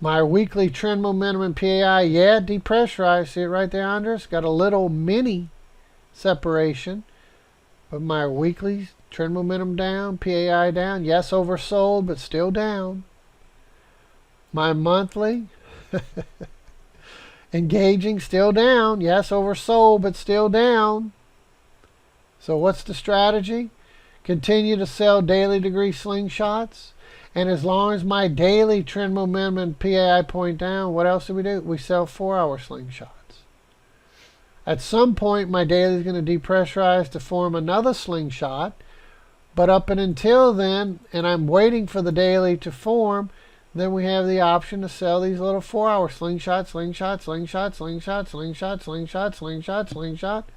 My weekly trend momentum in PAI, yeah, depressurized. See it right there, Andres? Got a little mini separation. But my weekly trend momentum down, PAI down. Yes, oversold, but still down. My monthly engaging, still down. Yes, oversold, but still down. So what's the strategy? Continue to sell daily degree slingshots. And as long as my daily trend momentum and PAI point down, what else do? We sell 4-hour slingshots. At some point, my daily is going to depressurize to form another slingshot. But up and until then, and I'm waiting for the daily to form, then we have the option to sell these little 4-hour slingshot, slingshot, slingshot, slingshot, slingshot, slingshot, slingshot, slingshot.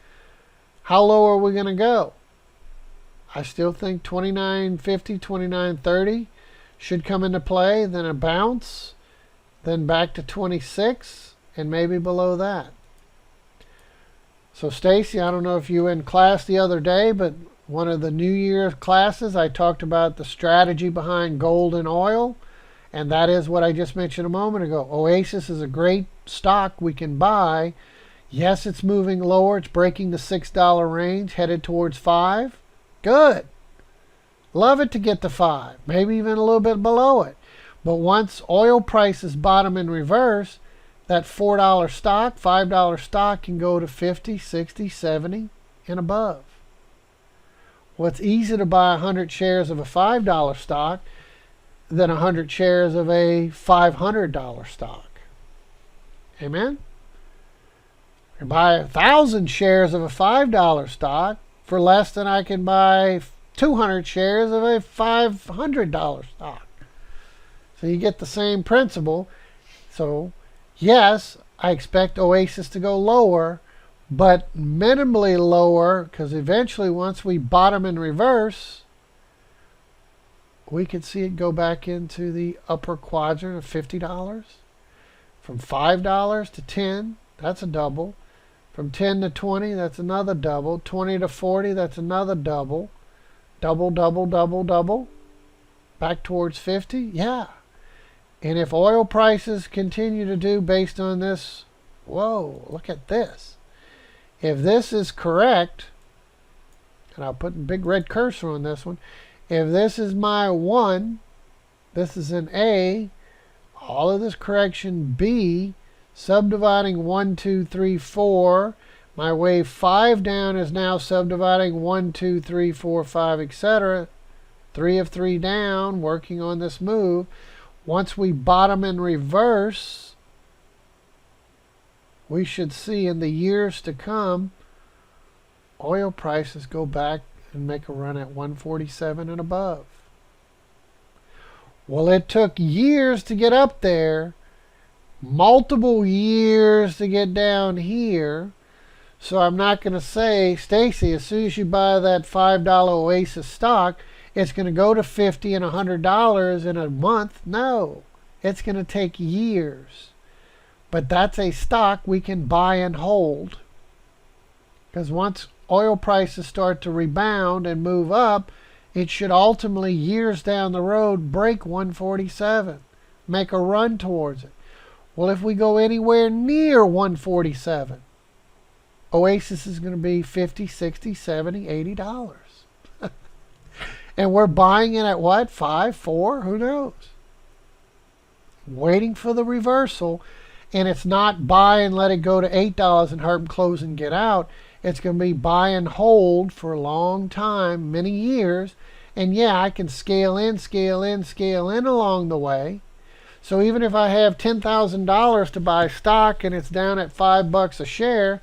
How low are we going to go? I still think 29.50, 29.30 should come into play, then a bounce, then back to 26, and maybe below that. So Stacy, I don't know if you were in class the other day, but one of the New Year's classes, I talked about the strategy behind gold and oil, and that is what I just mentioned a moment ago. Oasis is a great stock we can buy. Yes, it's moving lower. It's breaking the $6 range, headed towards $5. Good. Love it to get to $5, maybe even a little bit below it. But once oil prices bottom and reverse, that $4 stock, $5 stock can go to 50, 60, 70 and above. Well, it's easy to buy 100 shares of a $5 stock than 100 shares of a $500 stock. Amen? I buy 1,000 shares of a $5 stock for less than I can buy 200 shares of a $500 stock. So you get the same principle. So yes, I expect Oasis to go lower, but minimally lower, because eventually once we bottom and reverse, we could see it go back into the upper quadrant of $50. From $5 to 10, that's a double. From 10 to 20, that's another double. 20 to 40, that's another double. Double, double, double, double. Back towards 50, yeah. And if oil prices continue to do based on this, whoa, look at this. If this is correct, and I'll put a big red cursor on this one, if this is my 1, this is an A, all of this correction B, subdividing 1, 2, 3, 4. My wave 5 down is now subdividing 1, 2, 3, 4, 5, etc. 3 of 3 down, working on this move. Once we bottom and reverse, we should see in the years to come, oil prices go back and make a run at 147 and above. Well, it took years to get up there, multiple years to get down here. So I'm not going to say, Stacy, as soon as you buy that $5 Oasis stock, it's going to go to $50 and $100 in a month. No, it's going to take years. But that's a stock we can buy and hold. Because once oil prices start to rebound and move up, it should ultimately, years down the road, break 147, make a run towards it. Well, if we go anywhere near 147, Oasis is going to be $50, $60, $70, $80. And we're buying it at what? 5, 4? Who knows? Waiting for the reversal. And it's not buy and let it go to $8 and hurt and close and get out. It's going to be buy and hold for a long time, many years. And yeah, I can scale in, scale in, scale in along the way. So even if I have $10,000 to buy stock and it's down at $5 a share,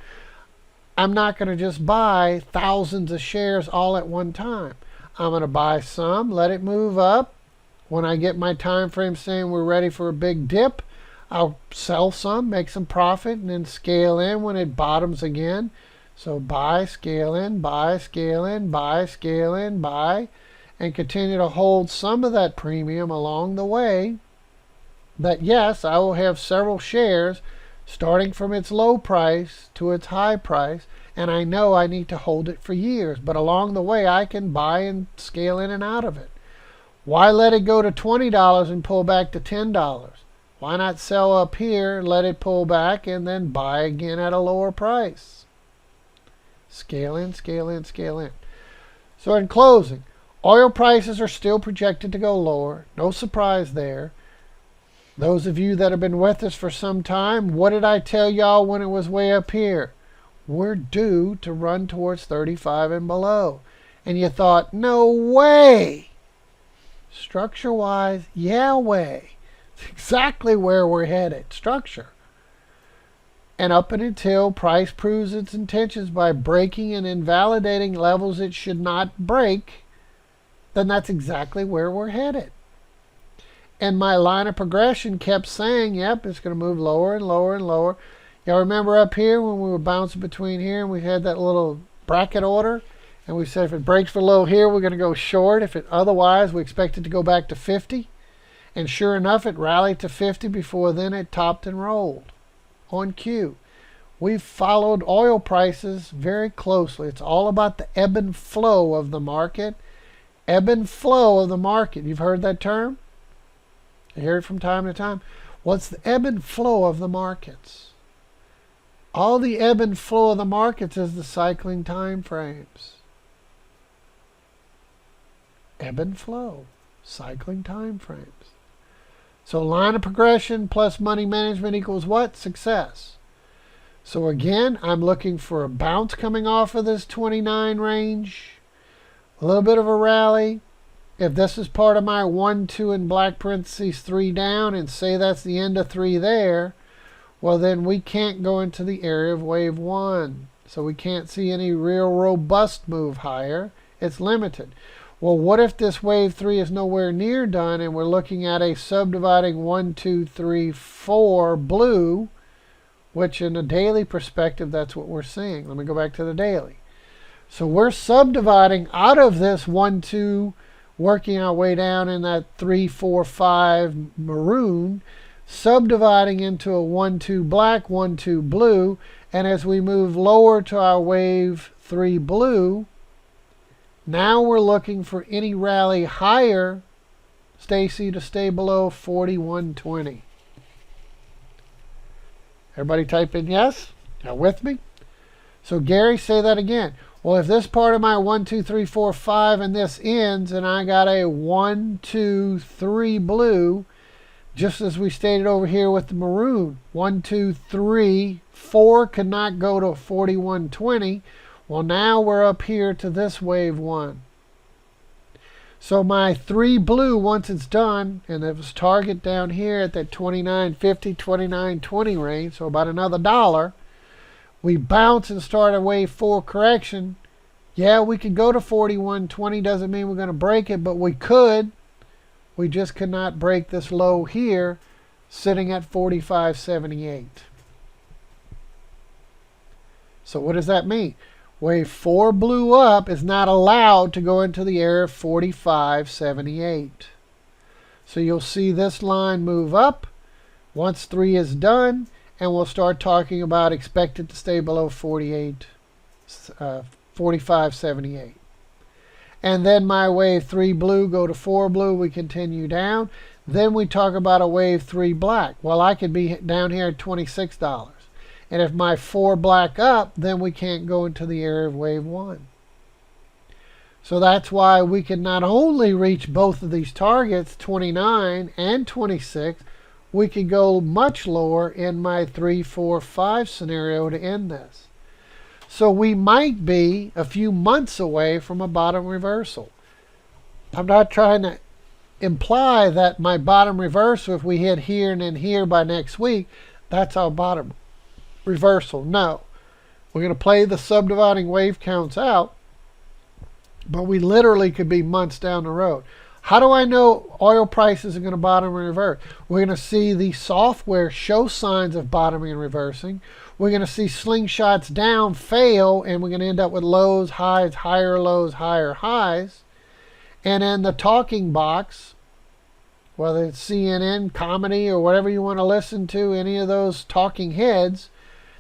I'm not going to just buy thousands of shares all at one time. I'm going to buy some, let it move up. When I get my time frame saying we're ready for a big dip, I'll sell some, make some profit, and then scale in when it bottoms again. So buy, scale in, buy, scale in, buy, scale in, buy, and continue to hold some of that premium along the way. That yes, I will have several shares starting from its low price to its high price, and I know I need to hold it for years, but along the way I can buy and scale in and out of it. Why let it go to $20 and pull back to $10? Why not sell up here, let it pull back, and then buy again at a lower price? Scale in, scale in, scale in. So in closing, oil prices are still projected to go lower. No surprise there. Those of you that have been with us for some time, what did I tell y'all when it was way up here? We're due to run towards 35 and below. And you thought, no way. Structure-wise, yeah way. It's exactly where we're headed, structure. And up until price proves its intentions by breaking and invalidating levels it should not break, then that's exactly where we're headed. And my line of progression kept saying, yep, it's going to move lower and lower and lower. Y'all remember up here when we were bouncing between here and we had that little bracket order? And we said if it breaks below here, we're going to go short. If it otherwise, we expect it to go back to 50. And sure enough, it rallied to 50 before then it topped and rolled on cue. We've followed oil prices very closely. It's all about the ebb and flow of the market. Ebb and flow of the market. You've heard that term? I hear it from time to time. What's the ebb and flow of the markets? All the ebb and flow of the markets is the cycling time frames. Ebb and flow, cycling time frames. So line of progression plus money management equals what? Success. So again, I'm looking for a bounce coming off of this 29 range. A little bit of a rally. If this is part of my 1, 2 in black parentheses 3 down, and say that's the end of 3 there, well then we can't go into the area of wave 1. So we can't see any real robust move higher. It's limited. Well, what if this wave 3 is nowhere near done and we're looking at a subdividing 1, 2, 3, 4 blue, which in a daily perspective, that's what we're seeing. Let me go back to the daily. So we're subdividing out of this 1, 2, working our way down in that 3, 4, 5 maroon, subdividing into a 1, 2 black, 1, 2 blue, and as we move lower to our wave 3 blue, now we're looking for any rally higher, Stacy, to stay below 41.20. Everybody type in yes? Now with me? So Gary, say that again. Well, if this part of my 1, 2, 3, 4, 5 and this ends and I got a 1, 2, 3 blue, just as we stated over here with the maroon, 1, 2, 3, 4 could not go to 41.20. Well, now we're up here to this wave 1. So my 3 blue, once it's done, and it was target down here at that 29.50, 29.20 range, so about another $1, we bounce and start a wave 4 correction. Yeah, we could go to 41.20, doesn't mean we're going to break it, but we could. We just could not break this low here, sitting at 45.78. So what does that mean? Wave 4 blue up is not allowed to go into the area of 45.78. So you'll see this line move up once 3 is done, and we'll start talking about expected to stay below 45.78. And then my wave 3 blue go to 4 blue, we continue down. Then we talk about a wave 3 black. Well, I could be down here at $26. And if my 4 black up, then we can't go into the area of wave 1. So that's why we can not only reach both of these targets, 29 and 26, we could go much lower in my 3, 4, 5 scenario to end this. So we might be a few months away from a bottom reversal. I'm not trying to imply that my bottom reversal, if we hit here and then here by next week, that's our bottom reversal. No. We're going to play the subdividing wave counts out, but we literally could be months down the road. How do I know oil prices are going to bottom and revert? We're going to see the software show signs of bottoming and reversing. We're going to see slingshots down fail, and we're going to end up with lows, highs, higher lows, higher highs. And in the talking box, whether it's CNN, comedy, or whatever you want to listen to, any of those talking heads,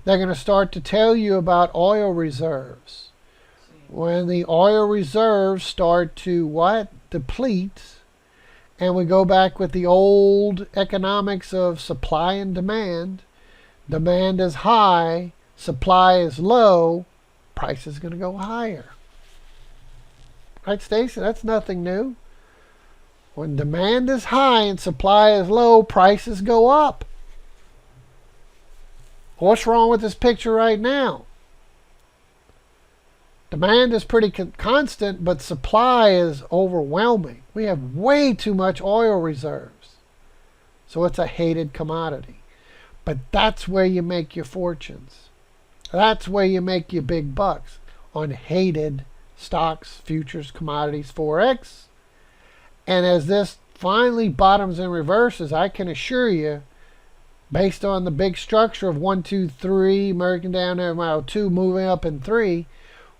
they're going to start to tell you about oil reserves. When the oil reserves start to what? Deplete, and we go back with the old economics of supply and demand. Demand is high, supply is low, price is going to go higher. Right, Stacy? That's nothing new. When demand is high and supply is low, prices go up. What's wrong with this picture right now? Demand is pretty constant, but supply is overwhelming. We have way too much oil reserves. So it's a hated commodity. But that's where you make your fortunes. That's where you make your big bucks, on hated stocks, futures, commodities, Forex. And as this finally bottoms and reverses, I can assure you, based on the big structure of 1, 2, 3, American down there, mile 2, moving up in 3,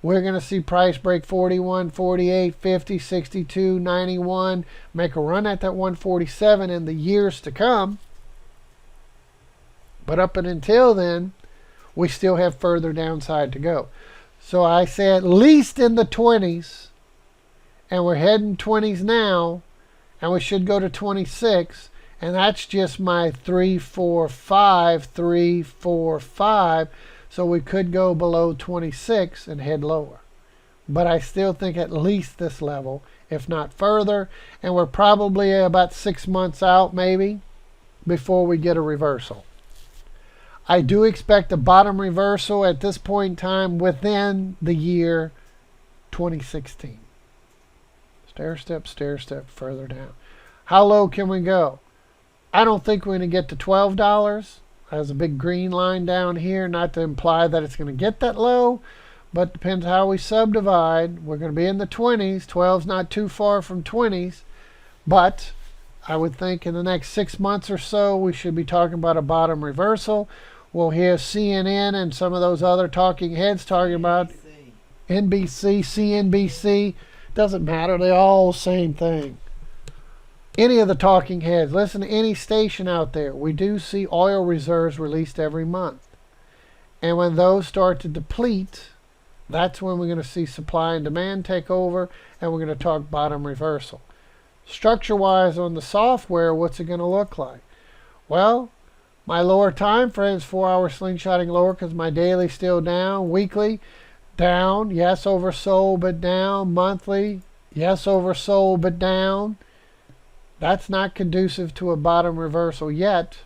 we're going to see price break 41, 48, 50, 62, 91, make a run at that 147 in the years to come. But up until then, we still have further downside to go. So I say at least in the 20s, and we're heading 20s now, and we should go to 26, and that's just my 3, 4, 5, 3, 4, 5. So we could go below 26 and head lower. But I still think at least this level, if not further. And we're probably about 6 months out, maybe. before we get a reversal. I do expect a bottom reversal at this point in time within the year 2016. Stair step further down. How low can we go? I don't think we're going to get to $12. There's a big green line down here, not to imply that it's going to get that low, but depends how we subdivide. We're going to be in the 20s. 12's not too far from 20s, but I would think in the next 6 months or so, we should be talking about a bottom reversal. We'll hear CNN and some of those other talking heads talking about NBC, CNBC. Doesn't matter. They're all the same thing. Any of the talking heads, listen to any station out there. We do see oil reserves released every month. And when those start to deplete, that's when we're going to see supply and demand take over, and we're going to talk bottom reversal. Structure-wise on the software, what's it going to look like? Well, my lower time frames, 4-hour slingshotting lower because my daily still down. Weekly, down. Yes, oversold, but down. Monthly, yes, oversold, but down. That's not conducive to a bottom reversal yet.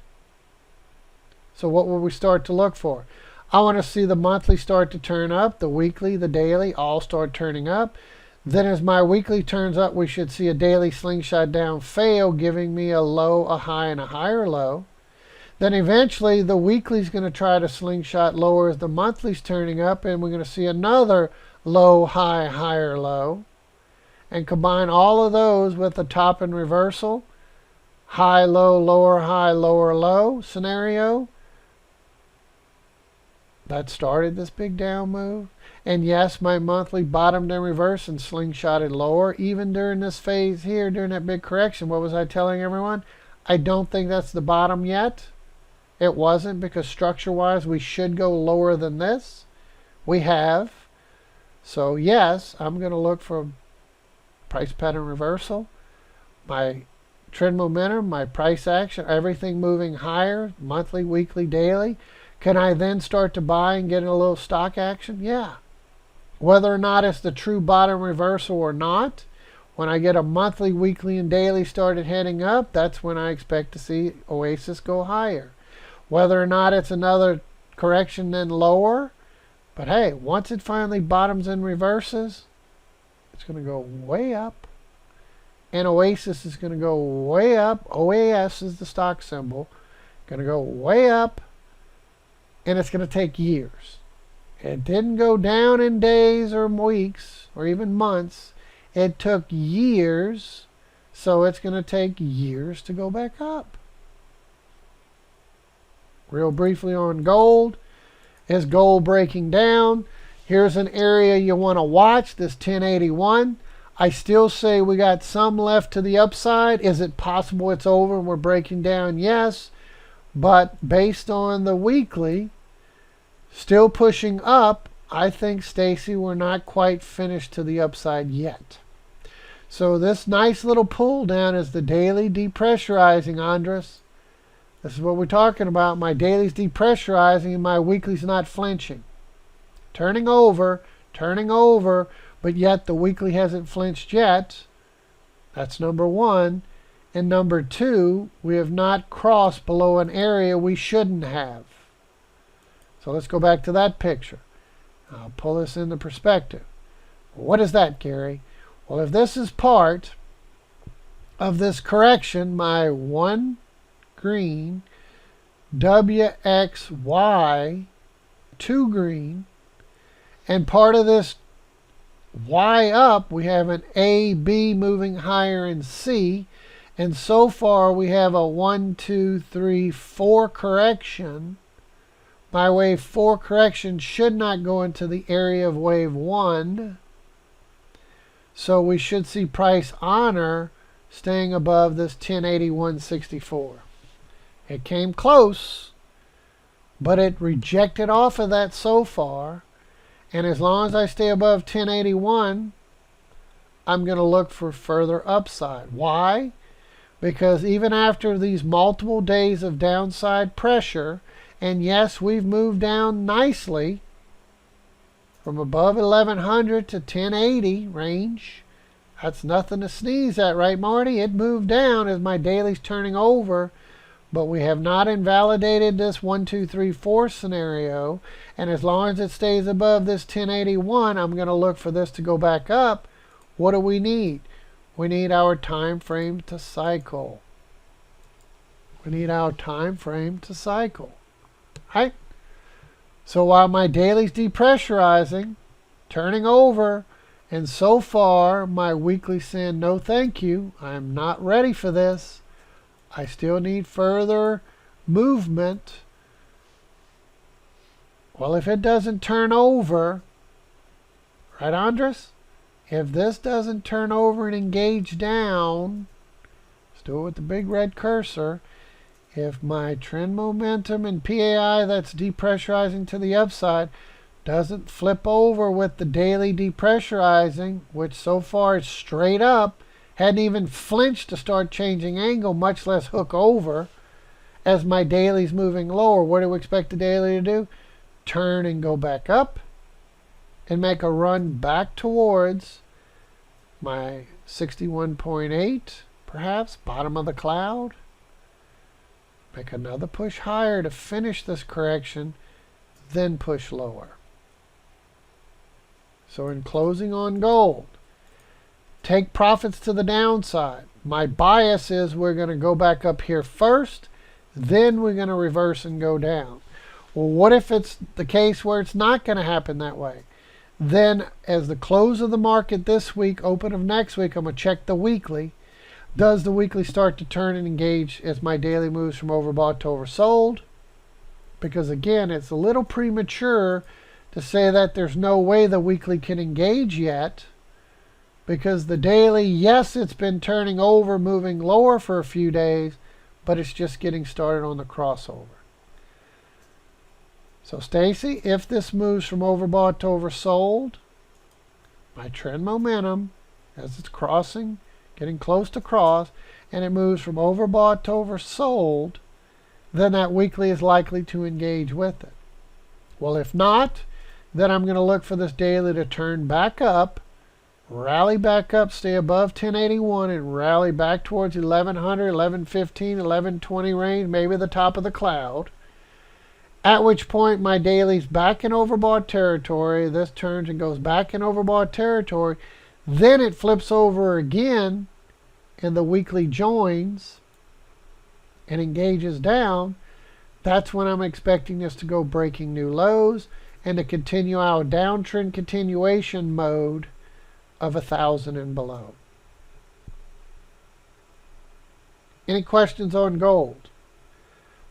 So what will we start to look for? I want to see the monthly start to turn up, the weekly, the daily, all start turning up. Then as my weekly turns up, we should see a daily slingshot down fail, giving me a low, a high, and a higher low. Then eventually the weekly is going to try to slingshot lower as the monthly's turning up, and we're going to see another low, high, higher low. And combine all of those with the top and reversal, high, low, lower, low scenario. That started this big down move. And yes, my monthly bottomed and reversed and slingshotted lower. Even during this phase here, during that big correction, what was I telling everyone? I don't think that's the bottom yet. It wasn't, because structure-wise, we should go lower than this. We have. So yes, I'm going to look for price pattern reversal, my trend momentum, my price action, everything moving higher, monthly, weekly, daily. Can I then start to buy and get in a little stock action? Yeah. Whether or not it's the true bottom reversal or not, when I get a monthly, weekly, and daily started heading up, that's when I expect to see Oasis go higher. Whether or not it's another correction then lower, but hey, once it finally bottoms and reverses, it's going to go way up, and Oasis is going to go way up. OAS is the stock symbol. Going to go way up, and it's going to take years. It didn't go down in days or weeks or even months. It took years, so it's going to take years to go back up. Real briefly on gold. Is gold breaking down? Here's an area you want to watch, this 1081. I still say we got some left to the upside. Is it possible it's over and we're breaking down? Yes. But based on the weekly, still pushing up, I think, Stacy, we're not quite finished to the upside yet. So this nice little pull down is the daily depressurizing, Andres. This is what we're talking about. My daily's depressurizing and my weekly's not flinching. Turning over, but yet the weekly hasn't flinched yet. That's number one. And number two, we have not crossed below an area we shouldn't have. So let's go back to that picture. I'll pull this into perspective. What is that, Gary? Well, if this is part of this correction, my one green, WXY, two green, and part of this Y up, we have an A, B moving higher in C. And so far we have a 1, 2, 3, 4 correction. My wave 4 correction should not go into the area of wave 1. So we should see price honor staying above this 1081.64. It came close, but it rejected off of that so far. And as long as I stay above 1081, I'm going to look for further upside. Why? Because even after these multiple days of downside pressure, and yes, we've moved down nicely from above 1100 to 1080 range. That's nothing to sneeze at, right, Marty? It moved down as my daily's turning over. but we have not invalidated this 1, 2, 3, 4 scenario. And as long as it stays above this 1081, I'm going to look for this to go back up. What do we need? We need our time frame to cycle. We need our time frame to cycle. Right? So while my daily's depressurizing, turning over, and so far my weekly saying no thank you, I'm not ready for this. I still need further movement. Well, if it doesn't turn over, right, Andres? If this doesn't turn over and engage down, let's do it with the big red cursor. If my trend momentum and PAI that's depressurizing to the upside doesn't flip over with the daily depressurizing, which so far is straight up, hadn't even flinched to start changing angle, much less hook over, as my daily's moving lower, what do we expect the daily to do? Turn and go back up and make a run back towards my 61.8, perhaps, bottom of the cloud. Make another push higher to finish this correction, then push lower. So in closing on gold, take profits to the downside. My bias is we're going to go back up here first, then we're going to reverse and go down. Well, what if it's the case where it's not going to happen that way? Then as the close of the market this week, open of next week, I'm going to check the weekly. Does the weekly start to turn and engage as my daily moves from overbought to oversold? Because again, it's a little premature to say that there's no way the weekly can engage yet. Because the daily, yes, it's been turning over, moving lower for a few days, but it's just getting started on the crossover. So Stacy, if this moves from overbought to oversold, my trend momentum, as it's crossing, getting close to cross, and it moves from overbought to oversold, then that weekly is likely to engage with it. Well, if not, then I'm going to look for this daily to turn back up, rally back up, stay above 1081, and rally back towards 1100, 1115, 1120 range, maybe the top of the cloud. At which point my daily's back in overbought territory. This turns and goes back in overbought territory. Then it flips over again and the weekly joins and engages down. That's when I'm expecting this to go breaking new lows and to continue our downtrend continuation mode of 1,000 and below. Any questions on gold?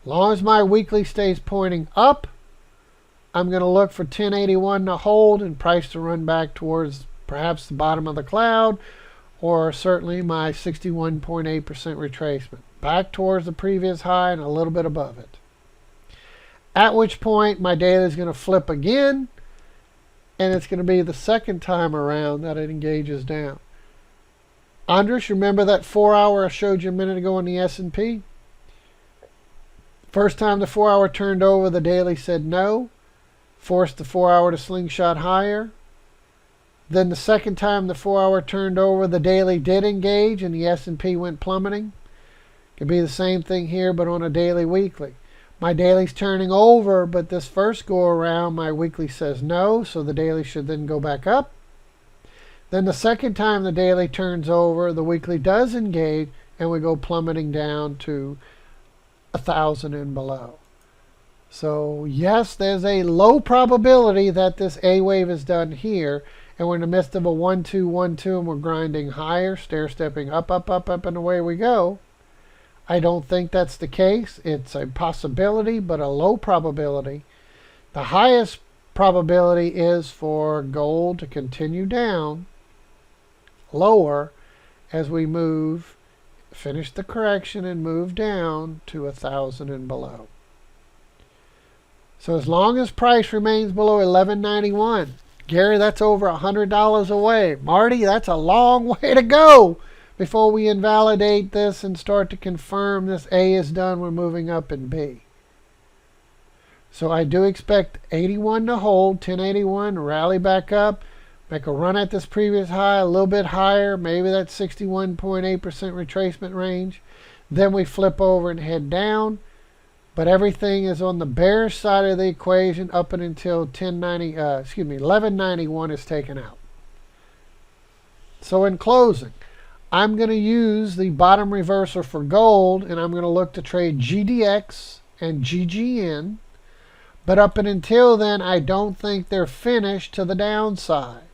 As long as my weekly stays pointing up, I'm going to look for 1081 to hold and price to run back towards perhaps the bottom of the cloud, or certainly my 61.8% retracement. Back towards the previous high and a little bit above it. At which point my daily is going to flip again, and it's going to be the second time around that it engages down. Andres, remember that 4-hour I showed you a minute ago on the S&P? First time the 4-hour turned over, the daily said no, forced the 4-hour to slingshot higher. Then the second time the 4-hour turned over, the daily did engage and the S&P went plummeting. Could be the same thing here, but on a daily weekly. My daily's turning over, but this first go around, my weekly says no, so the daily should then go back up. Then the second time the daily turns over, the weekly does engage, and we go plummeting down to 1,000 and below. So yes, there's a low probability that this A wave is done here, and we're in the midst of a 1-2, 1-2, and we're grinding higher, stair-stepping up, up, up, up, and away we go. I don't think that's the case. It's a possibility, but a low probability. The highest probability is for gold to continue down, lower, as we move, finish the correction and move down to 1,000 and below. So as long as price remains below 1191, Gary, that's over $100 away. Marty, that's a long way to go before we invalidate this and start to confirm this A is done. We're moving up in B. So I do expect 81 to hold, 1081, rally back up, make a run at this previous high, a little bit higher, maybe that 61.8% retracement range. Then we flip over and head down. But everything is on the bearish side of the equation up until 1191 is taken out. So in closing, I'm going to use the bottom reversal for gold, and I'm going to look to trade GDX and GGN. But up until then, I don't think they're finished to the downside.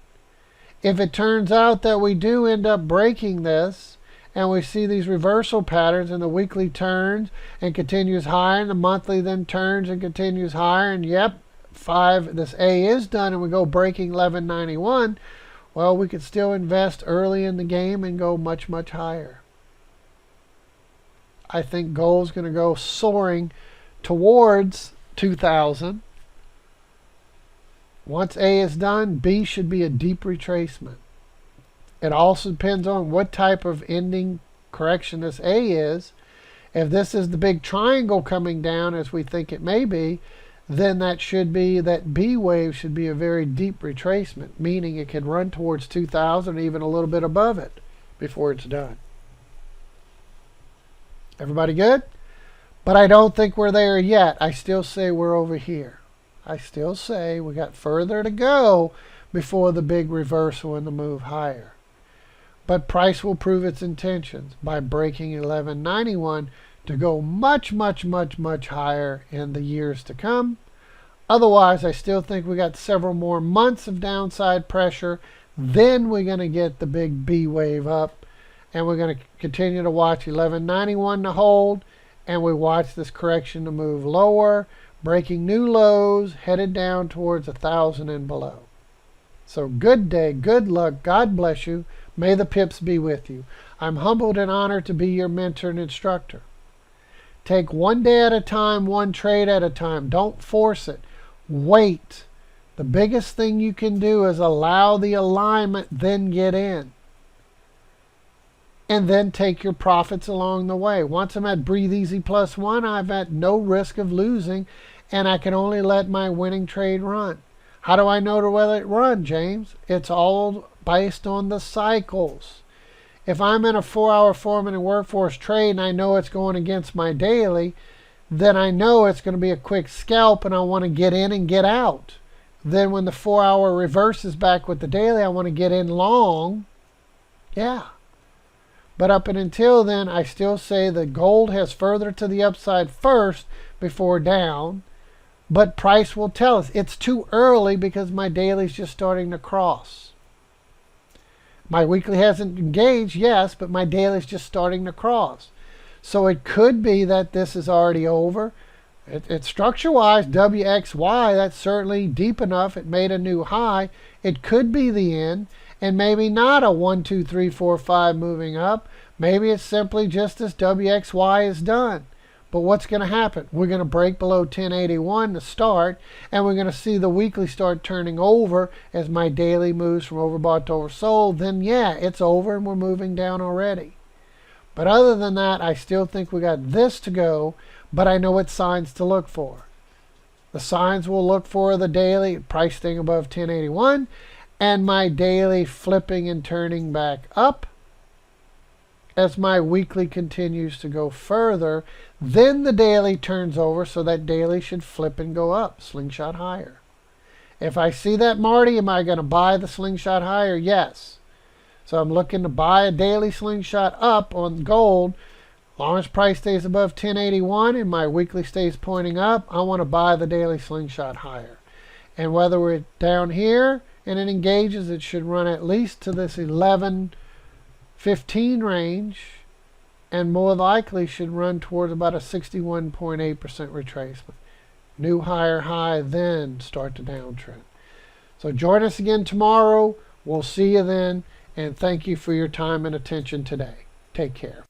If it turns out that we do end up breaking this, and we see these reversal patterns, and the weekly turns and continues higher, and the monthly then turns and continues higher, and yep, this A is done, and we go breaking 1191, well, we could still invest early in the game and go much, much higher. I think gold's going to go soaring towards 2000. Once A is done, B should be a deep retracement. It also depends on what type of ending correction this A is. If this is the big triangle coming down as we think it may be, then that B wave should be a very deep retracement, meaning it could run towards 2000, even a little bit above it before it's done. Everybody good? But I don't think we're there yet. I still say we're over here. I still say we got further to go before the big reversal and the move higher. But price will prove its intentions by breaking 1191 to go much, much, much, much higher in the years to come. Otherwise, I still think we got several more months of downside pressure. Then we're going to get the big B wave up, and we're going to continue to watch 1191 to hold, and we watch this correction to move lower, breaking new lows, headed down towards 1,000 and below. So good day, good luck, God bless you. May the pips be with you. I'm humbled and honored to be your mentor and instructor. Take one day at a time, one trade at a time. Don't force it. Wait. The biggest thing you can do is allow the alignment, then get in. And then take your profits along the way. Once I'm at breathe easy +1, I've at no risk of losing, and I can only let my winning trade run. How do I know to let it run, James? It's all based on the cycles. If I'm in a 4-hour foreman and workforce trade and I know it's going against my daily, then I know it's going to be a quick scalp and I want to get in and get out. Then when the 4-hour reverses back with the daily, I want to get in long. Yeah. But up until then, I still say that gold has further to the upside first before down. But price will tell us it's too early because my daily's just starting to cross. My weekly hasn't engaged, yes, but my daily's just starting to cross. So it could be that this is already over. It's structure-wise, WXY, that's certainly deep enough. It made a new high. It could be the end, and maybe not a 1, 2, 3, 4, 5 moving up. Maybe it's simply just this WXY is done. But what's going to happen? We're going to break below 1081 to start, and we're going to see the weekly start turning over as my daily moves from overbought to oversold. Then, yeah, it's over and we're moving down already. But other than that, I still think we got this to go, but I know what signs to look for. The signs we'll look for the daily price staying above 1081, and my daily flipping and turning back up. As my weekly continues to go further, then the daily turns over, so that daily should flip and go up, slingshot higher. If I see that, Marty, am I going to buy the slingshot higher? Yes. So I'm looking to buy a daily slingshot up on gold. As long as price stays above 1081 and my weekly stays pointing up, I want to buy the daily slingshot higher. And whether we're down here and it engages, it should run at least to this 1115 range, and more likely should run towards about a 61.8% retracement. New higher high, then start the downtrend. So join us again tomorrow. We'll see you then, and thank you for your time and attention today. Take care.